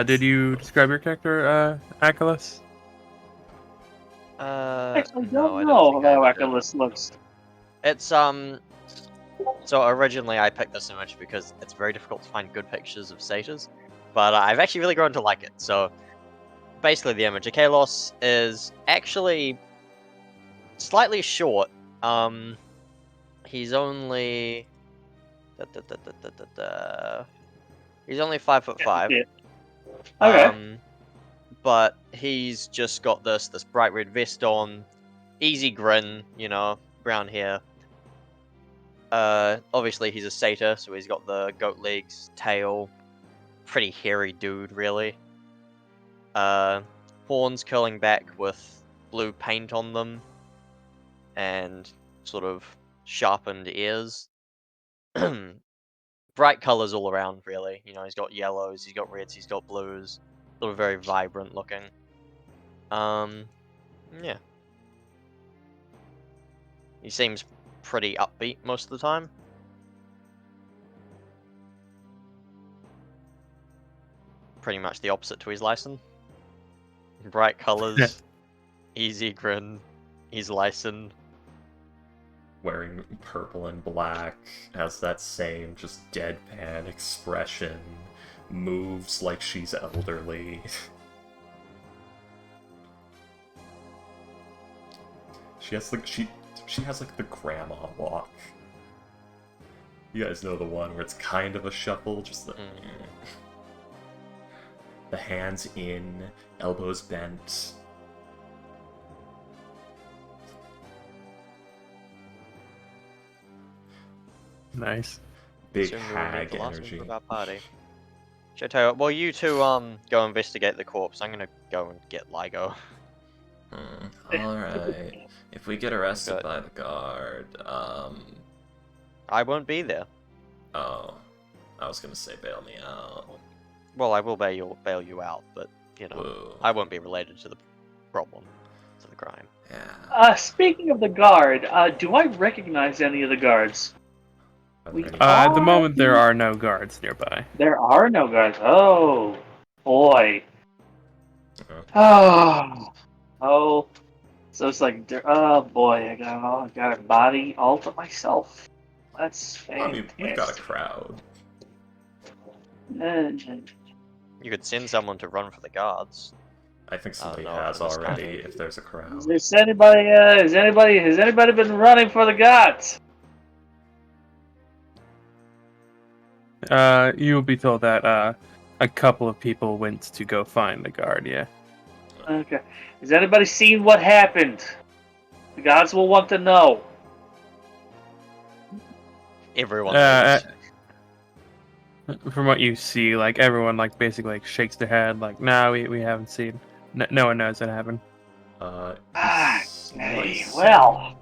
Did you describe your character, Achilles? Actually, No, I don't don't know think I how ever did. Achilles looks. It's So originally I picked this image because it's very difficult to find good pictures of satyrs, but I've actually really grown to like it. So basically, the image of Kalos is actually slightly short. He's only he's only 5'5". Yeah. Okay. But he's just got this bright red vest on, easy grin, brown hair. Obviously he's a satyr, so he's got the goat legs, tail, pretty hairy dude, really. Horns curling back with blue paint on them, and sort of sharpened ears. Bright colors all around, really. He's got yellows, he's got reds, he's got blues. Sort of very vibrant looking. Yeah. He seems pretty upbeat most of the time. Pretty much the opposite to his Lyson. Bright colors, easy grin, he's Lyson. Wearing purple and black, has that same just deadpan expression, moves like she's elderly. She has like the grandma walk. You guys know the one where it's kind of a shuffle, just the hands in, elbows bent. Nice. Big Soon we will meet hag the last energy. member of our party. Should I tell you, well, you two go investigate the corpse. I'm gonna go and get LIGO. Alright. If we get arrested Good. by the guard, I won't be there. oh. I was gonna say bail me out. Well, I will bail you out, but Whoa. I won't be related to the problem, to the crime. Yeah. Speaking of the guard, do I recognize any of the guards? Are there any- At the moment, there are no guards nearby. There are no guards. Oh, boy. Uh-huh. Oh. So it's like, oh boy, I got a body all to myself. That's I fantastic. mean, we've got a crowd. You could send someone to run for the guards. I think somebody no, has for this already, guy. if there's a crowd. Has anybody been running for the gods? You will be told that a couple of people went to go find the guard. Yeah. Okay. Has anybody seen what happened? The gods will want to know. Everyone. knows. From what you see, like everyone, like basically like shakes their head, like, "No, we haven't seen. No one knows what happened." Hey, well,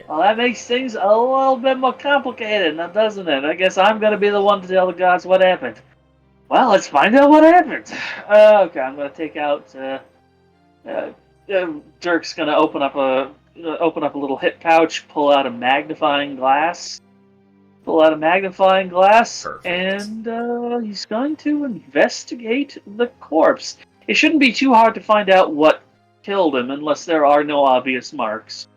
that makes things a little bit more complicated, now doesn't it? I guess I'm gonna be the one to tell the gods what happened. Well, let's find out what happened. Okay, I'm gonna take out. Dirk's gonna open up a little hip pouch, pull out a magnifying glass. Perfect. And he's going to investigate the corpse. It shouldn't be too hard to find out what killed him, unless there are no obvious marks.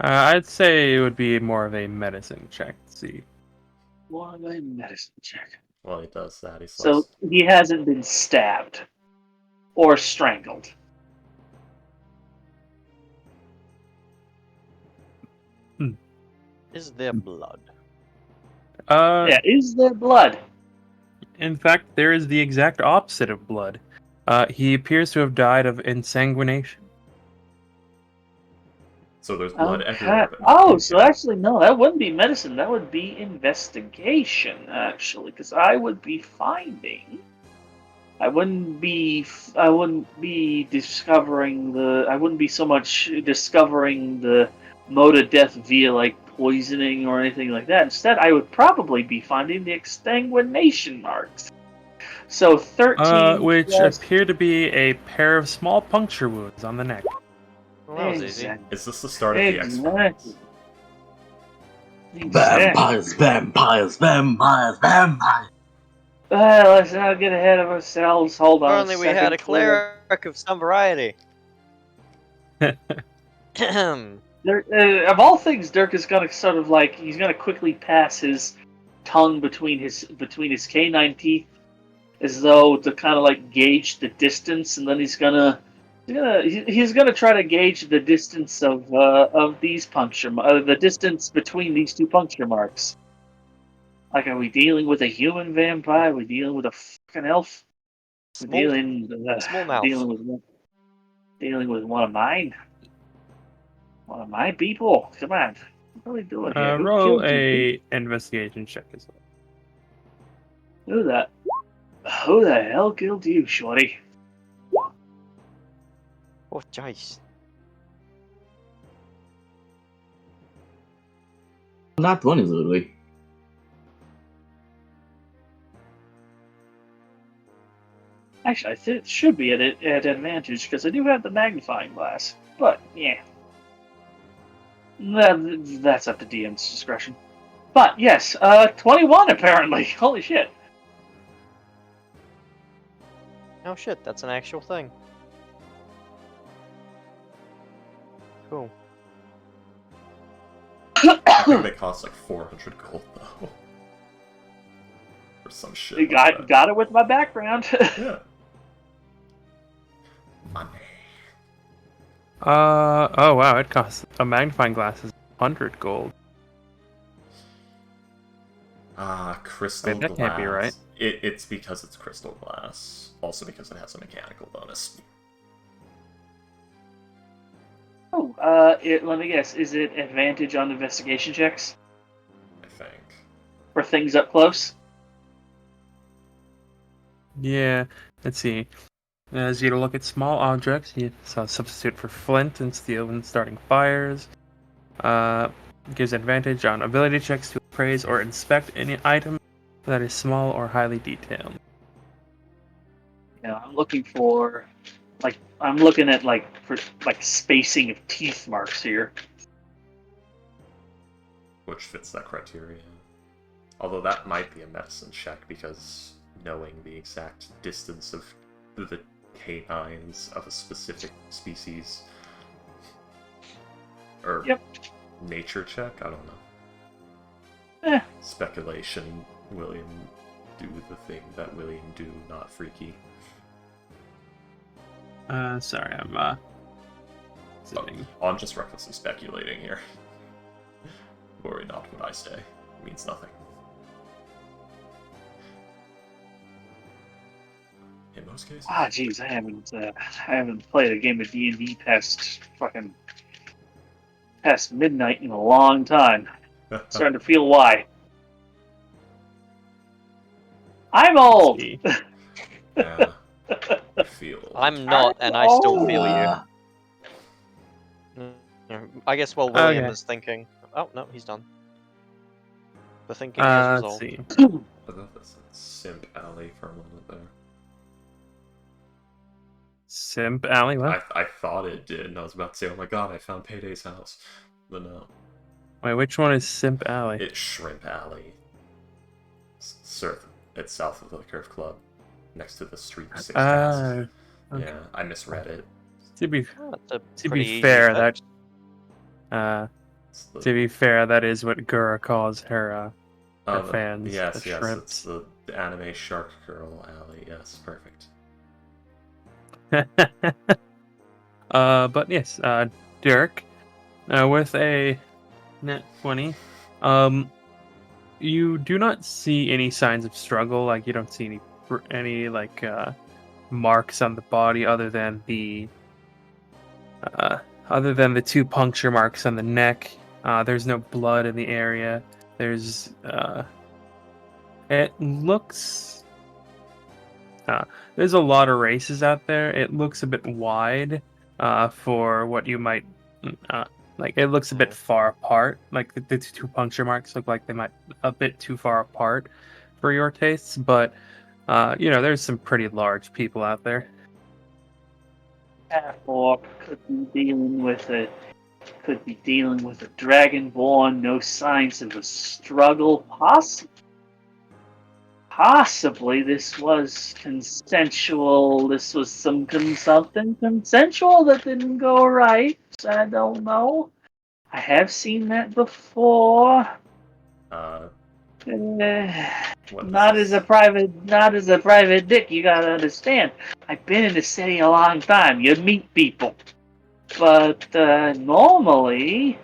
I'd say it would be more of a medicine check. See. More of a medicine check. Well, he does that. He So slices. he hasn't been stabbed or strangled. Is there blood? Yeah, is there blood? In fact, there is the exact opposite of blood. He appears to have died of insanguination. So there's blood Okay. everywhere. But Oh, so actually, no, that wouldn't be medicine. That would be investigation, actually, because I would be finding. I wouldn't be discovering the. I wouldn't be so much discovering the mode of death via like poisoning or anything like that. Instead, I would probably be finding the exsanguination marks. So 13 Which plus- appear to be a pair of small puncture wounds on the neck. Well, that was easy. Exactly. is this the start of the X-Files? Vampires, vampires, vampires, vampires. Let's not get ahead of ourselves. Hold If on. only we had a cleric of some variety. Of all things, Dirk is gonna sort of like he's gonna quickly pass his tongue between his canine teeth, as though to kind of like gauge the distance, and then he's gonna try to gauge the distance of these the distance between these two puncture marks. Like, are we dealing with a human vampire? Are we dealing with a fucking elf? Small Dealing mouth. dealing with one of mine. One of my people. Come on. What are we doing here? Who Roll killed you? a investigation check as well. Who the hell killed you, shorty? Oh, jeez. Not 20, literally. Actually, I think it should be at advantage because I do have the magnifying glass. But yeah, that's up to DM's discretion. But yes, 21 apparently. Holy shit! Oh shit, that's an actual thing. Cool. I think they cost like 400 gold though. Or some shit. You like got it with my background. that. Yeah. Money. Oh wow, it costs a magnifying glass is 100 gold. Crystal Wait, that glass. can't be right. It's because it's crystal glass. Also because it has a mechanical bonus. Oh, let me guess. Is it advantage on investigation checks I think. for things up close? Yeah, let's see. As you look at small objects, you saw a substitute for flint and steel when starting fires. Gives advantage on ability checks to appraise or inspect any item that is small or highly detailed. Yeah, I'm looking for, I'm looking at for spacing of teeth marks here. Which fits that criteria. Although that might be a medicine check because knowing the exact distance of the canines of a specific species. Or Yep. nature check? I don't know. Speculation. William do the thing that William do, not freaky. Sorry, I'm sitting. Oh, I'm just recklessly speculating here. Worry not what I say. It means nothing. In most cases. Jeez, I haven't played a game of D&D past midnight in a long time. Starting to feel why. I'm old. See. Yeah. I feel. I'm not, and I still feel you. I guess while William Okay. is thinking. Oh no, he's done. The thinking has Let's resolved. see. I thought this said Simp Alley for a moment there. Simp Alley, what? I thought it did, and I was about to say, oh my god, I found Payday's house. But no. Wait, which one is Simp Alley? It's Shrimp Alley. It's south of the Curve Club. Next to the Street 6 cast. Okay. Yeah, I misread it. To be Oh, it's a to pretty be easy fair, fix. It's the, to be fair, that is what Gura calls her oh, fans, yes, the yes, it's shrimps. the anime Shark Girl alley. Yes, perfect. But yes, Dirk, with a net 20, you do not see any signs of struggle. Like you don't see any like marks on the body uh, other than the two puncture marks on the neck. There's no blood in the area. It looks there's a lot of races out there. It looks a bit wide for what you might uh, like. It looks a bit far apart. Like the two puncture marks look like they might a bit too far apart for your tastes. But there's some pretty large people out there. Half-orc could be dealing with a dragonborn. No signs of a struggle. Possibly this was consensual. This was something consensual that didn't go right. I don't know. I have seen that before. What is Not this? not as a private dick. You gotta understand. I've been in the city a long time. You meet people, but normally,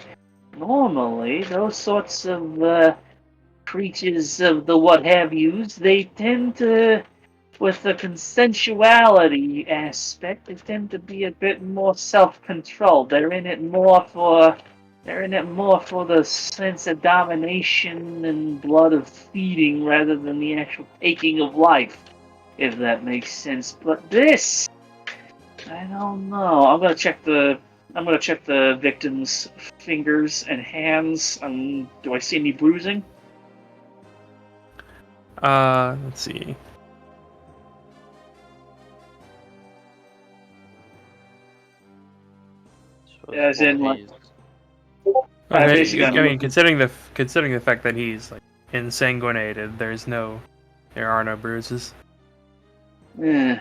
those sorts of creatures of the what have yous, they tend to, with the consensuality aspect, they tend to be a bit more self-controlled. They're in it more for the sense of domination and blood of feeding rather than the actual taking of life, if that makes sense. But this, I don't know. I'm gonna check the victim's fingers and hands. Do I see any bruising? Let's see. So As in, like, he's I Okay, basically I gotta mean, look. considering the fact that he's like insanguinated, there are no bruises. Eh,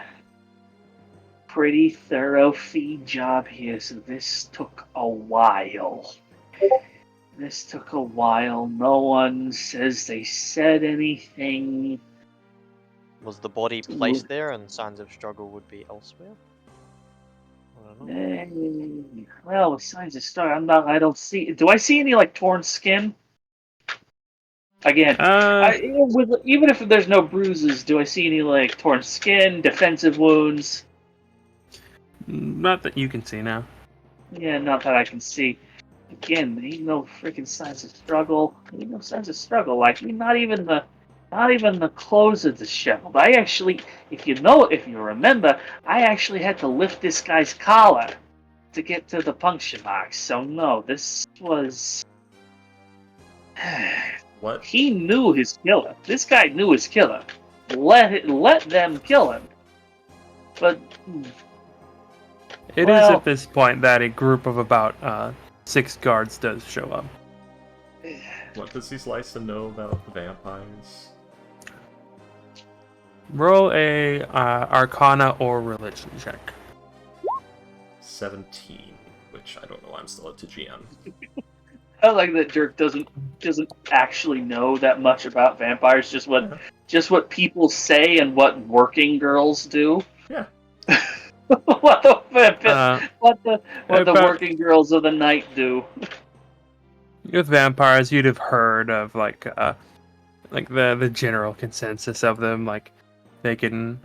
pretty thorough feed job here, so this took a while. No one says they said anything. was the body placed there, and signs of struggle would be elsewhere. I don't know. Well, with signs of struggle, I don't see. Do I see any like torn skin? Again, even if there's no bruises, do I see any like torn skin, defensive wounds? Not that you can see now. Yeah, not that I can see. Again, there ain't no freaking signs of struggle. Ain't no signs of struggle. Like, not even the clothes are disheveled. I actually, if you remember, I actually had to lift this guy's collar to get to the puncture marks. So no, this was. What? He knew his killer. This guy knew his killer. Let them kill him. But It is well, at this point that a group of about 6 guards does show up. What does these Lysa know about the vampires? Roll a Arcana or Religion check. 17, which I don't know. I'm still up to GM. I like that Dirk doesn't actually know that much about vampires. Just what people say and what working girls do. Yeah. what the About working girls of the night do. with vampires, you'd have heard of like the general consensus of them. Like they can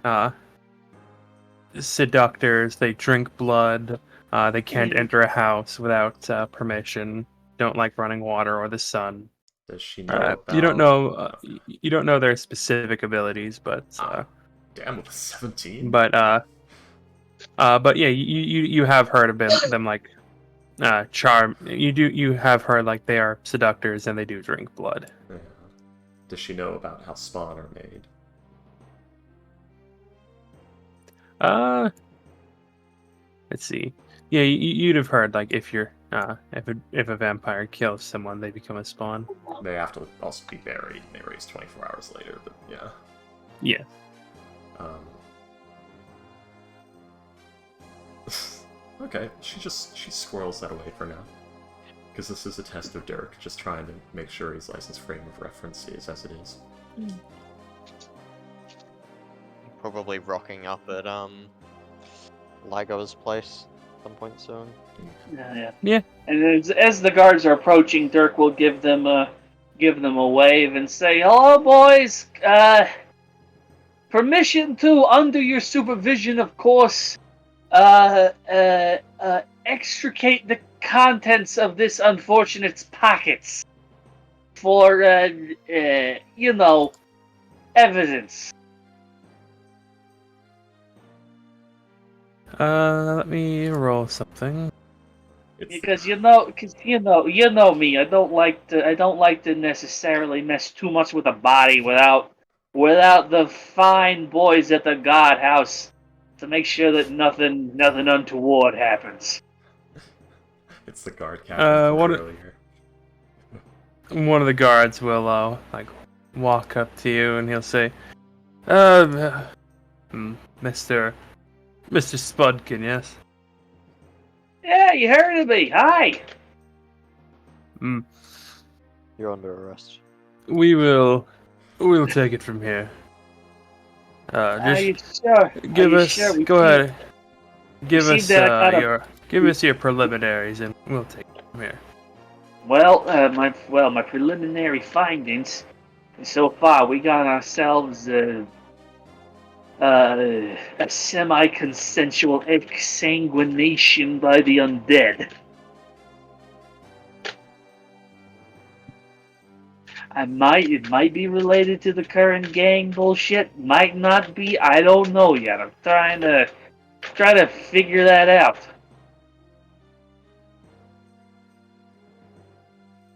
seductors. They drink blood. They can't enter a house without permission. Don't like running water or the sun. Does she know about... You don't know their specific abilities, but damn, it was 17. but yeah, you have heard of them like charm. You have heard like they are seductors and they do drink blood. Yeah. Does she know about how spawn are made? Let's see. Yeah, you'd have heard like if if a vampire kills someone, they become a spawn. They have to also be buried. They raise 24 hours later, but yeah. Yeah. Okay, she squirrels that away for now. Because this is a test of Dirk, just trying to make sure his license frame of reference is as it is. Probably rocking up at Ligo's place at some point soon. Yeah. And as the guards are approaching, Dirk will give them a wave and say, "Hello, boys. Permission to, under your supervision, of course, extricate the contents of this unfortunate's pockets for, evidence." Let me roll something. Because you know me. I don't like to necessarily mess too much with a body without the fine boys at the guardhouse to make sure that nothing untoward happens. It's the guard captain from what- earlier. One of the guards will walk up to you and he'll say, Mr. Spudkin, yes? Yeah, you heard of me. Hi. You're under arrest. We'll take it from here. Are you sure? Give Are you us. sure? Go ahead. Give seem us to have give us your preliminaries, and we'll take it from here. Well, my preliminary findings. So far, we got ourselves a semi-consensual exsanguination by the undead. It might be related to the current gang bullshit. Might not be. I don't know yet. I'm trying to figure that out.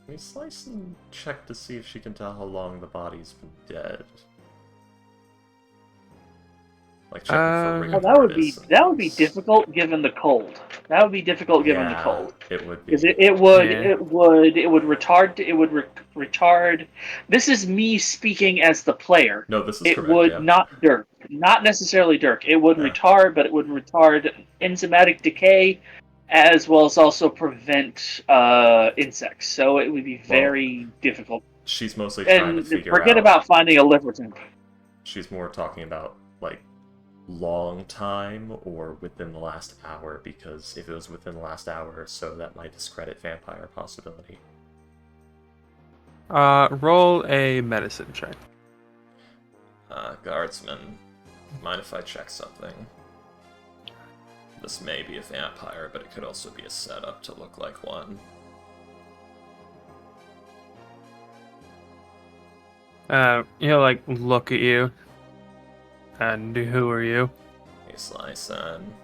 Can we slice and check to see if she can tell how long the body's been dead? Like checking for ring Well, that would be difficult given the cold. That would be difficult given the cold. It would be. Because it would retard. This is me speaking as the player. No, this is It correct. would Yeah. not Dirk, not necessarily Dirk. It would Yeah. retard, but it would retard enzymatic decay, as well as also prevent insects. So it would be very difficult. She's mostly trying to And figure forget out. about finding a liver temp. She's more talking about like long time or within the last hour, because if it was within the last hour or so, that might discredit vampire possibility. Roll a medicine check. Guardsman, mind if I check something? This may be a vampire, but it could also be a setup to look like one. He'll look at you. And who are you? Hey, Sly-san.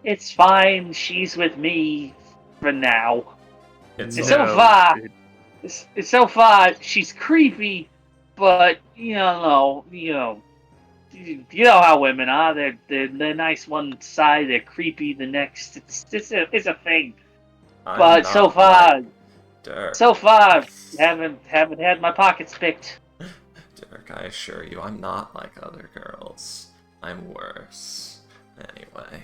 It's fine. She's with me for now. It's And all- so far, she's creepy, but you know how women are. They're nice one side, they're creepy the next. It's a thing. I'm But not so far, like Dirk. haven't had my pockets picked. Dirk, I assure you, I'm not like other girls. I'm worse. Anyway.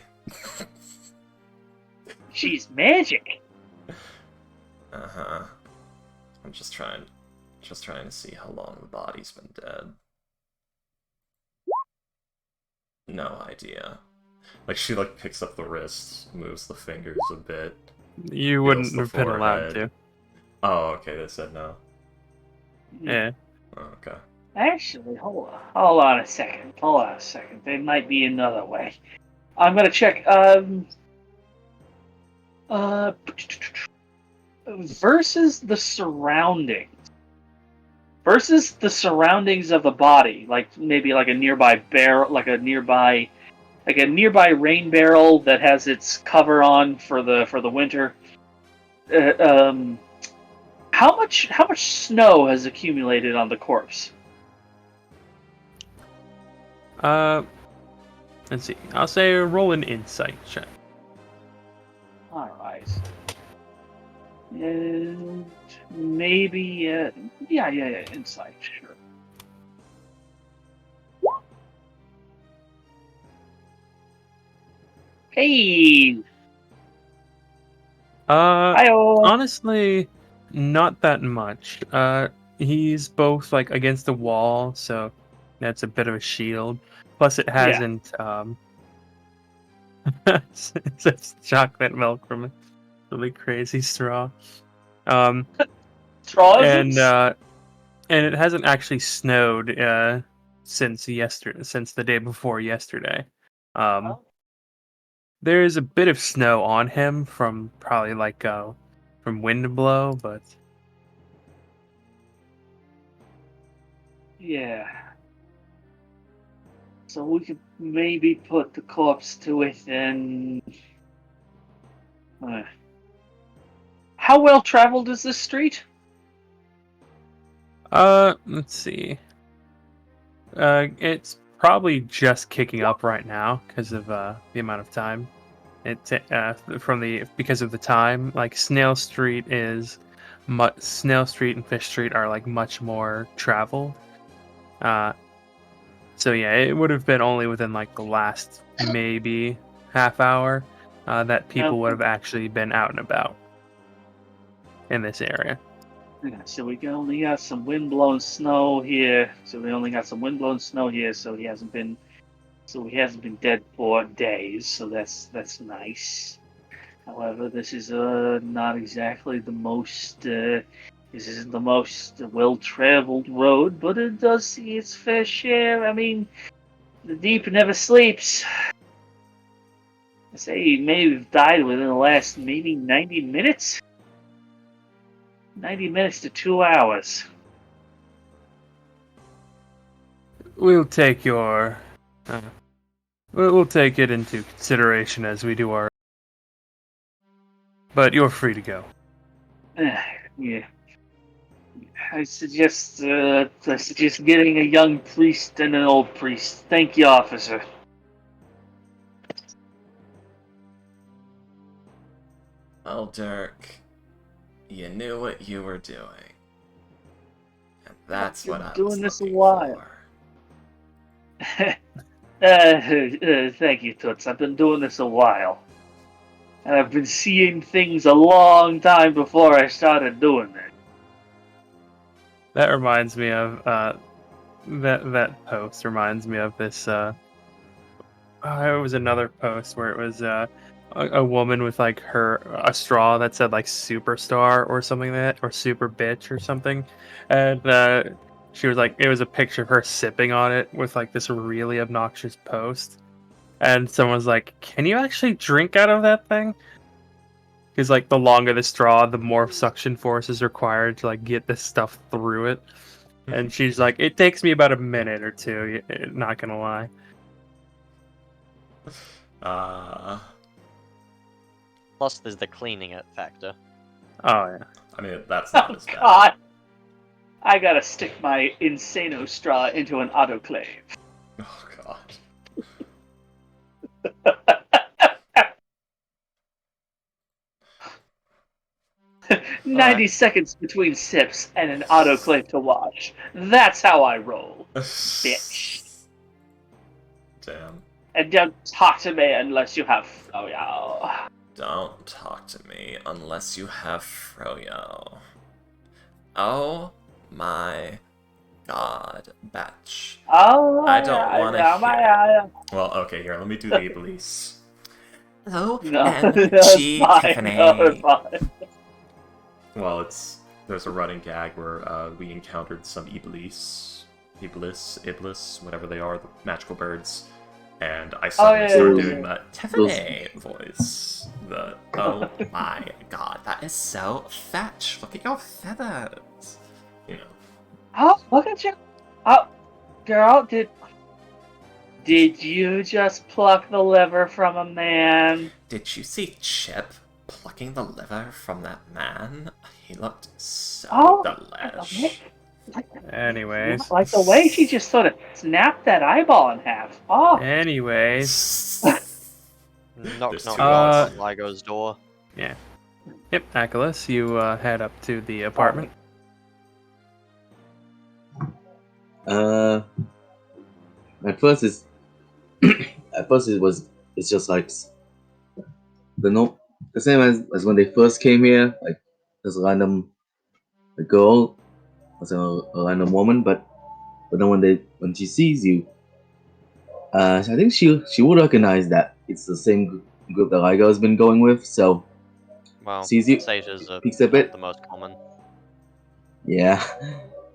She's magic. Uh-huh. I'm just trying to see how long the body's been dead. No idea. Like, she, picks up the wrist, moves the fingers a bit. You feels wouldn't the have been allowed forehead. to. Oh, okay, they said no. Yeah. Oh, okay. Actually, hold on a second. There might be another way. I'm gonna check. Versus the surroundings. Versus the surroundings of the body, maybe a nearby barrel, a nearby rain barrel that has its cover on for the winter. How much snow has accumulated on the corpse? Let's see. I'll say roll an insight check. All right. And maybe, yeah, insight, sure. Hey! Uh, Hi-oh! honestly, not that much. He's both like against the wall, so that's a bit of a shield. Plus, it Yeah. hasn't it's chocolate milk from a really crazy straw. Um, and Straws? and it hasn't actually snowed since the day before yesterday. Oh, There's a bit of snow on him from probably like from wind blow, but yeah. So we could maybe put the corpse to it and... How well traveled is this street? let's see. It's probably just kicking up right now because of the amount of time. Because of the time, like Snail Street and Fish Street are like much more traveled. Uh, so yeah, it would have been only within like the last maybe half hour that people would have actually been out and about in this area. Yeah, so we only got some wind-blown snow here. So he hasn't been dead for days. So that's nice. However, this is not exactly the most this isn't the most well-traveled road, but it does see its fair share. I mean, the deep never sleeps. I say he may have died within the last maybe 90 minutes. 90 minutes to 2 hours. We'll take your. We'll take it into consideration as we do our. But you're free to go. Yeah. I suggest getting a young priest and an old priest. Thank you, officer. Well, Dirk, you knew what you were doing. And that's Been what I doing was this a looking while. for. Thank you, Toots. I've been doing this a while. And I've been seeing things a long time before I started doing it. That reminds me of that post reminds me of this. It was another post where it was a woman with like a straw that said like superstar or something like that, or super bitch or something, and she was like, it was a picture of her sipping on it with like this really obnoxious post, and someone was like, can you actually drink out of that thing? Because like the longer the straw, the more suction force is required to like get this stuff through it. And she's like, it takes me about a minute or two. Not gonna lie. Plus, there's the cleaning it factor. Oh yeah. I mean, that's not Oh, as bad. God. I gotta stick my Insano straw into an autoclave. Oh, God. 90 seconds between sips and an autoclave to wash. That's how I roll, bitch. Damn. And don't talk to me unless you have froyo. Don't talk to me unless you have froyo. Oh my god, Batch. Oh, I don't want to my hear it. Well, okay, here, let me do the Iblis. Hello, No, NG it's fine. Tiffany. No, it's fine. Well, there's a running gag where we encountered some Iblis, whatever they are, the magical birds, and I suddenly started doing that Tiffany voice. Oh my god, that is so fetch. Look at your feathers. You know. Oh, look at you. Oh, girl, did you just pluck the liver from a man? Did you see Chip plucking the liver from that man? He looked so delish. Anyways. Like the way she just sort of snapped that eyeball in half. Oh. Anyways. Knock, There's knock, two knock eyes. on Ligo's door. Yeah. Yep, Achilles, you head up to the apartment. At first it's it's just like the same as when they first came here. Like there's a girl, was a random woman, but then when she sees you, I think she will recognize that it's the same group that Ligo has been going with. So Well, sees you, satyrs are peeks a not bit. the most common. Yeah,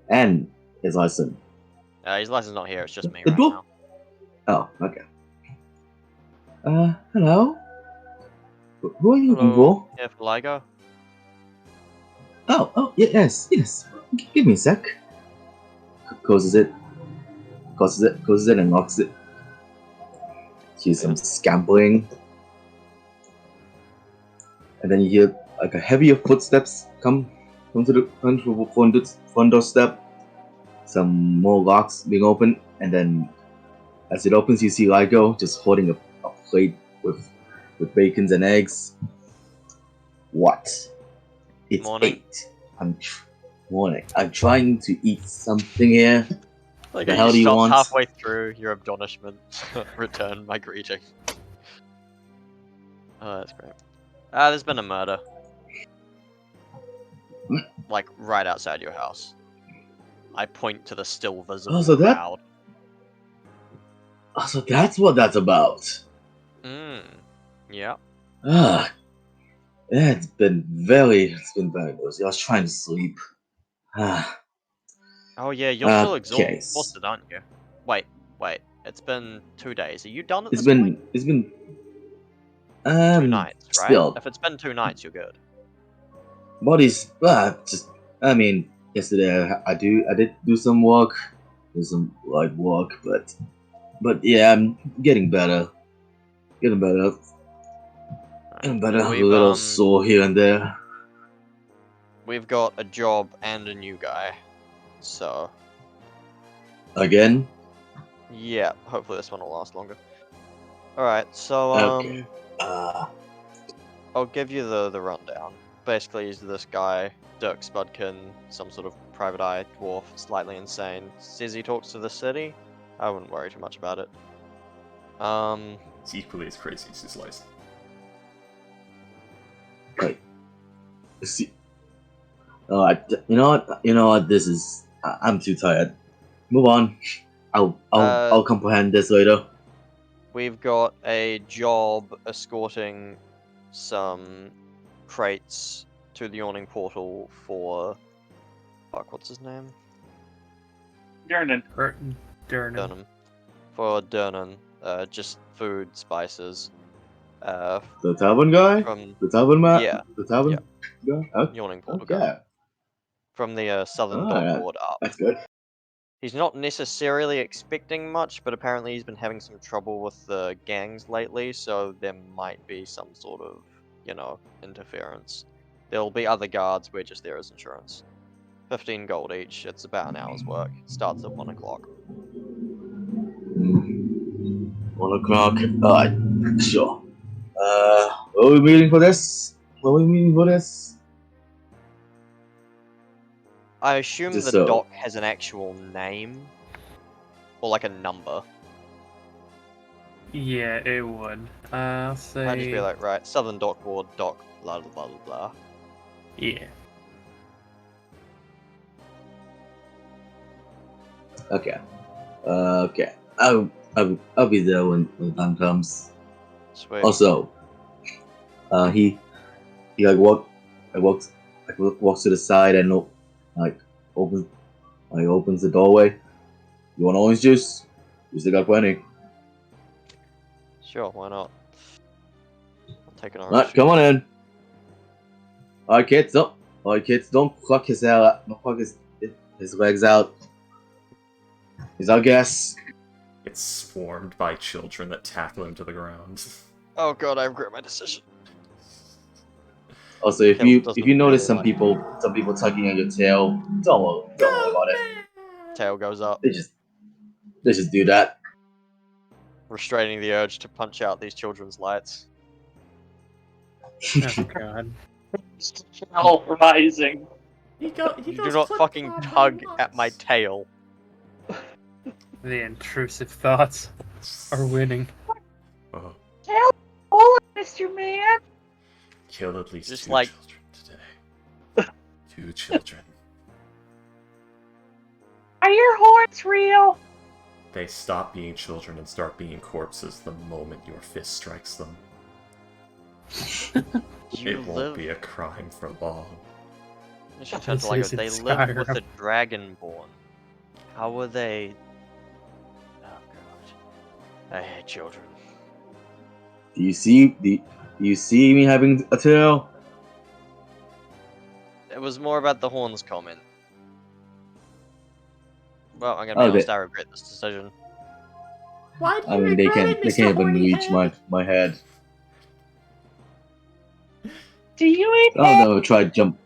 and his license. His license not here, it's just me The right dwarf? now. Oh, okay. Hello. Who are you looking Hello, for? here for Ligo? Oh, yes. Give me a sec. Closes it, and locks it. Here's some scampering, and then you hear like a heavier footsteps come to the front doorstep. Some more locks being opened, and then as it opens, you see Ligo just holding a plate with bacons and eggs. What? It's Morning. 8. Morning. I'm trying to eat something here. Like, The you hell do you stopped want? halfway through your admonishment. Return my greeting. Oh, that's great. There's been a murder. Like, right outside your house. I point to the still visible so that- crowd. So that's what that's about. Yeah. Ah, yeah, it's been very noisy. I was trying to sleep. Ah, Oh yeah, you're still okay. exhausted, aren't you? Wait. It's been 2 days. Are you done at It's this point? been 2 nights, right? still. If it's been 2 nights, you're good. Body's I mean, yesterday I did do some work, light work, but yeah, I'm getting better. Getting better. Getting better. A We've little sore here and there. we've got a job and a new guy. So Again? yeah, hopefully this one will last longer. Alright, so Okay. I'll give you the rundown. Basically, he's this guy, Dirk Spudkin, some sort of private eye dwarf, slightly insane. Says he talks to the city. I wouldn't worry too much about it. It's equally as crazy as his license. Right. See. Alright, you know what? This is. I'm too tired. Move on. I'll comprehend this later. We've got a job escorting some crates to the yawning portal for. Fuck, what's his name? Durnan. Durnan. For Durnan. Just food, spices. The tavern guy? From The tavern man? yeah, The tavern guy? Okay. yawning portal guy. From the southern Alright, dock ward up. that's good. He's not necessarily expecting much, but apparently he's been having some trouble with the gangs lately, so there might be some sort of, interference. There'll be other guards, we're just there as insurance. 15 gold each, it's about an hour's work. Starts at 1 o'clock. 1 o'clock. Alright, sure. Were we meeting for this? I assume Just the so. dock has an actual name, or like a number. Yeah, it would. I'll say. I'd just be like, right, southern dock ward, dock, blah blah blah blah blah. Yeah. Okay. Okay. I'll be there when the time comes. Sweet. Also, he walks to the side and opens the doorway. You want orange juice? We still got plenty. Sure, why not? I'll take an orange. Alright, come on in. Alright, kids, don't pluck his legs out. He's our guest. It's swarmed by children that tackle him to the ground. Oh god, I regret my decision. Also, if Caleb you notice some really like people tugging at your tail, don't worry about it. tail goes up, They just do that. restraining the urge to punch out these children's lights. Oh god. Hell rising. He Do goes, not "Put fucking on my tug nuts." at my tail. The intrusive thoughts are winning. Oh. Oh, Mr. Man. Kill at least Just two like- children today. 2 children. Are your horns real? They stop being children and start being corpses the moment your fist strikes them. You It won't live. be a crime for long. They should turn to like This they is live with Skyrim. the Dragonborn. How were they? Oh god, I hate children. Do you see me having a tail? It was more about the horns comment. Well, I'm gonna be Okay. honest. I regret this decision. Why do I mean, they can't even reach my head. Do you eat Some of them tried jump.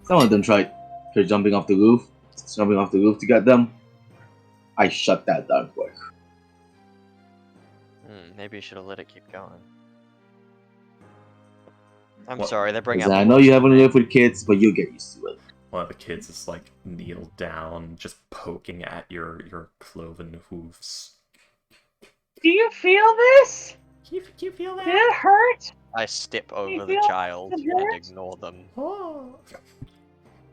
Some of them tried jumping off the roof to get them. I shut that down quick. Maybe you should have let it keep going. I'm What- sorry. They bring out. Listen, The I know worst you in haven't me. lived with kids, but you'll get used to it. One of the kids is like kneeled down, just poking at your cloven hooves. Do you feel this? Do you feel Did it hurt? I step over the feel child the and hurt? ignore them. Oh.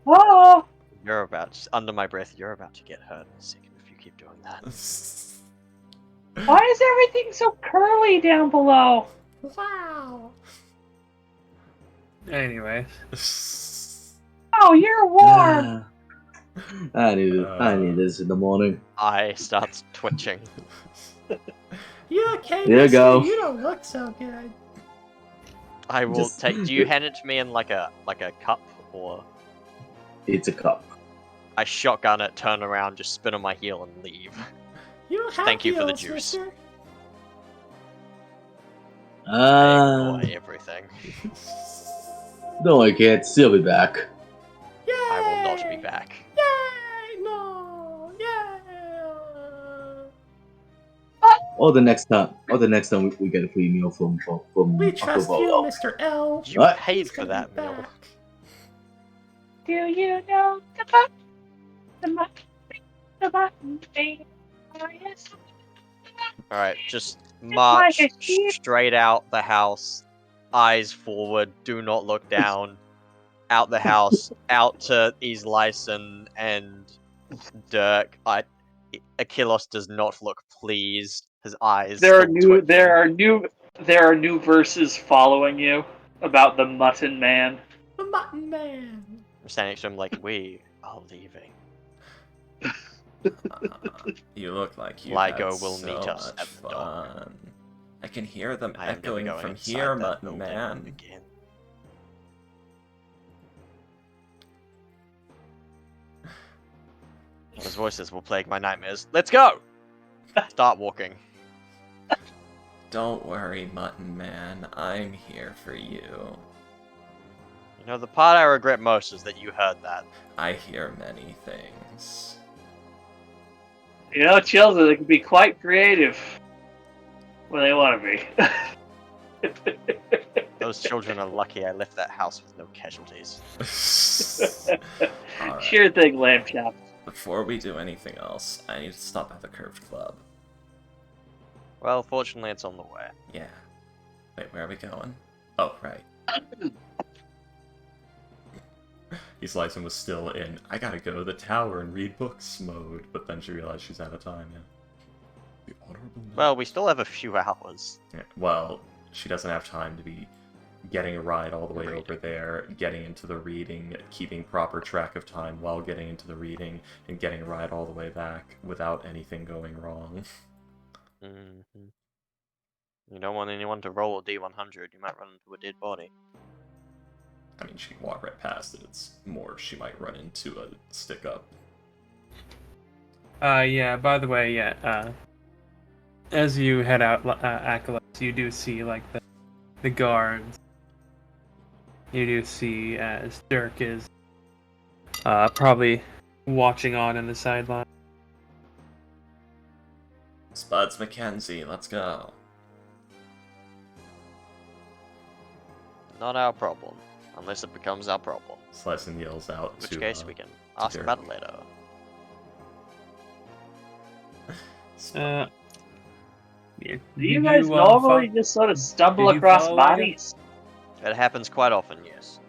Oh, You're about, under my breath, you're about to get hurt in a second if you keep doing that. why is everything so curly down below? Wow. Anyway, Oh, you're warm. I need this in the morning. I start twitching. You okay, There you mister? go. You don't look so good. I will Just- take. Do you hand it to me in like a cup, or It's a cup. I shotgun it, turn around, just spin on my heel and leave? You don't have Thank you for the heels, juice. mister. I ignore everything. Don't worry, kids. She'll be back. Yay! I will not be back. Yay! No! Yay! Or the next time we get a free meal from We Uncle trust you, Volo. Mr. L. You What? paid He's for gonna that be meal. back. Do you know the button thing? Alright, just like march a sheep. straight out the house, eyes forward, do not look down, out the house, out to Islyson and Dirk. Achilles does not look pleased. His eyes. There are still new twitching. there are new verses following you about the Mutton Man. The Mutton Man. I'm standing next to him like, we are leaving. You look like you Ligo had will so meet us much at the dock. fun. I can hear them I am never echoing going from inside here, that Mutton building Man. again. Those voices will plague my nightmares. Let's go! Start walking. Don't worry, Mutton Man. I'm here for you. You know, the part I regret most is that you heard that. I hear many things. You know, Chelsea, they can be quite creative when they want to be. Those children are lucky I left that house with no casualties. Alright, Sure thing, lamb chop. before we do anything else, I need to stop at the Curved Club. Well, fortunately, it's on the way. Yeah. Wait, where are we going? Oh, right. Islyson was still in, I gotta go to the tower and read books mode, but then she realized she's out of time, yeah. The Honorable Knight. Well, we still have a few hours. Yeah, well, she doesn't have time to be getting a ride all the way Reading. over there, getting into the reading, keeping proper track of time while getting into the reading, and getting a ride all the way back without anything going wrong. Mm-hmm. You don't want anyone to roll a D100, you might run into a dead body. I mean, she can walk right past it. It's more she might run into a stick-up. yeah. By the way, yeah. As you head out, Acolytes, you do see like the guards. You do see as Dirk is probably watching on in the sideline. Spuds Mackenzie, let's go. Not our problem, unless it becomes our problem. Slyson yells out In which to case, we can ask Dirk. about it later. Yeah. Do you guys normally did just sort of stumble you across follow Ligo? bodies? It happens quite often, yes.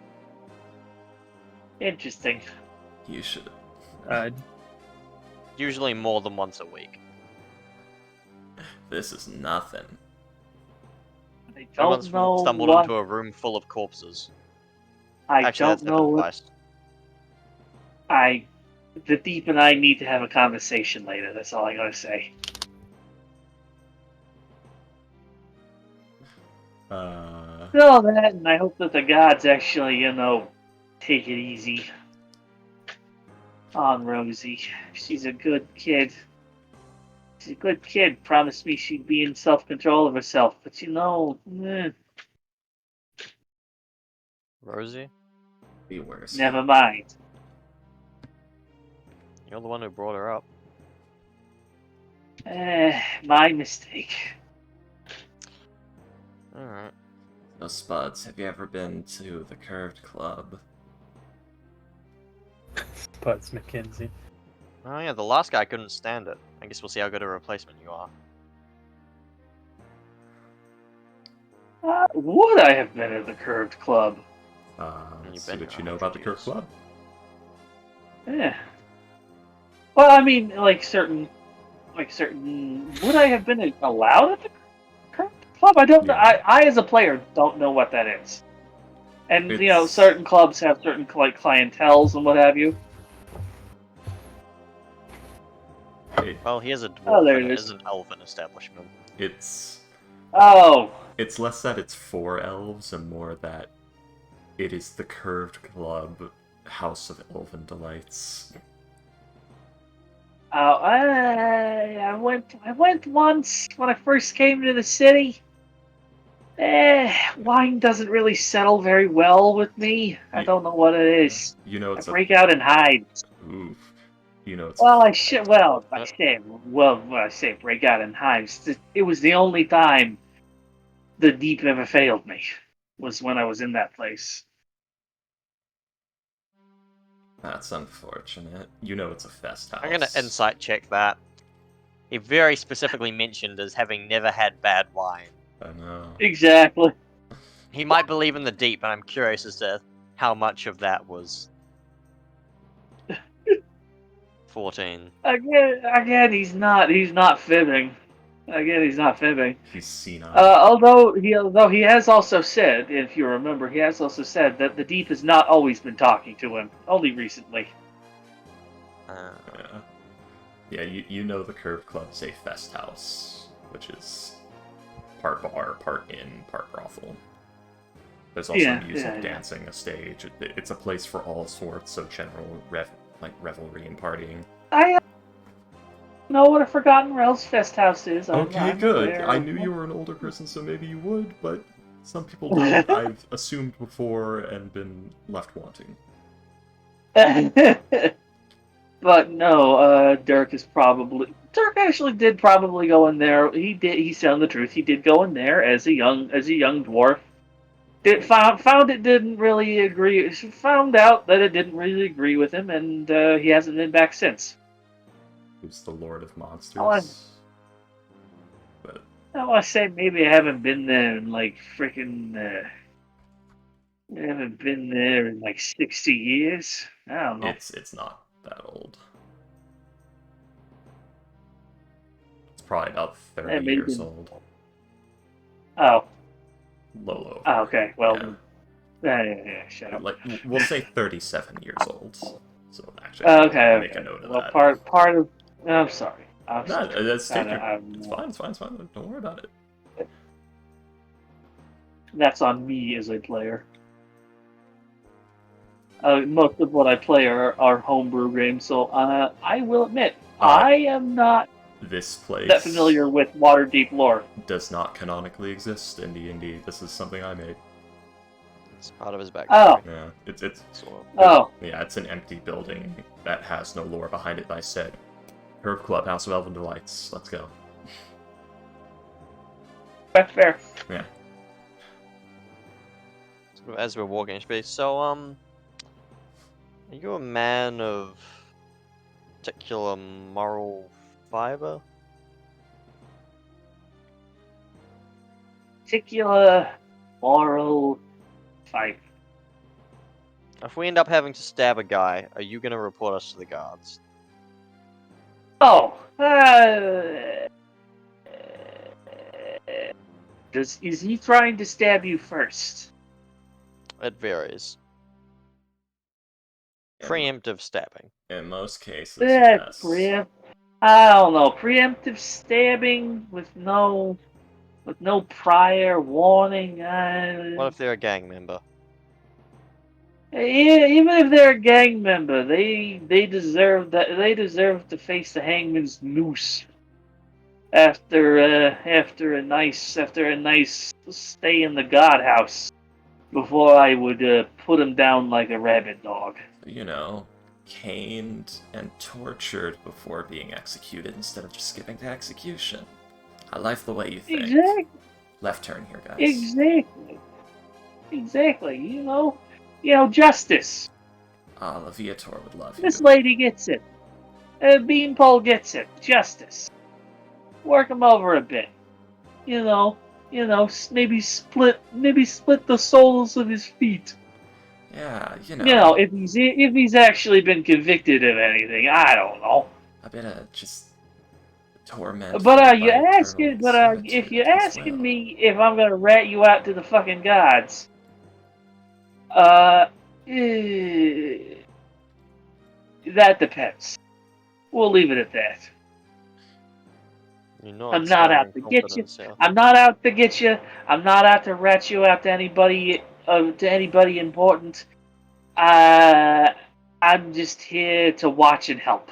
Interesting. You should. Usually more than once a week. This is nothing. I I don't once know stumbled what. into a room full of corpses. I Actually, don't that's know happened what. twice. The Deep and I need to have a conversation later. That's all I gotta say. All that, and I hope that the gods actually, take it easy on Rosie. She's a good kid. She's a good kid. Promised me she'd be in self-control of herself, but Rosie, Be worse. never mind. you're the one who brought her up. My mistake. Alright. So, Spuds, have you ever been to the Curved Club? Butts McKenzie. Oh yeah, the last guy couldn't stand it. I guess we'll see how good a replacement you are. Would I have been at the Curved Club? You've See been what here you know about the 100 Curved years. Club. Yeah. Well, I mean, like certain. Would I have been allowed at the Curved Club? I don't know. Yeah. I, as a player, don't know what that is. And It's- certain clubs have certain clienteles and what have you. Well, he is a Oh, dwarf there and it it is. is an elven establishment. Oh, It's less that it's for elves and more that it is the Curved Club, House of Elven Delights. I went once when I first came to the city. Wine doesn't really settle very well with me. I don't know what it is. You know I it's break out in hives. oof. You know it's Well, I say break out in hives. It was the only time the Deep ever failed me. Was when I was in that place. That's unfortunate. You know it's a fest house. I'm gonna insight check that. He very specifically mentioned as having never had bad wine. I know. Exactly. He might believe in the deep, and I'm curious as to how much of that was 14. Again, he's not fibbing. Again, he's not fibbing. He's senile. Although he has also said, if you remember, he has also said that the Deep has not always been talking to him, only recently. Yeah, you know the Curved Club's a fest house, which is part bar, part inn, part brothel. There's also music, dancing, a stage. It's a place for all sorts of general revelry and partying. I know what a Forgotten Realms Fest House is. Okay, I'm good. aware I of knew it. you were an older person, so maybe you would, but some people don't. I've assumed before and been left wanting. But no, Dirk actually did probably go in there. He's telling the truth. He did go in there as a young dwarf. Found it didn't really agree. Found out that it didn't really agree with him, and he hasn't been back since. Who's the Lord of Monsters? I want to say maybe I haven't been there in like freaking. I haven't been there in like 60 years. I don't know. It's not that old. It's probably about 30 years old. Oh. Low. Oh, okay. Well. Yeah. Shut up. Like we'll say 37 years old. So actually, Okay. make a note of well, that. part of. I'm sorry. That's it's fine. It's fine. Don't worry about it. That's on me as a player. Most of what I play are homebrew games, so I will admit I am not this place that familiar with Waterdeep lore. Does not canonically exist in D&D. This is something I made. It's part of his backstory. Oh. Yeah, it's Sort of. Oh. Yeah, it's an empty building that has no lore behind it. I said, Curved Club, House of Elven Delights. Let's go. That's fair. Yeah. So as we're walking in space, so are you a man of particular moral fiber? Particular moral fight. If we end up having to stab a guy, are you gonna report us to the guards? Oh, is he trying to stab you first? It varies. In- Preemptive stabbing. In most cases, That's yes. I don't know. Preemptive stabbing with no prior warning. What if they're a gang member? Yeah, even if they're a gang member, they deserve that. They deserve to face the hangman's noose after a nice stay in the guardhouse before I would put him down like a rabid dog. You know, caned and tortured before being executed instead of just skipping to execution. I like the way you think. Exactly. Left turn here, guys. Exactly. You know, justice. Ah, La Viator would love you. This lady gets it. Beanpole gets it. Justice. Work him over a bit. Maybe split the soles of his feet. Yeah, If he's actually been convicted of anything, I don't know. a bit of just torment. But followed you by asking? eternal But if servitude you're as asking well. me if I'm gonna rat you out to the fucking gods, uh, that depends. We'll leave it at that. You're not I'm not out inspiring to get you. confidence here. I'm not out to get you. I'm not out to rat you out to anybody important. I'm just here to watch and help.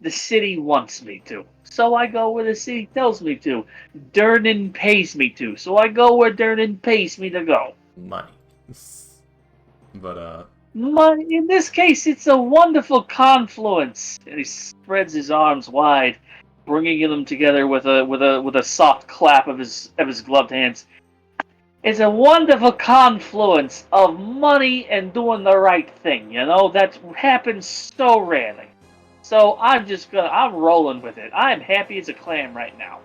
The city wants me to, so I go where the city tells me to. Durnan pays me to, so I go where Durnan pays me to go. Money. But, In this case, it's a wonderful confluence. And he spreads his arms wide, bringing them together with a soft clap of his gloved hands. It's a wonderful confluence of money and doing the right thing. That happens so rarely. So I'm rolling with it. I'm happy as a clam right now.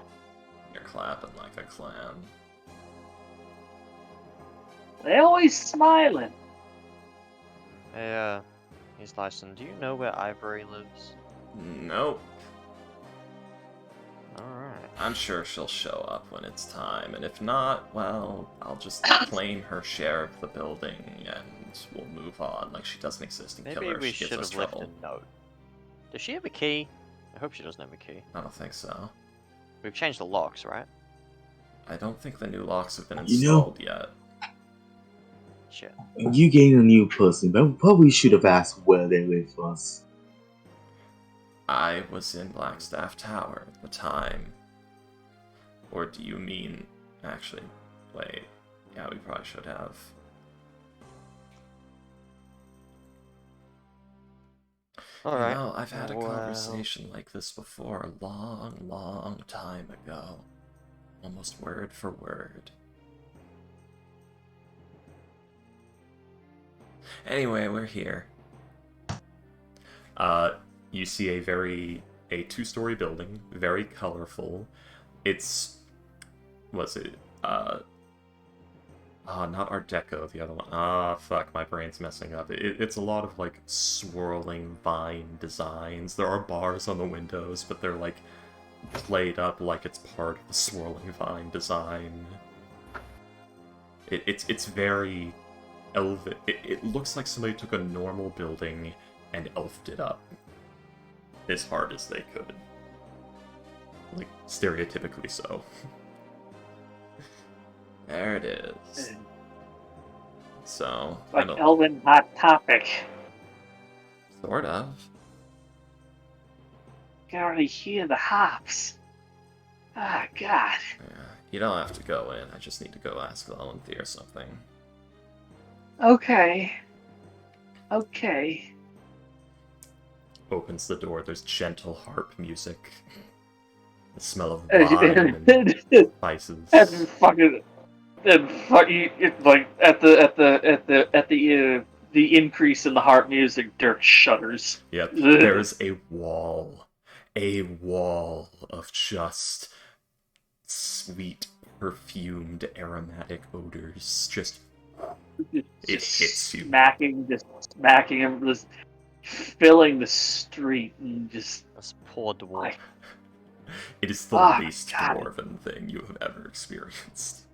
you're clapping like a clam. They're always smiling. Hey, he's Lyson. Do you know where Ivory lives? Nope. Alright. I'm sure she'll show up when it's time, and if not, well, I'll just claim her share of the building, and we'll move on like she doesn't exist and kill Maybe her we if she should gives us have left trouble. a note. Does she have a key? I hope she doesn't have a key. I don't think so. We've changed the locks, right? I don't think the new locks have been You know- installed yet. Shit. You gain a new person, but probably should have asked where they live first. I was in Blackstaff Tower at the time. Or do you mean... Actually, wait. Yeah, we probably should have. Alright. You know, I've had a well- conversation like this before a long, long time ago. Almost word for word. Anyway, we're here. You see a two-story building, very colorful. It's... Was it, not Art Deco, the other one. Fuck, my brain's messing up. It's a lot of, like, swirling vine designs. There are bars on the windows, but they're, like, played up like it's part of the swirling vine design. It's very... It looks like somebody took a normal building and elfed it up as hard as they could. Like, stereotypically so. There it is. So, I Like don't... Elven Hot Topic. Sort of. You can already hear the hops. Ah, God. Yeah, you don't have to go in. I just need to go ask Valenthy or something. Okay. Opens the door. There's gentle harp music. The smell of wine and spices. That's fucking. It's like at the increase in the harp music, Dirk shudders. Yep, there's a wall of just sweet perfumed aromatic odors. Just it hits you. Just smacking him, just filling the street, and just This poor dwarf. It is the Oh, least God. dwarven thing you have ever experienced.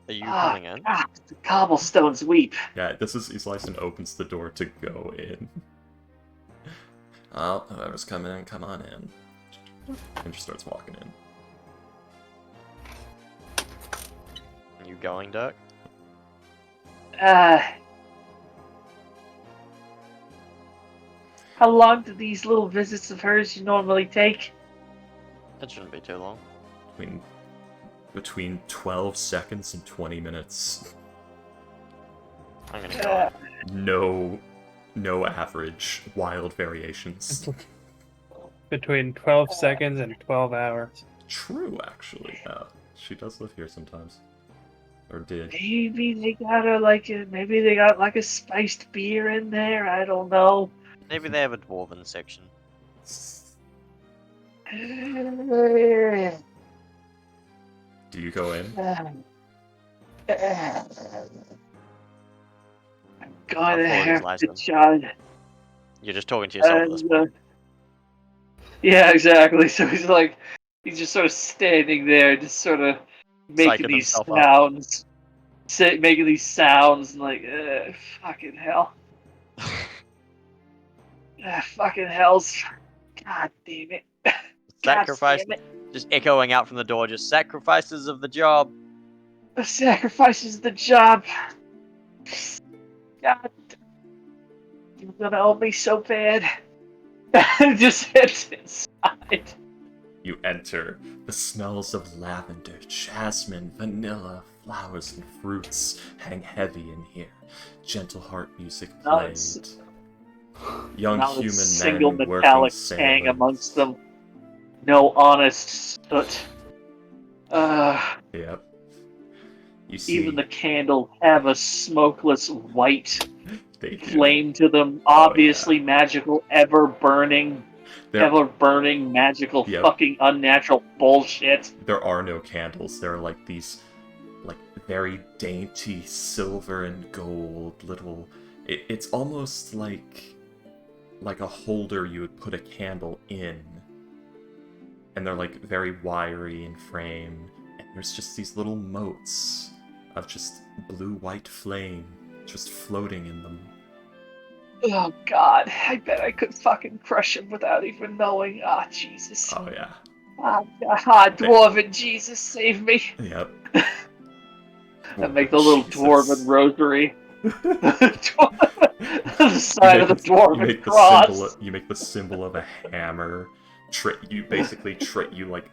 Are you coming in? God, the cobblestones weep. Yeah, this is Islyson opens the door to go in. Oh, whoever's coming in, come on in. And just starts walking in. Are you going, Dirk? How long do these little visits of hers normally take? That shouldn't be too long. Between 12 seconds and 20 minutes. I'm gonna go in. No average. Wild variations. Between 12 seconds and 12 hours. True, actually. Yeah, she does live here sometimes. Or did. Maybe they got like a spiced beer in there. I don't know. Maybe they have a dwarven section. Do you go in? I'm How gonna far is have to Lyson? charge. You're just talking to yourself at this point. Yeah, exactly. So he's just sort of standing there, just sort of making Psyching these himself up. sounds, making these sounds, and like, fucking hell, fucking hell's, god damn it, Sacrifice, God damn just echoing out from the door, just sacrifices of the job. it. Sacrifices the job. God, you're gonna owe me so bad. Just heads inside. You enter. The smells of lavender, jasmine, vanilla, flowers, and fruits hang heavy in here. Gentle heart music played. Nice. Young Not a human single men metallic working tang sailors. amongst them. No honest soot. Yep. You see, Even the candles have a smokeless white they do. flame to them. Oh, Obviously magical, ever burning, There, magical, Yep. fucking unnatural bullshit. there are no candles. There are like these, like very dainty silver and gold little. It's almost like a holder you would put a candle in, and they're like very wiry in frame. And there's just these little motes of just blue-white flame just floating in them. Oh god, I bet I could fucking crush him without even knowing. Ah, Jesus. Oh yeah. Dwarven Jesus, save me. Yep. I make the little Jesus. dwarven rosary. The side of the You dwarven make the cross. you make the symbol of a hammer. You like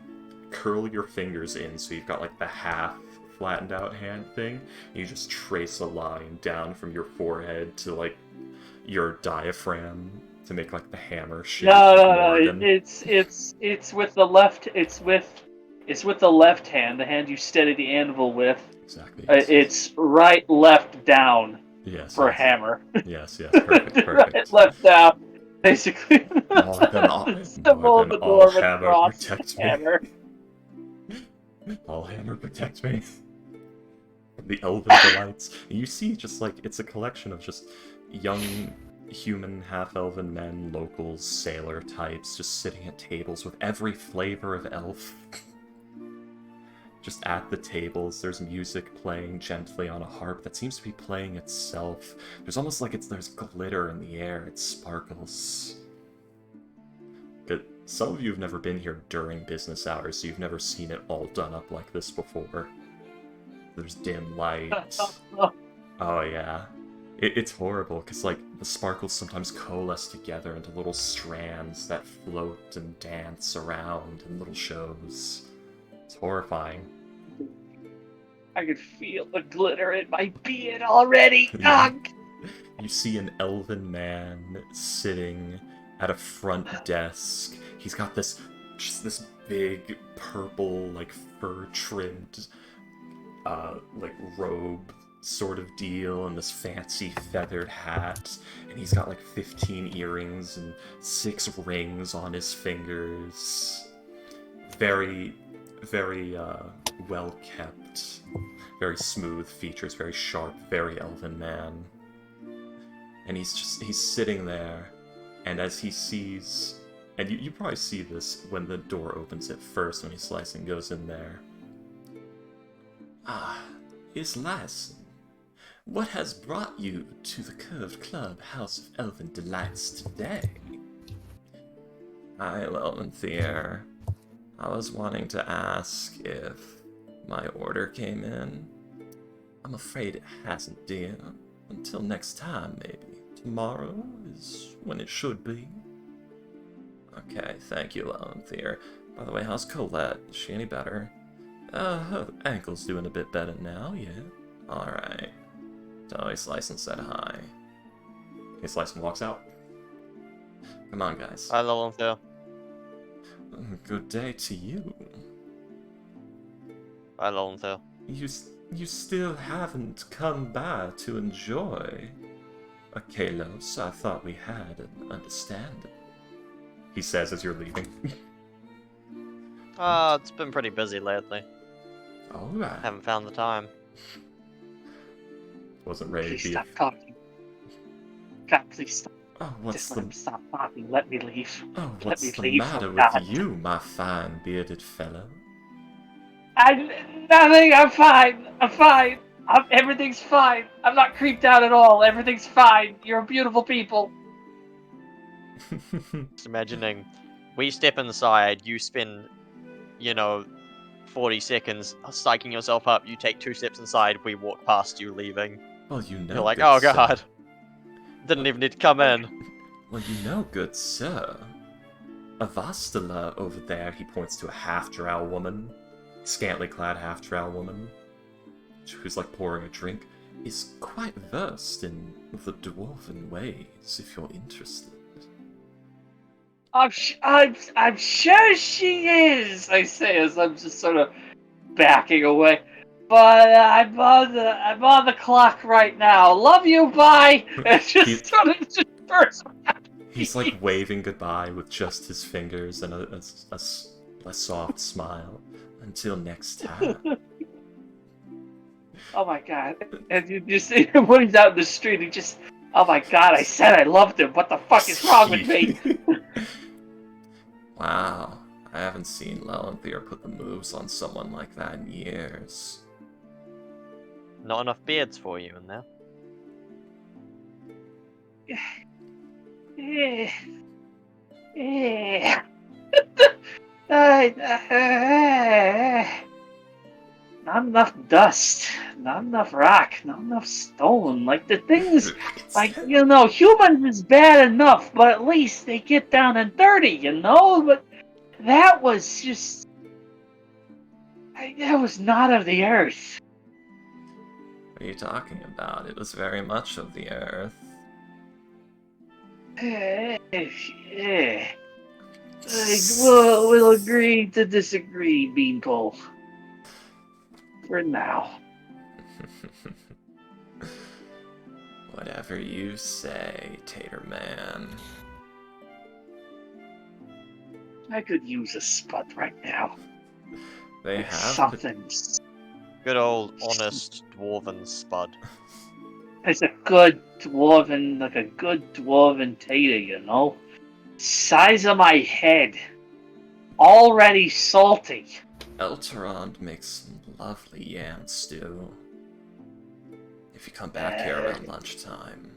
curl your fingers in so you've got like the half flattened out hand thing. You just trace a line down from your forehead to like your diaphragm to make like the hammer shape. No. It's with the left. It's with the left hand, the hand you steady the anvil with. Exactly. It's right, left, down Yes. for a yes. hammer. Yes. Perfect. Right, left, down. Basically. More than all Dwarven hammer cross protects me. hammer. All hammer protects me. The Elven Delights. And you see just like it's a collection of just young human half-elven men, locals, sailor types, just sitting at tables with every flavor of elf. Just at the tables, there's music playing gently on a harp that seems to be playing itself. There's almost like there's glitter in the air, it sparkles. Good. Some of you have never been here during business hours, so you've never seen it all done up like this before. There's dim light. Oh yeah. It's horrible, because like the sparkles sometimes coalesce together into little strands that float and dance around in little shows. It's horrifying. I can feel the glitter in my beard already. Yeah. You see an elven man sitting at a front desk. He's got this big purple, like fur-trimmed, like robe sort of deal, and this fancy feathered hat, and he's got like 15 earrings and 6 rings on his fingers. Very very well kept, very smooth features, very sharp, very elven man. And he's sitting there, and as he sees, and you probably see this when the door opens at first when Slicing goes in there. Ah, Islyson, what has brought you to the Curved Club House of Elven Delights today? Hi, Lelventhier. I was wanting to ask if my order came in. I'm afraid it hasn't, dear. Until next time, maybe. Tomorrow is when it should be. Okay, thank you, Lelventhier. By the way, how's Colette? Is she any better? Her ankle's doing a bit better now, yeah. Alright. So Slicin said hi. Slicin walks out. Come on, guys. Hi, Lelventhier. Good day to you. Hi, Lelventhier. You still haven't come by to enjoy a Kalos. I thought we had an understanding. He says as you're leaving. It's been pretty busy lately. Alright. Haven't found the time. Wasn't ready Please to be. stop talking. God, please stop. Oh, what's Just let the him stop talking. Let me leave. Oh, Let what's me the leave, matter oh with God. you, my fine bearded fellow? Nothing. I'm fine. I'm fine. Everything's fine. I'm not creeped out at all. Everything's fine. You're beautiful people. Just imagining, we step inside, you spend, 40 seconds psyching yourself up, you take 2 steps inside, we walk past you leaving. Well, you know, You're like, good oh sir. god. Didn't even need to come in. Well, you know, good sir. Avastala over there, he points to a half-drow woman, scantily clad half-drow woman, who's like pouring a drink, is quite versed in the dwarven ways, if you're interested. I'm sure she is. I say as I'm just sort of backing away. But I'm on the clock right now. Love you. Bye. And just sort of just bursts. He's like waving goodbye with just his fingers and a soft smile. Until next time. Oh my god. And you see him when he's out in the street, he just, oh my god, I said I loved him. What the fuck is wrong with me? Wow, I haven't seen Lelventhier put the moves on someone like that in years. Not enough beards for you in there. Not enough dust, not enough rock, not enough stone. Like the things, like humans is bad enough, but at least they get down and dirty, But that was just, that was not of the earth. What are you talking about? It was very much of the earth. We'll agree to disagree, Beanpole. For now. Whatever you say, Tater Man. I could use a spud right now. They have something. Good old, honest, dwarven spud. It's a good dwarven, like a good dwarven tater, Size of my head. Already salty. Elterond makes some lovely yam stew. If you come back here around lunchtime.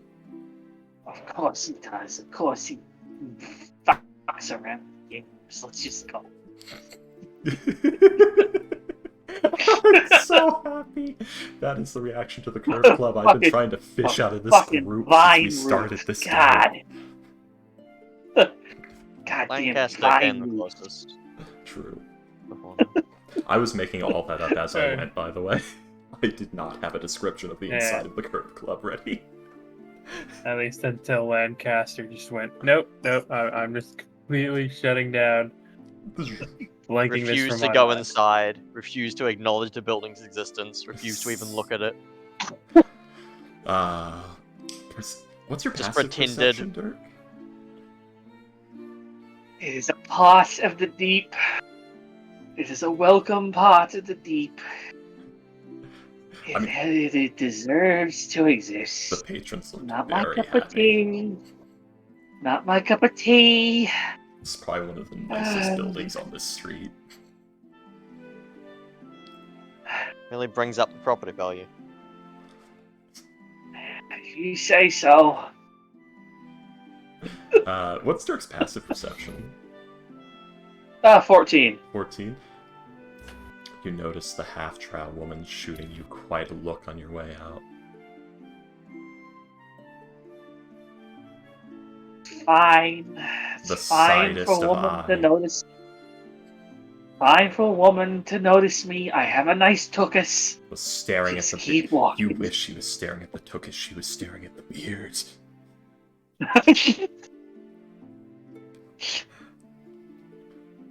Of course he does. Of course he fucks around with games. Let's just go. I'm so happy. That is the reaction to the Curve Club I've been trying to fish out of this group since we started this game. God damn Lancaster Vine came the Root. closest. True. Before now. I was making all that up as I went, by the way. I did not have a description of the inside of the Curve Club ready. At least until Lancaster just went, nope, I'm just completely shutting down. Blanking this Refused from to my go mind. inside, refused to acknowledge the building's existence, refused to even look at it. What's your Just passive pretended. perception, Dirk? It is a part of the deep. It is a welcome part of the deep. I mean- It deserves to The exist. patrons looked Not my very cup of happy. tea. Not my cup of tea. It's probably one of the nicest buildings on this street. Really brings up the property value. If you say so. What's Dirk's passive perception? 14. 14. You notice the half-drow woman shooting you quite a look on your way out. Fine. The It's fine slightest for a of woman to eye. notice. Fine for a woman to notice me. I have a nice tuchus. Was staring Just at the keep walking. You wish she was staring at the tuchus, she was staring at the beard.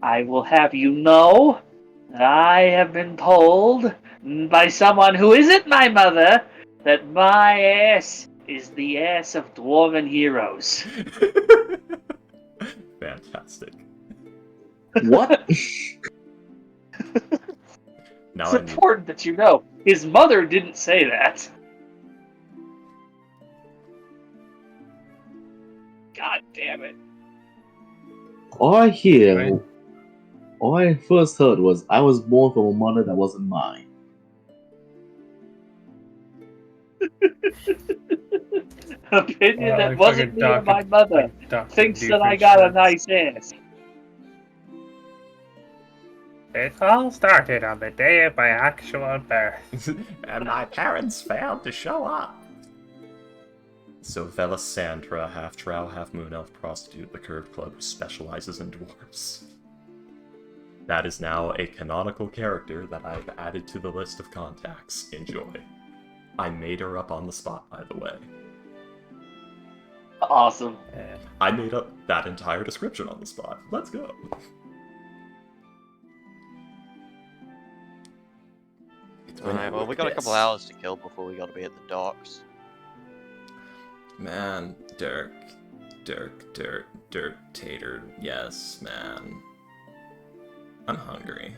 I will have you know that I have been told by someone who isn't my mother that my ass is the ass of dwarven heroes. Fantastic. What? Now It's I need important that you know. His mother didn't say that. God damn it. All I hear, Right. all I first heard was I was born from a mother that wasn't mine. Opinion that Like wasn't fucking me or my mother like Dr. thinks that I Doofenshmirtz. got a nice ass. It all started on the day of my actual birth. and my parents failed to show up. So Velasandra, half drow, half moon elf prostitute, the Curved Club, who specializes in dwarves. That is now a canonical character that I've added to the list of contacts. Enjoy. I made her up on the spot, by the way. Awesome. I made up that entire description on the spot. Let's go. Alright, well, we got a couple hours to kill before we gotta be at the docks. Man, Dirk, Tater, yes, man. I'm hungry.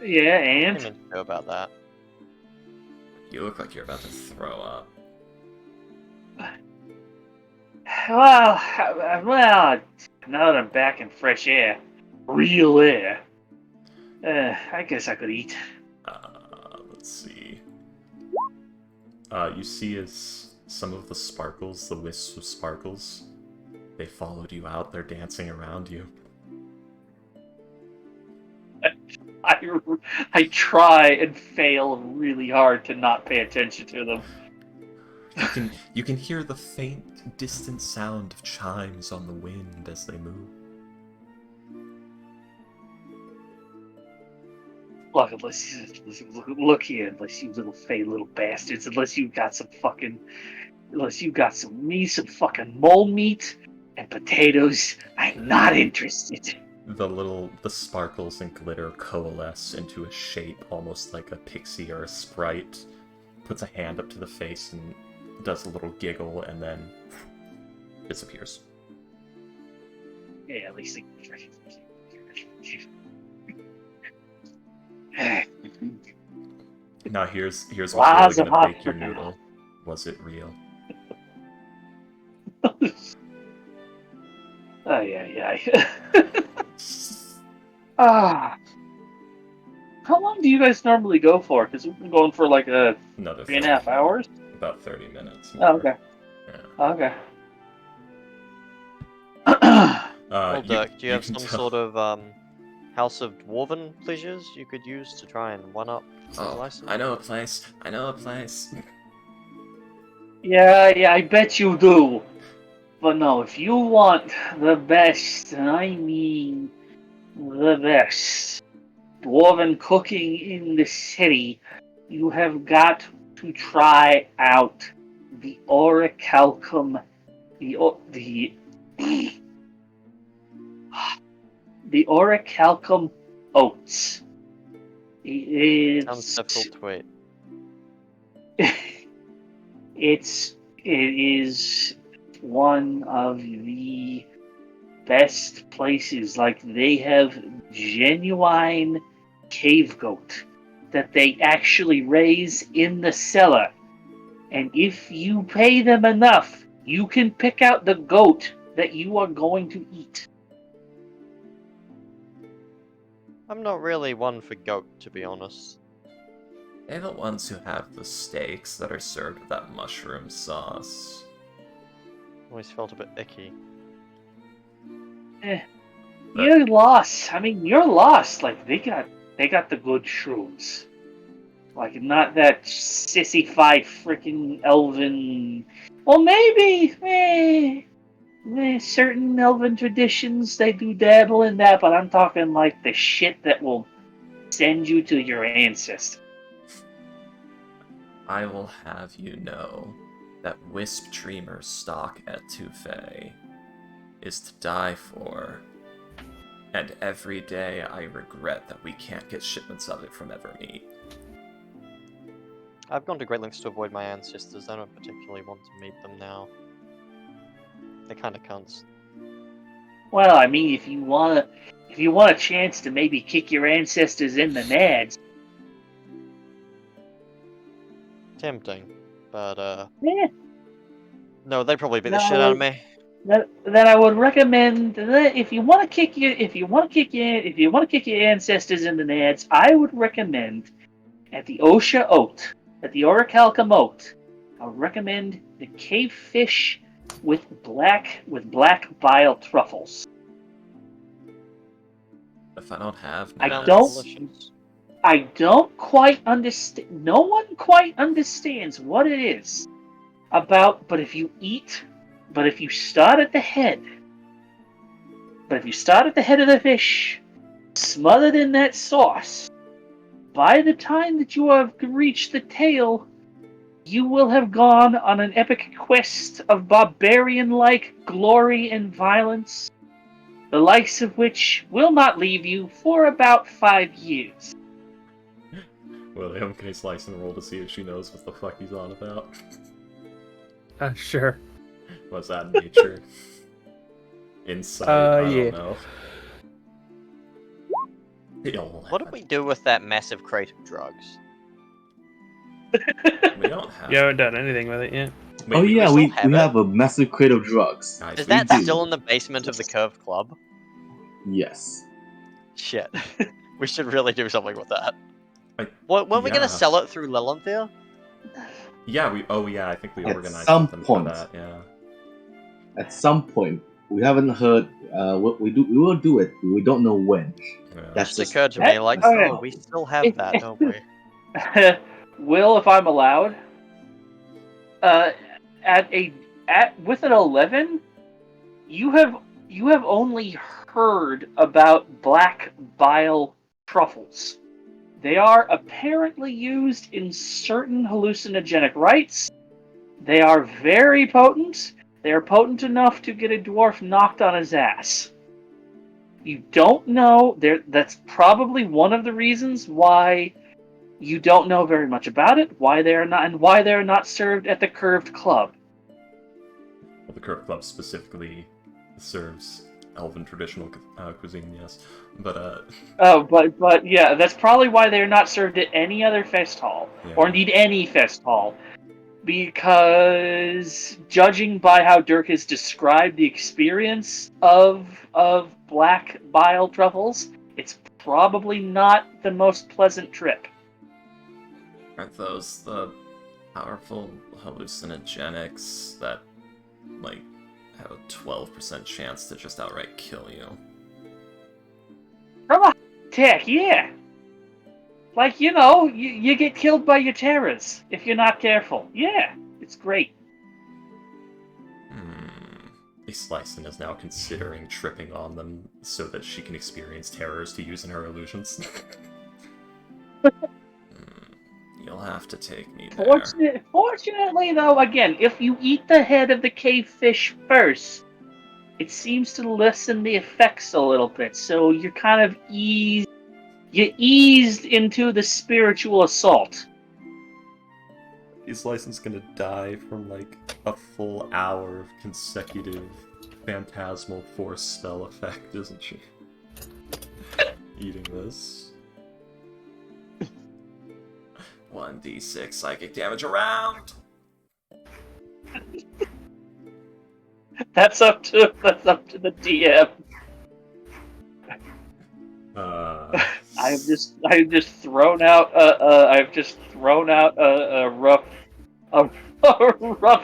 Yeah, I and didn't mean to know about that. You look like you're about to throw up. well, now that I'm back in fresh air, real air, I guess I could eat. Let's see. You see as some of the sparkles, the wisps of sparkles, they followed you out, they're dancing around you. I try and fail really hard to not pay attention to them. You can hear the faint, distant sound of chimes on the wind as they move. Look, look here, unless you little fey little bastards, unless you got some fucking mole meat and potatoes, I'm not interested. The sparkles and glitter coalesce into a shape almost like a pixie or a sprite. Puts a hand up to the face and does a little giggle and then disappears. Yeah, at least Now here's what's Lots really of gonna bake your hospital. noodle. Was it real? Ay. Ah. How long do you guys normally go for? Because we've been going for like Another 3.5 hours. About 30 minutes. Oh, okay. Yeah. Okay. Well, Dirk, do you have can some tell- sort of House of Dwarven pleasures you could use to try and one-up the license? I know a place. Yeah, I bet you do. But no, if you want the best, and I mean the best, dwarven cooking in the city, you have got to try out the orichalcum, the orichalcum oats. Sounds difficult to eat. It is one of the best places. Like, they have genuine cave goat that they actually raise in the cellar. And if you pay them enough, you can pick out the goat that you are going to eat. I'm not really one for goat, to be honest. They're the ones who have the steaks that are served with that mushroom sauce. Always felt a bit icky. You're lost. I mean, you're lost. Like, they got the good shrooms. Like, not that sissified freaking elven. Well, maybe certain elven traditions they do dabble in that, but I'm talking like the shit that will send you to your ancestors. I will have you know that Wisp Dreamer's stock at Tufay is to die for, and every day I regret that we can't get shipments of it from Evermeet. I've gone to great lengths to avoid my ancestors. I don't particularly want to meet them now. They're kind of cunts. Well, I mean, if you want a chance to maybe kick your ancestors in the nads, Tempting, but yeah, no, they'd probably beat the No, shit out of me. then I would recommend that if you want to kick your ancestors in the nads, I would recommend at the Osha Oat, at the Orichalcum Oat, I would recommend the cave fish with black bile truffles. If I don't have I nuts, don't- Delicious. I don't quite understand. No one quite understands what it is about. But if you start at the head, of the fish, smothered in that sauce, by the time that you have reached the tail, you will have gone on an epic quest of barbarian-like glory and violence, the likes of which will not leave you for about 5 years. William, can you slice and roll to see if she knows what the fuck he's on about? Sure. What's that, nature? Insight? I yeah. don't know. What did we do with that massive crate of drugs? We don't have. You haven't done anything with it yet. Wait, Oh yeah, still we have it? have a massive crate of drugs. Guys, Is we that do. still in the basement of the Curved Club? Yes. Shit. We should really do something with that. Like, What, when are we yeah. gonna sell it through Lilithir? Yeah, we. Oh yeah, I think we At organized some something point. for that. Yeah. At some point, we haven't heard. What we do, we will do it. We don't know when. Yeah. That's Just just occurred to me, like, okay. oh, we still have that, don't we? Will, if I'm allowed, with an 11, you have only heard about black bile truffles. They are apparently used in certain hallucinogenic rites. They are very potent. They are potent enough to get a dwarf knocked on his ass. You don't know. That's probably one of the reasons why you don't know very much about it. Why they are not served at the Curved Club. Well, the Curve Club specifically serves elven traditional cuisine, yes. But But yeah, that's probably why they're not served at any other fest hall, yeah. or indeed any fest hall, because judging by how Dirk has described the experience of black bile truffles, it's probably not the most pleasant trip. Aren't those the powerful hallucinogenics that, like, have a 12% chance to just outright kill you? From a tech, yeah. Like, you get killed by your terrors if you're not careful. Yeah, it's great. Slicin is now considering tripping on them so that she can experience terrors to use in her illusions. You'll have to take me there. Fortunately, though, again, if you eat the head of the cave fish first, it seems to lessen the effects a little bit. So you're kind of eased into the spiritual assault. Slicin's gonna die from like a full hour of consecutive phantasmal force spell effect, isn't she? Eating this. 1d6 psychic damage around! That's up to the DM. I've just thrown out a rough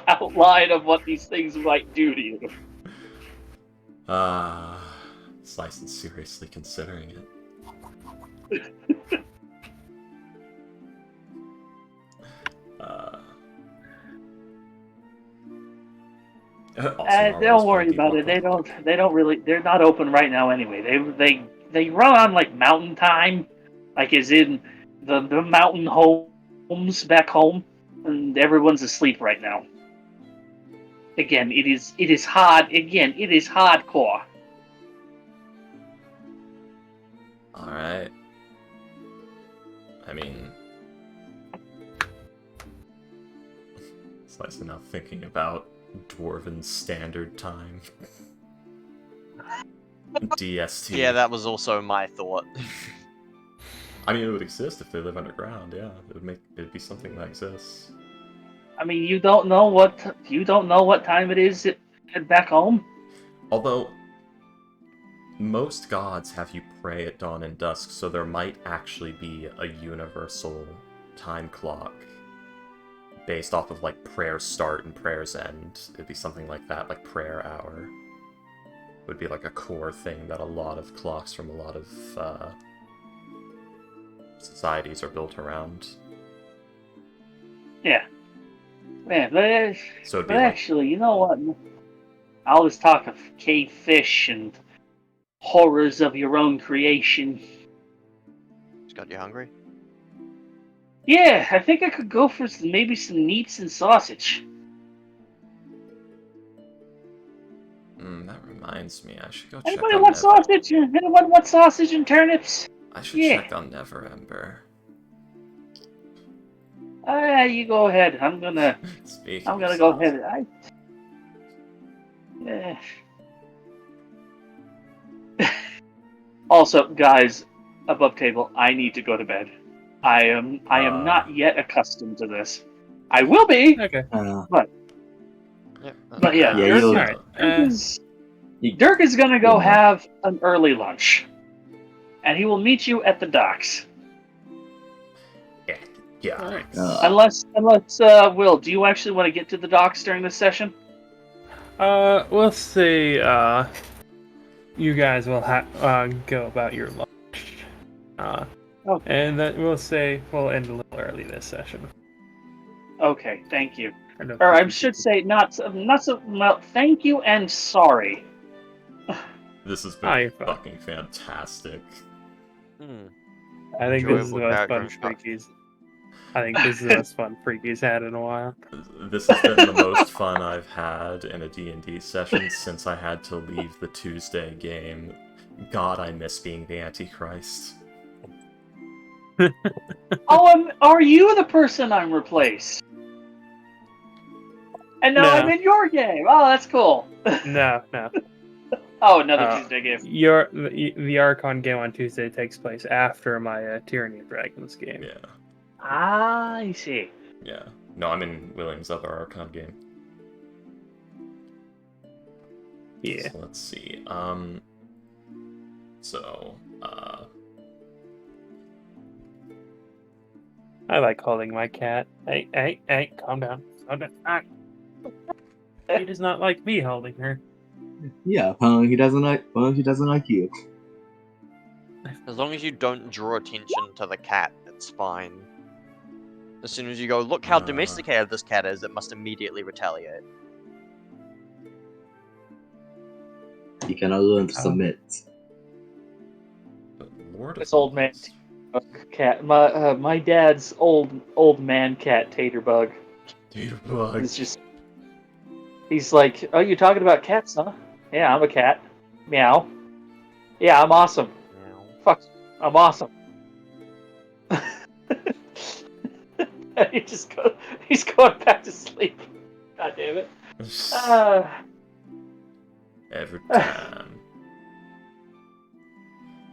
outline of what these things might do to you. Slice is seriously considering it. Don't worry about it. They don't really. They're not open right now anyway. They run on like mountain time, like as in the mountain homes back home, and everyone's asleep right now. Again, it is hard. Again, it is hardcore. Alright. I mean... Slice enough thinking about Dwarven Standard Time. DST. Yeah, that was also my thought. I mean, it would exist if they live underground, yeah. It'd be something that exists. I mean, you don't know what time it is back home. Although, most gods have you pray at dawn and dusk, so there might actually be a universal time clock based off of, like, prayers start and prayers end. It'd be something like that, like prayer hour. Would be like a core thing that a lot of clocks from a lot of societies are built around. Yeah. Man, but So it'd be actually, you know what? All this talk of cave fish and horrors of your own creation. Just got you hungry? Yeah, I think I could go for maybe some neeps and sausage. That reminds me, I should go check Anybody on want Never. sausage? Anyone want sausage and turnips? I should Yeah. check on Never Ember. You go ahead. I'm gonna Speaking go of ahead. Also, guys, above table, I need to go to bed. I am not yet accustomed to this. I will be, Okay. Yeah. but yeah, Yeah, Dirk, you'll- Alright. Dirk is gonna go Yeah. have an early lunch, and he will meet you at the docks. Yeah. Alright. Unless, Will, do you actually want to get to the docks during this session? We'll see. You guys will go about your lunch. Okay. And then we'll say we'll end a little early this session. Okay, thank you. I don't Or think I should say, not so well. Thank you and sorry. This has Oh, been you're fine. fucking fantastic. I think this is the Enjoyable most character fun introduction. Freakies. I think this is the most fun Freakies had in a while. This has been the most fun I've had in a D&D session since I had to leave the Tuesday game. God, I miss being the Antichrist. Oh, are you the person I'm replaced? And now No. I'm in your game. Oh, that's cool. No. Oh, another Uh, Tuesday game. The Archon game on Tuesday takes place after my Tyranny of Dragons game. Yeah. I see. Yeah. No, I'm in William's other Archon game. Yeah. So let's see. I like holding my cat. Hey, calm down. Ah. He does not like me holding her. Yeah, apparently he doesn't like. Well, he doesn't like you. As long as you don't draw attention to the cat, it's fine. As soon as you go, look how domesticated this cat is, it must immediately retaliate. He cannot learn to submit. But Lord This of old man Lords. cat. My dad's old man cat Taterbug. Taterbug. It's just. He's like, oh, you talking about cats, huh? Yeah, I'm a cat. Meow. Yeah, I'm awesome. Meow. Fuck, I'm awesome. He's going back to sleep. God damn it. Every time.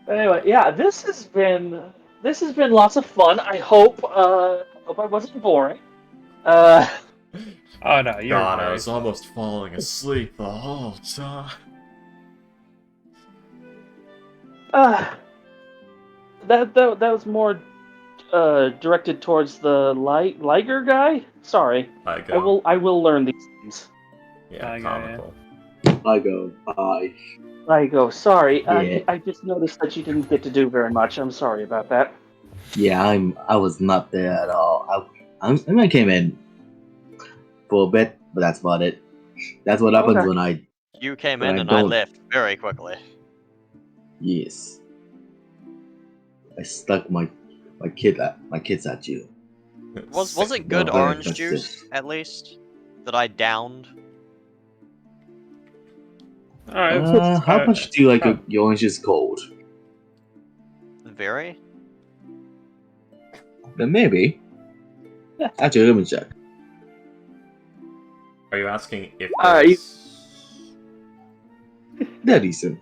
Anyway, yeah, this has been lots of fun. I hope I wasn't boring. Uh, Oh no, you're God, I very was almost falling asleep the whole time. that was more directed towards the Liger guy. Sorry, I go. I will learn these things. Yeah, I go, comical. I go, bye. Ligo, sorry. Yeah. I just noticed that you didn't get to do very much. I'm sorry about that. Yeah, I was not there at all. I came in for a bit, but that's about it. That's what happens Okay. when I You came But in I and I don't- left very quickly. yes. I stuck my kids at you. Was Sick. it good Not very orange festive. juice, at least? That I downed? Alright, How much do you like huh. your oranges cold? Very? Then maybe. Actually, let me check. Are you asking if You- there's... They're decent.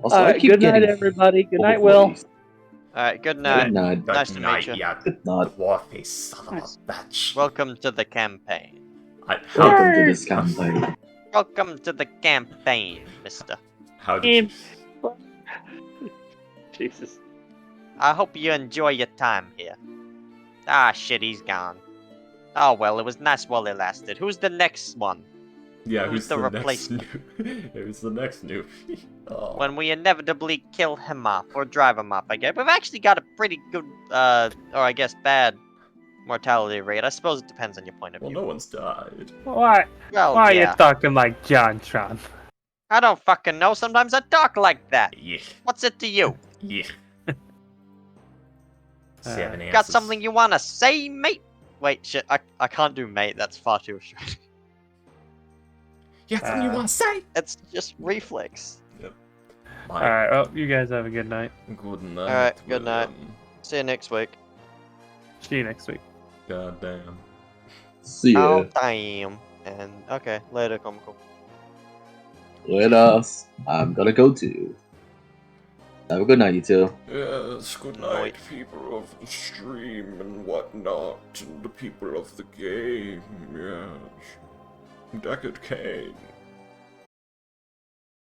Also, I Alright, keep good night, getting everybody. Good night, over Will. 40s. Alright, good Good night. night. Nice to meet you. Yeah, Good night. dwarfy son of Nice. a bitch. Welcome to the campaign. Welcome to Yay! this campaign. Welcome to the campaign, mister. How did you... Jesus. I hope you enjoy your time here. Ah, shit, he's gone. Oh well, it was nice while it lasted. Who's the next one? Yeah, Who's who's the the next replacement? new... Who's the next newbie? Oh. When we inevitably kill him off, or drive him off, I guess. We've actually got a pretty good, or I guess bad, mortality rate. I suppose it depends on your point of Well, view. no one's died. Why Well, are yeah. you talking like John Tron? I don't fucking know. Sometimes I talk like that. Yeah. What's it to you? Yeah. 7 answers. Got something you wanna say, mate? Wait, shit. I can't do mate. That's far too short. You got something you want to say? It's just reflex. Alright, well, you guys have a good night. Good night. Alright, good night. William. See you next week. See you next week. Goddamn. See ya. Oh, damn. And, okay, later, comical. Later. I'm gonna go too. Have a good night, you two. Yes, good Night. night, people of the stream and whatnot, and the people of the game, yes. Deckard Kane.